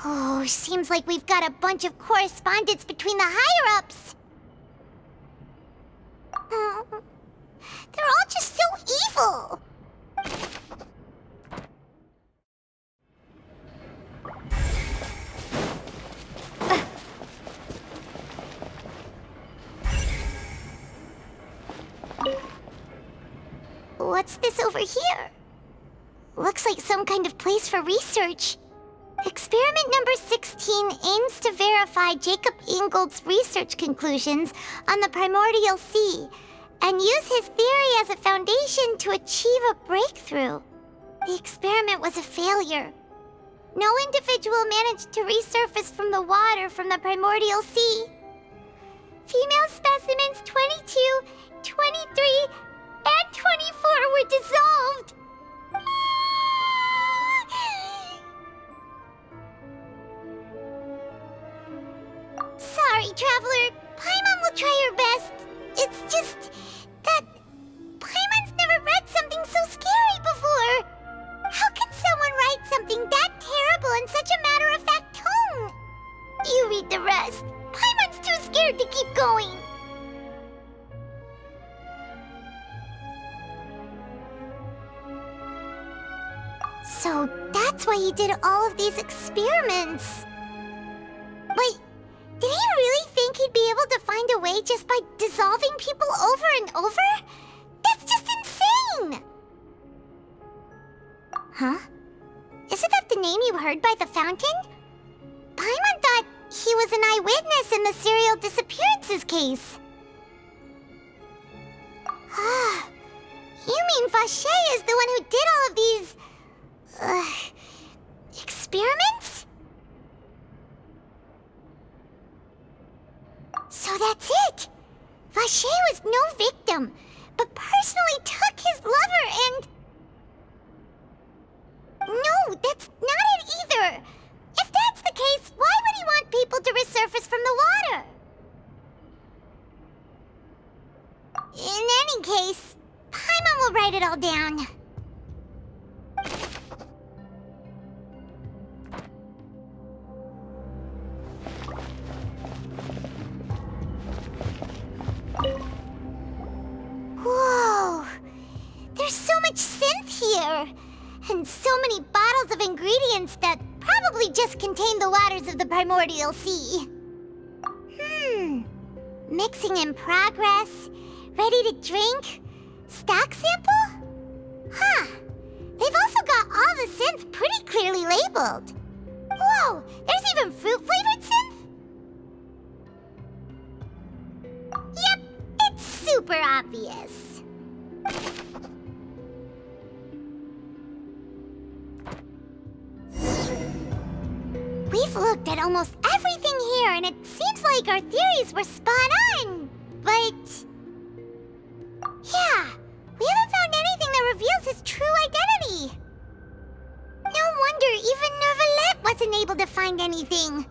S2: Oh, seems like we've got a bunch of correspondence between the higher-ups. They're all just so evil. What's this over here? Looks like some kind of place for research. Experiment number 16 aims to verify Jacob Ingold's research conclusions on the primordial sea and use his theory as a foundation to achieve a breakthrough. The experiment was a failure. No individual managed to resurface from the water from the primordial sea. Female specimens 22, 23, and 24 were dissolved. Sorry, Traveler. Paimon will try her best. It's just that Paimon's never read something so scary before. How can someone write something that terrible in such a matter-of-fact tone? You read the rest. Paimon's too scared to keep going. So that's why he did all of these experiments. Wait, did he really think he'd be able to find a way just by dissolving people over and over? That's just insane! Huh? Isn't that the name you heard by the fountain? Paimon thought he was an eyewitness in the serial disappearances case. Ah, you mean Vacher is the one who did all of these... experiments? So that's it! Vacher was no victim, but personally took his lover and... No, that's not it either! If that's the case, why would he want people to resurface from the water? In any case, Paimon will write it all down. Whoa! There's so much synth here! And so many bottles of ingredients that probably just contain the waters of the primordial sea. Mixing in progress. Ready to drink? Stock sample? Huh. They've also got all the synth pretty clearly labeled. Whoa! There's even fruit-flavored synth? Yep, it's super obvious. We've looked at almost everything here, and it seems like like our theories were spot on, but... yeah, we haven't found anything that reveals his true identity. No wonder even Neuvillette wasn't able to find anything.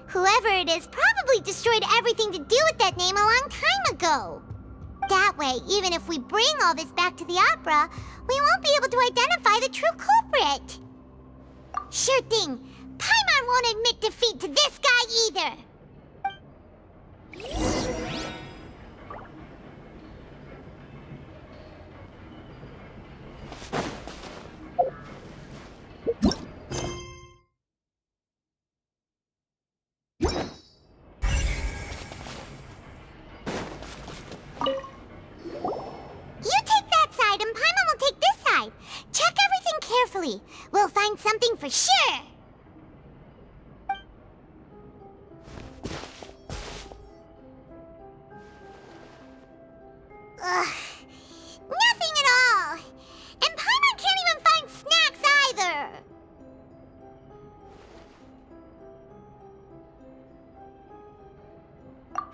S2: Whoever it is probably destroyed everything to do with that name a long time ago. That way, even if we bring all this back to the opera, we won't be able to identify the true culprit. Sure thing. Paimon won't admit defeat to this guy either. You take that side and Paimon will take this side. Check everything carefully. We'll find something for sure. Ugh. Nothing at all. And Paimon can't even find snacks either.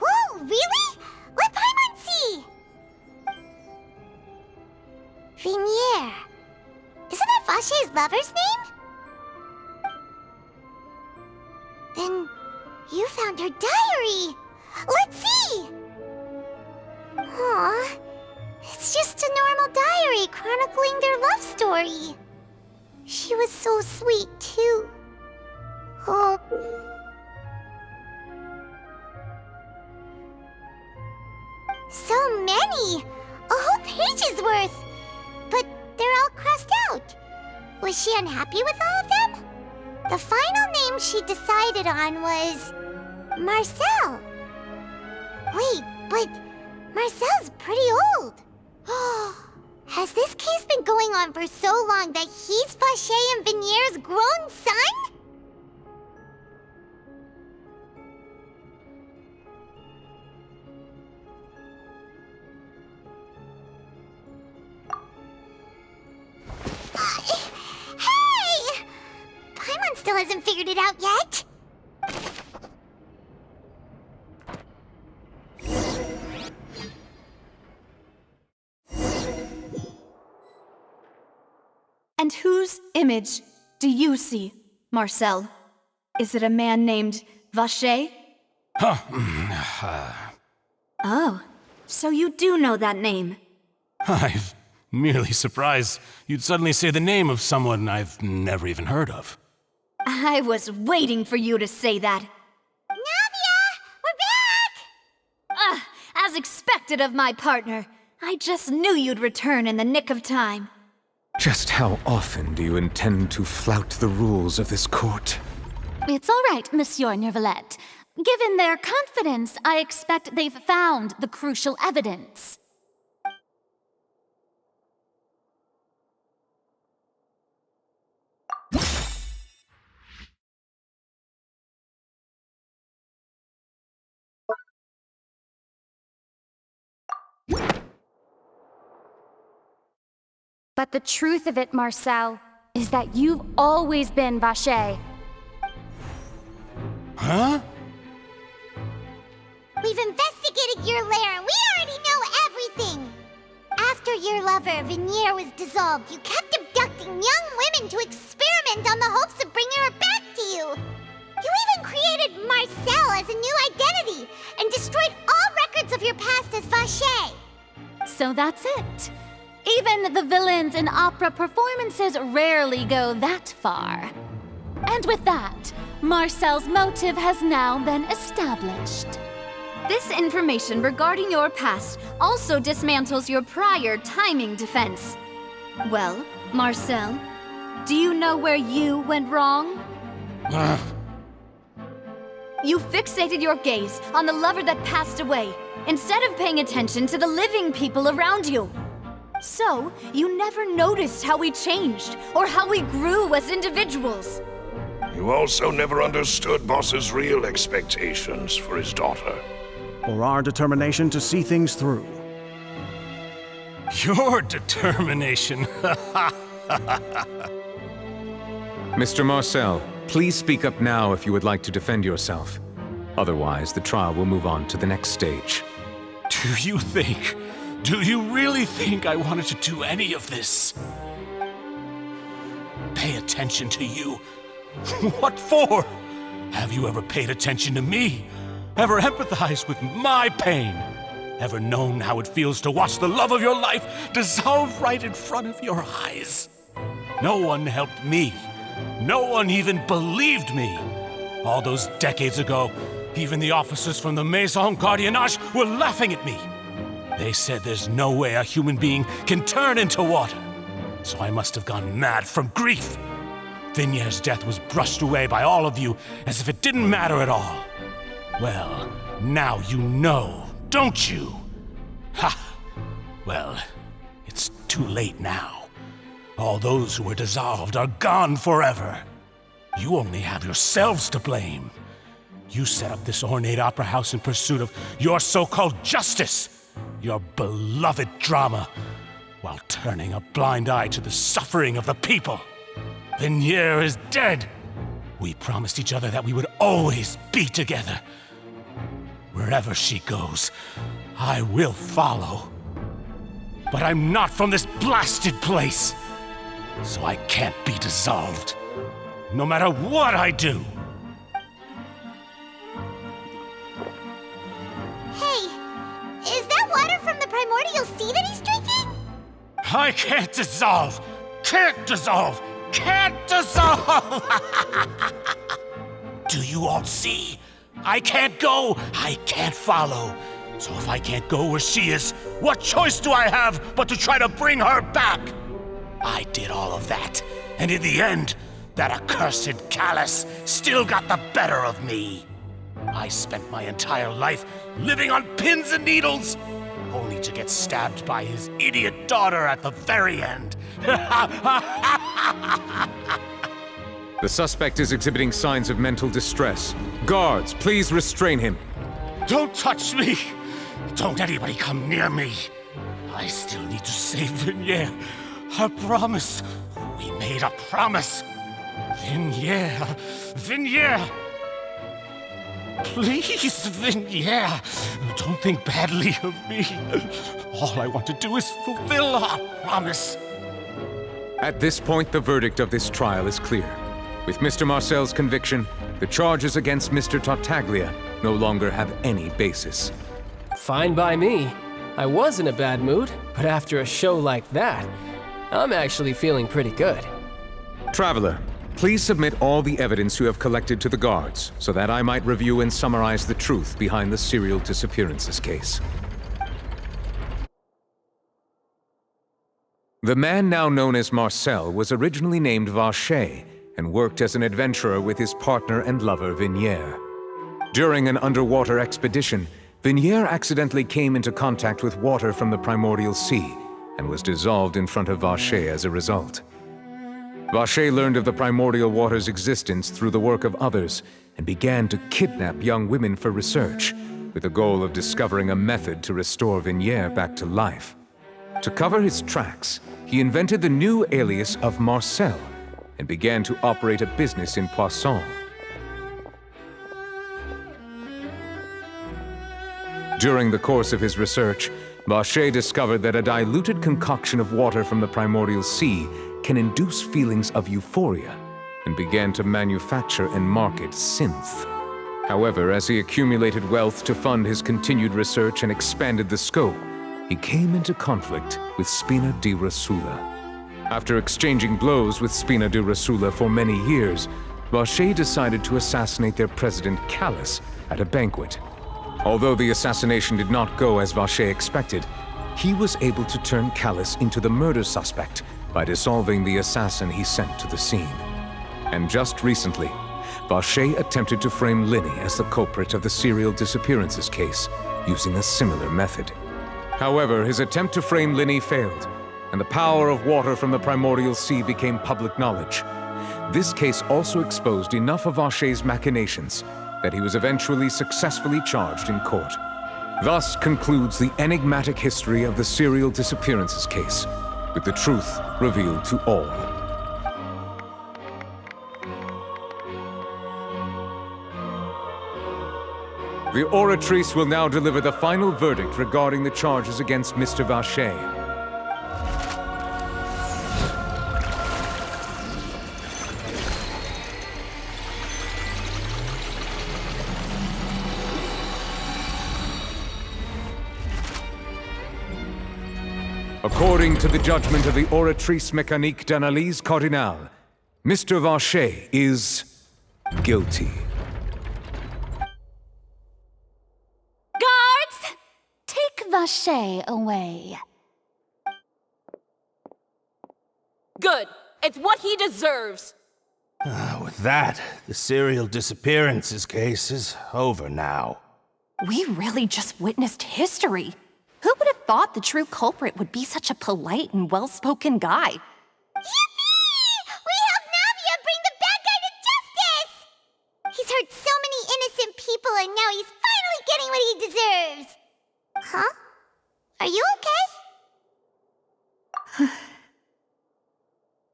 S2: Whoa, really? Let Paimon see. Vinier. Isn't that Vache's lover's name? Then you found her diary. Let's see. Aw, it's just a normal diary chronicling their love story. She was so sweet, too. Oh. So many! A whole page's worth! But they're all crossed out. Was she unhappy with all of them? The final name she decided on was... Marcel. Wait, but Marcel's pretty old. Has this case been going on for so long that he's Vache and Vinier's grown son? Hey! Paimon still hasn't figured it out yet.
S1: And whose image do you see, Marcel? Is it a man named Vache? Oh, so you do know that name.
S14: I'm merely surprised you'd suddenly say the name of someone I've never even heard of.
S1: I was waiting for you to say that.
S2: Navia! We're back!
S1: As expected of my partner. I just knew you'd return in the nick of time.
S8: Just how often do you intend to flout the rules of this court?
S16: It's all right, Monsieur Neuvillette. Given their confidence, I expect they've found the crucial evidence.
S13: But the truth of it, Marcel, is that you've always been Vache.
S14: Huh?
S2: We've investigated your lair and we already know everything! After your lover, Vinier, was dissolved, you kept abducting young women to experiment on the hopes of bringing her back to you! You even created Marcel as a new identity and destroyed all records of your past as Vache!
S16: So that's it. Even the villains in opera performances rarely go that far. And with that, Marcel's motive has now been established.
S1: This information regarding your past also dismantles your prior timing defense. Well, Marcel, do you know where you went wrong? You fixated your gaze on the lover that passed away, instead of paying attention to the living people around you. So, you never noticed how we changed, or how we grew as individuals.
S6: You also never understood Boss's real expectations for his daughter.
S5: Or our determination to see things through.
S14: Your determination.
S8: Mr. Marcel, please speak up now if you would like to defend yourself. Otherwise, the trial will move on to the next stage.
S14: Do you really think I wanted to do any of this? Pay attention to you? What for? Have you ever paid attention to me? Ever empathized with my pain? Ever known how it feels to watch the love of your life dissolve right in front of your eyes? No one helped me. No one even believed me. All those decades ago, even the officers from the Maison Gardiennage were laughing at me. They said there's no way a human being can turn into water. So I must have gone mad from grief. Vignier's death was brushed away by all of you as if it didn't matter at all. Well, now you know, don't you? Ha! Well, it's too late now. All those who were dissolved are gone forever. You only have yourselves to blame. You set up this ornate opera house in pursuit of your so-called justice, your beloved drama, while turning a blind eye to the suffering of the people. Vignier is dead. We promised each other that we would always be together. Wherever she goes, I will follow. But I'm not from this blasted place, so I can't be dissolved, no matter what I do.
S2: Hey, is that water from the primordial sea that he's drinking?
S14: I can't dissolve! Can't dissolve! Can't dissolve! Do you all see? I can't go, I can't follow. So if I can't go where she is, what choice do I have but to try to bring her back? I did all of that, and in the end, that accursed Callus still got the better of me. I spent my entire life living on pins and needles, only to get stabbed by his idiot daughter at the very end.
S8: The suspect is exhibiting signs of mental distress. Guards, please restrain him.
S14: Don't touch me! Don't anybody come near me! I still need to save Vignier. A promise. We made a promise. Vignier. Vignier! Please, Vignier, don't think badly of me. All I want to do is fulfill our promise.
S8: At this point, the verdict of this trial is clear. With Mr. Marcel's conviction, the charges against Mr. Tartaglia no longer have any basis.
S15: Fine by me. I was in a bad mood, but after a show like that, I'm actually feeling pretty good.
S8: Traveler, please submit all the evidence you have collected to the guards, so that I might review and summarize the truth behind the serial disappearances case. The man now known as Marcel was originally named Vacher and worked as an adventurer with his partner and lover Vignier. During an underwater expedition, Vignier accidentally came into contact with water from the primordial sea and was dissolved in front of Vacher as a result. Vacher learned of the primordial water's existence through the work of others and began to kidnap young women for research, with the goal of discovering a method to restore Vignier back to life. To cover his tracks, he invented the new alias of Marcel and began to operate a business in Poisson. During the course of his research, Vacher discovered that a diluted concoction of water from the primordial sea can induce feelings of euphoria, and began to manufacture and market synth. However, as he accumulated wealth to fund his continued research and expanded the scope, he came into conflict with Spina di Rosula. After exchanging blows with Spina di Rosula for many years, Vacher decided to assassinate their president Callus at a banquet. Although the assassination did not go as Vacher expected, he was able to turn Callus into the murder suspect by dissolving the assassin he sent to the scene. And just recently, Vacher attempted to frame Linny as the culprit of the serial disappearances case, using a similar method. However, his attempt to frame Linny failed, and the power of water from the primordial sea became public knowledge. This case also exposed enough of Vacher's machinations that he was eventually successfully charged in court. Thus concludes the enigmatic history of the serial disappearances case, with the truth revealed to all. The Oratrice will now deliver the final verdict regarding the charges against Mr. Vacher. According to the judgment of the Oratrice Mécanique d'Analyse Cardinale, Mr. Vacher is guilty.
S16: Guards! Take Vacher away.
S20: Good. It's what he deserves.
S21: With that, the serial disappearances case is over now.
S18: We really just witnessed history. Who would have thought the true culprit would be such a polite and well-spoken guy?
S2: Yippee! We helped Navia bring the bad guy to justice! He's hurt so many innocent people and now he's finally getting what he deserves! Huh? Are you okay?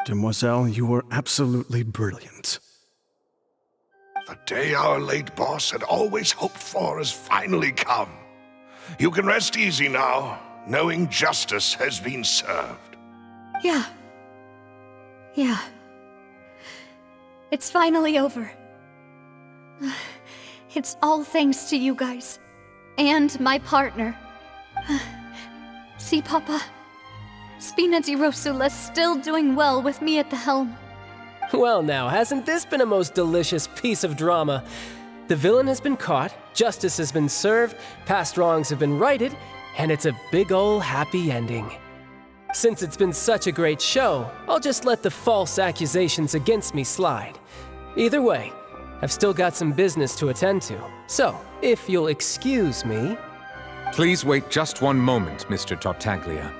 S5: Demoiselle, you were absolutely brilliant.
S6: The day our late boss had always hoped for has finally come. You can rest easy now, knowing justice has been served.
S1: Yeah. It's finally over. It's all thanks to you guys. And my partner. See, Papa? Spina di Rosula's still doing well with me at the helm.
S15: Well now, hasn't this been a most delicious piece of drama? The villain has been caught, justice has been served, past wrongs have been righted, and it's a big ol' happy ending. Since it's been such a great show, I'll just let the false accusations against me slide. Either way, I've still got some business to attend to. So, if you'll excuse me...
S8: Please wait just one moment, Mr. Tartaglia.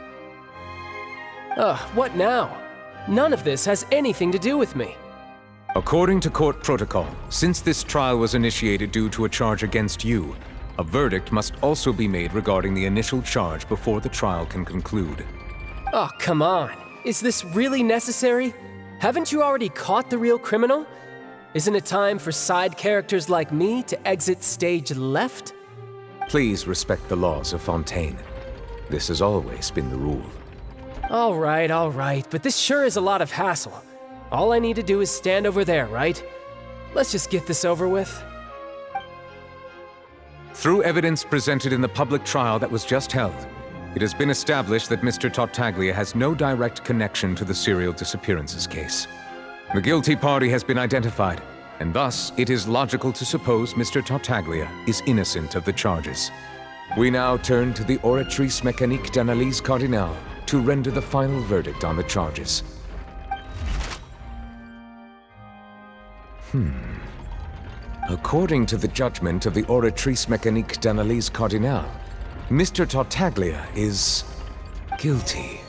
S15: What now? None of this has anything to do with me.
S8: According to court protocol, since this trial was initiated due to a charge against you, a verdict must also be made regarding the initial charge before the trial can conclude.
S15: Oh, come on. Is this really necessary? Haven't you already caught the real criminal? Isn't it time for side characters like me to exit stage left?
S8: Please respect the laws of Fontaine. This has always been the rule.
S15: All right, but this sure is a lot of hassle. All I need to do is stand over there, right? Let's just get this over with.
S8: Through evidence presented in the public trial that was just held, it has been established that Mr. Tartaglia has no direct connection to the serial disappearances case. The guilty party has been identified, and thus it is logical to suppose Mr. Tartaglia is innocent of the charges. We now turn to the Oratrice Mécanique d'Analyse Cardinale to render the final verdict on the charges. According to the judgment of the Oratrice Mécanique d'Analyse Cardinale, Mr. Tartaglia is guilty.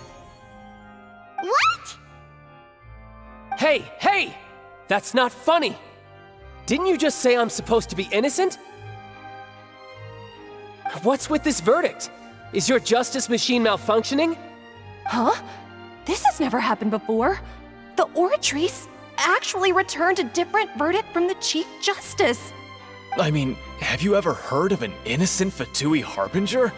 S2: What?
S15: Hey! That's not funny! Didn't you just say I'm supposed to be innocent? What's with this verdict? Is your justice machine malfunctioning?
S18: Huh? This has never happened before. The Oratrice actually returned a different verdict from the Chief Justice.
S17: I mean, have you ever heard of an innocent Fatui Harbinger?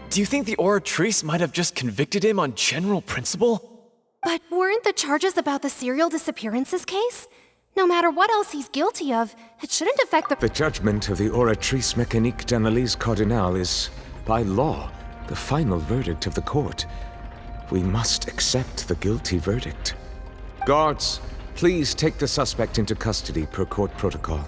S17: Do you think the Oratrice might have just convicted him on general principle?
S18: But weren't the charges about the serial disappearances case? No matter what else he's guilty of, it shouldn't affect the—
S8: The judgment of the Oratrice Mécanique d'Analyse Cardinale is, by law, the final verdict of the court. We must accept the guilty verdict. Guards, please take the suspect into custody per court protocol.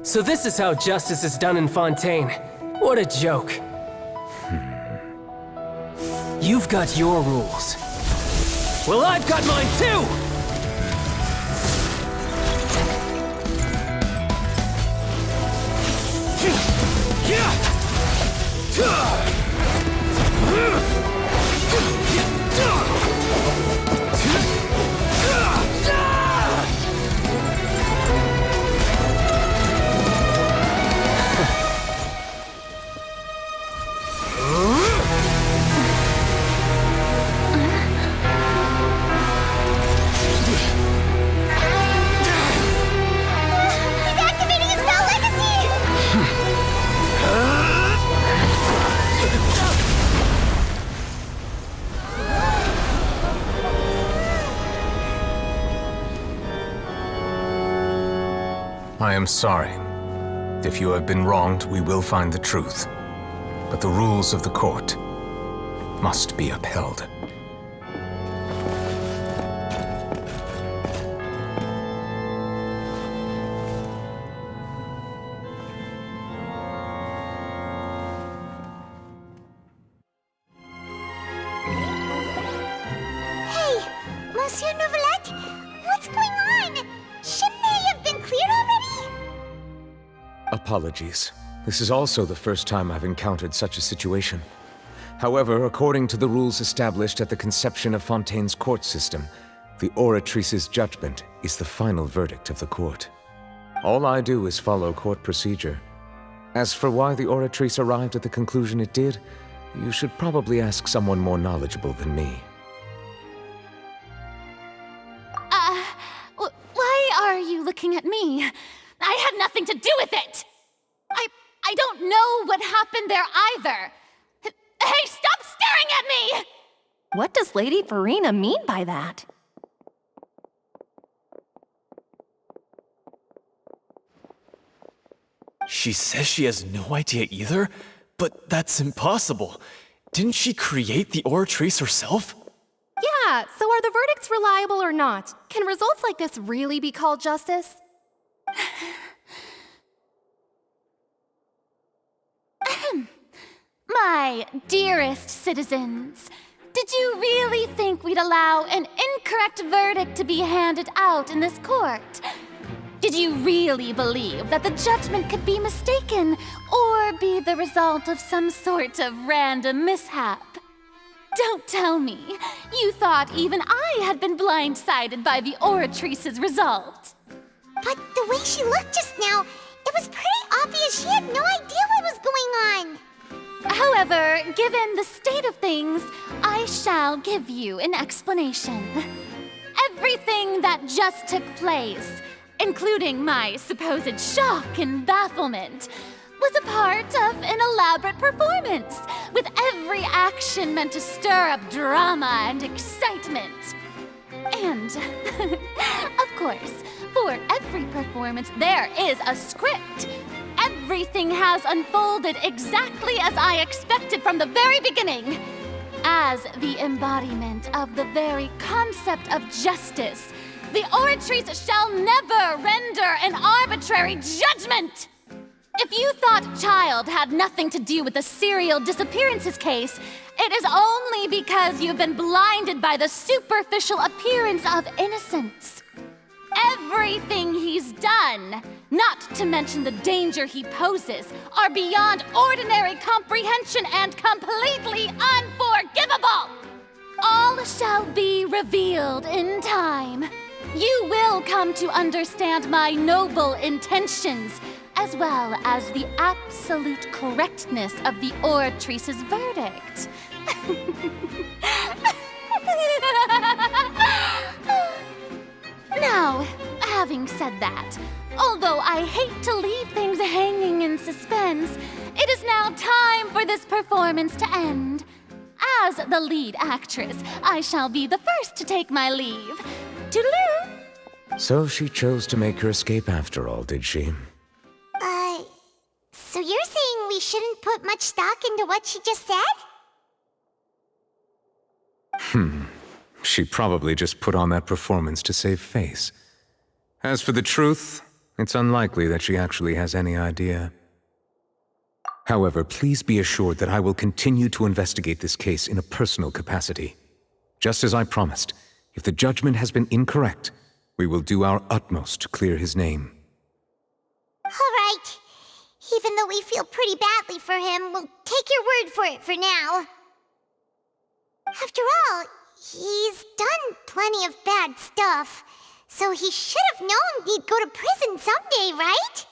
S15: So this is how justice is done in Fontaine. What a joke. You've got your rules. Well, I've got mine too!
S8: I am sorry. If you have been wronged, we will find the truth. But the rules of the court must be upheld.
S2: Hey, Monsieur Neuvillette, what's going on? Shouldn't they have been cleared already?
S8: Apologies. This is also the first time I've encountered such a situation. However, according to the rules established at the conception of Fontaine's court system, the Oratrice's judgment is the final verdict of the court. All I do is follow court procedure. As for why the Oratrice arrived at the conclusion it did, you should probably ask someone more knowledgeable than me.
S16: Why are you looking at me? I had nothing to do with it! I don't know what happened there either! Hey, stop staring at me!
S18: What does Lady Farina mean by that?
S17: She says she has no idea either? But that's impossible. Didn't she create the Oratrice herself?
S13: Yeah, so are the verdicts reliable or not? Can results like this really be called justice?
S16: My dearest citizens, did you really think we'd allow an incorrect verdict to be handed out in this court? Did you really believe that the judgment could be mistaken or be the result of some sort of random mishap? Don't tell me you thought even I had been blindsided by the Oratrice's result.
S2: But the way she looked just now, it was pretty obvious she had no idea what was going on.
S16: However, given the state of things, I shall give you an explanation. Everything that just took place, including my supposed shock and bafflement, was a part of an elaborate performance, with every action meant to stir up drama and excitement. And, of course, for every performance there is a script. Everything has unfolded exactly as I expected from the very beginning. As the embodiment of the very concept of justice, the Oratrice shall never render an arbitrary judgment! If you thought Child had nothing to do with the serial disappearances case, it is only because you've been blinded by the superficial appearance of innocence. Everything he's done, not to mention the danger he poses, are beyond ordinary comprehension and completely unforgivable! All shall be revealed in time. You will come to understand my noble intentions, as well as the absolute correctness of the Oratrice's verdict. Now, having said that, although I hate to leave things hanging in suspense, it is now time for this performance to end. As the lead actress, I shall be the first to take my leave. Toodaloo!
S8: So she chose to make her escape after all, did she?
S2: So you're saying we shouldn't put much stock into what she just said?
S8: She probably just put on that performance to save face. As for the truth, it's unlikely that she actually has any idea. However, please be assured that I will continue to investigate this case in a personal capacity. Just as I promised, if the judgment has been incorrect, we will do our utmost to clear his name.
S2: All right. Even though we feel pretty badly for him, we'll take your word for it for now. After all, he's done plenty of bad stuff, so he should have known he'd go to prison someday, right?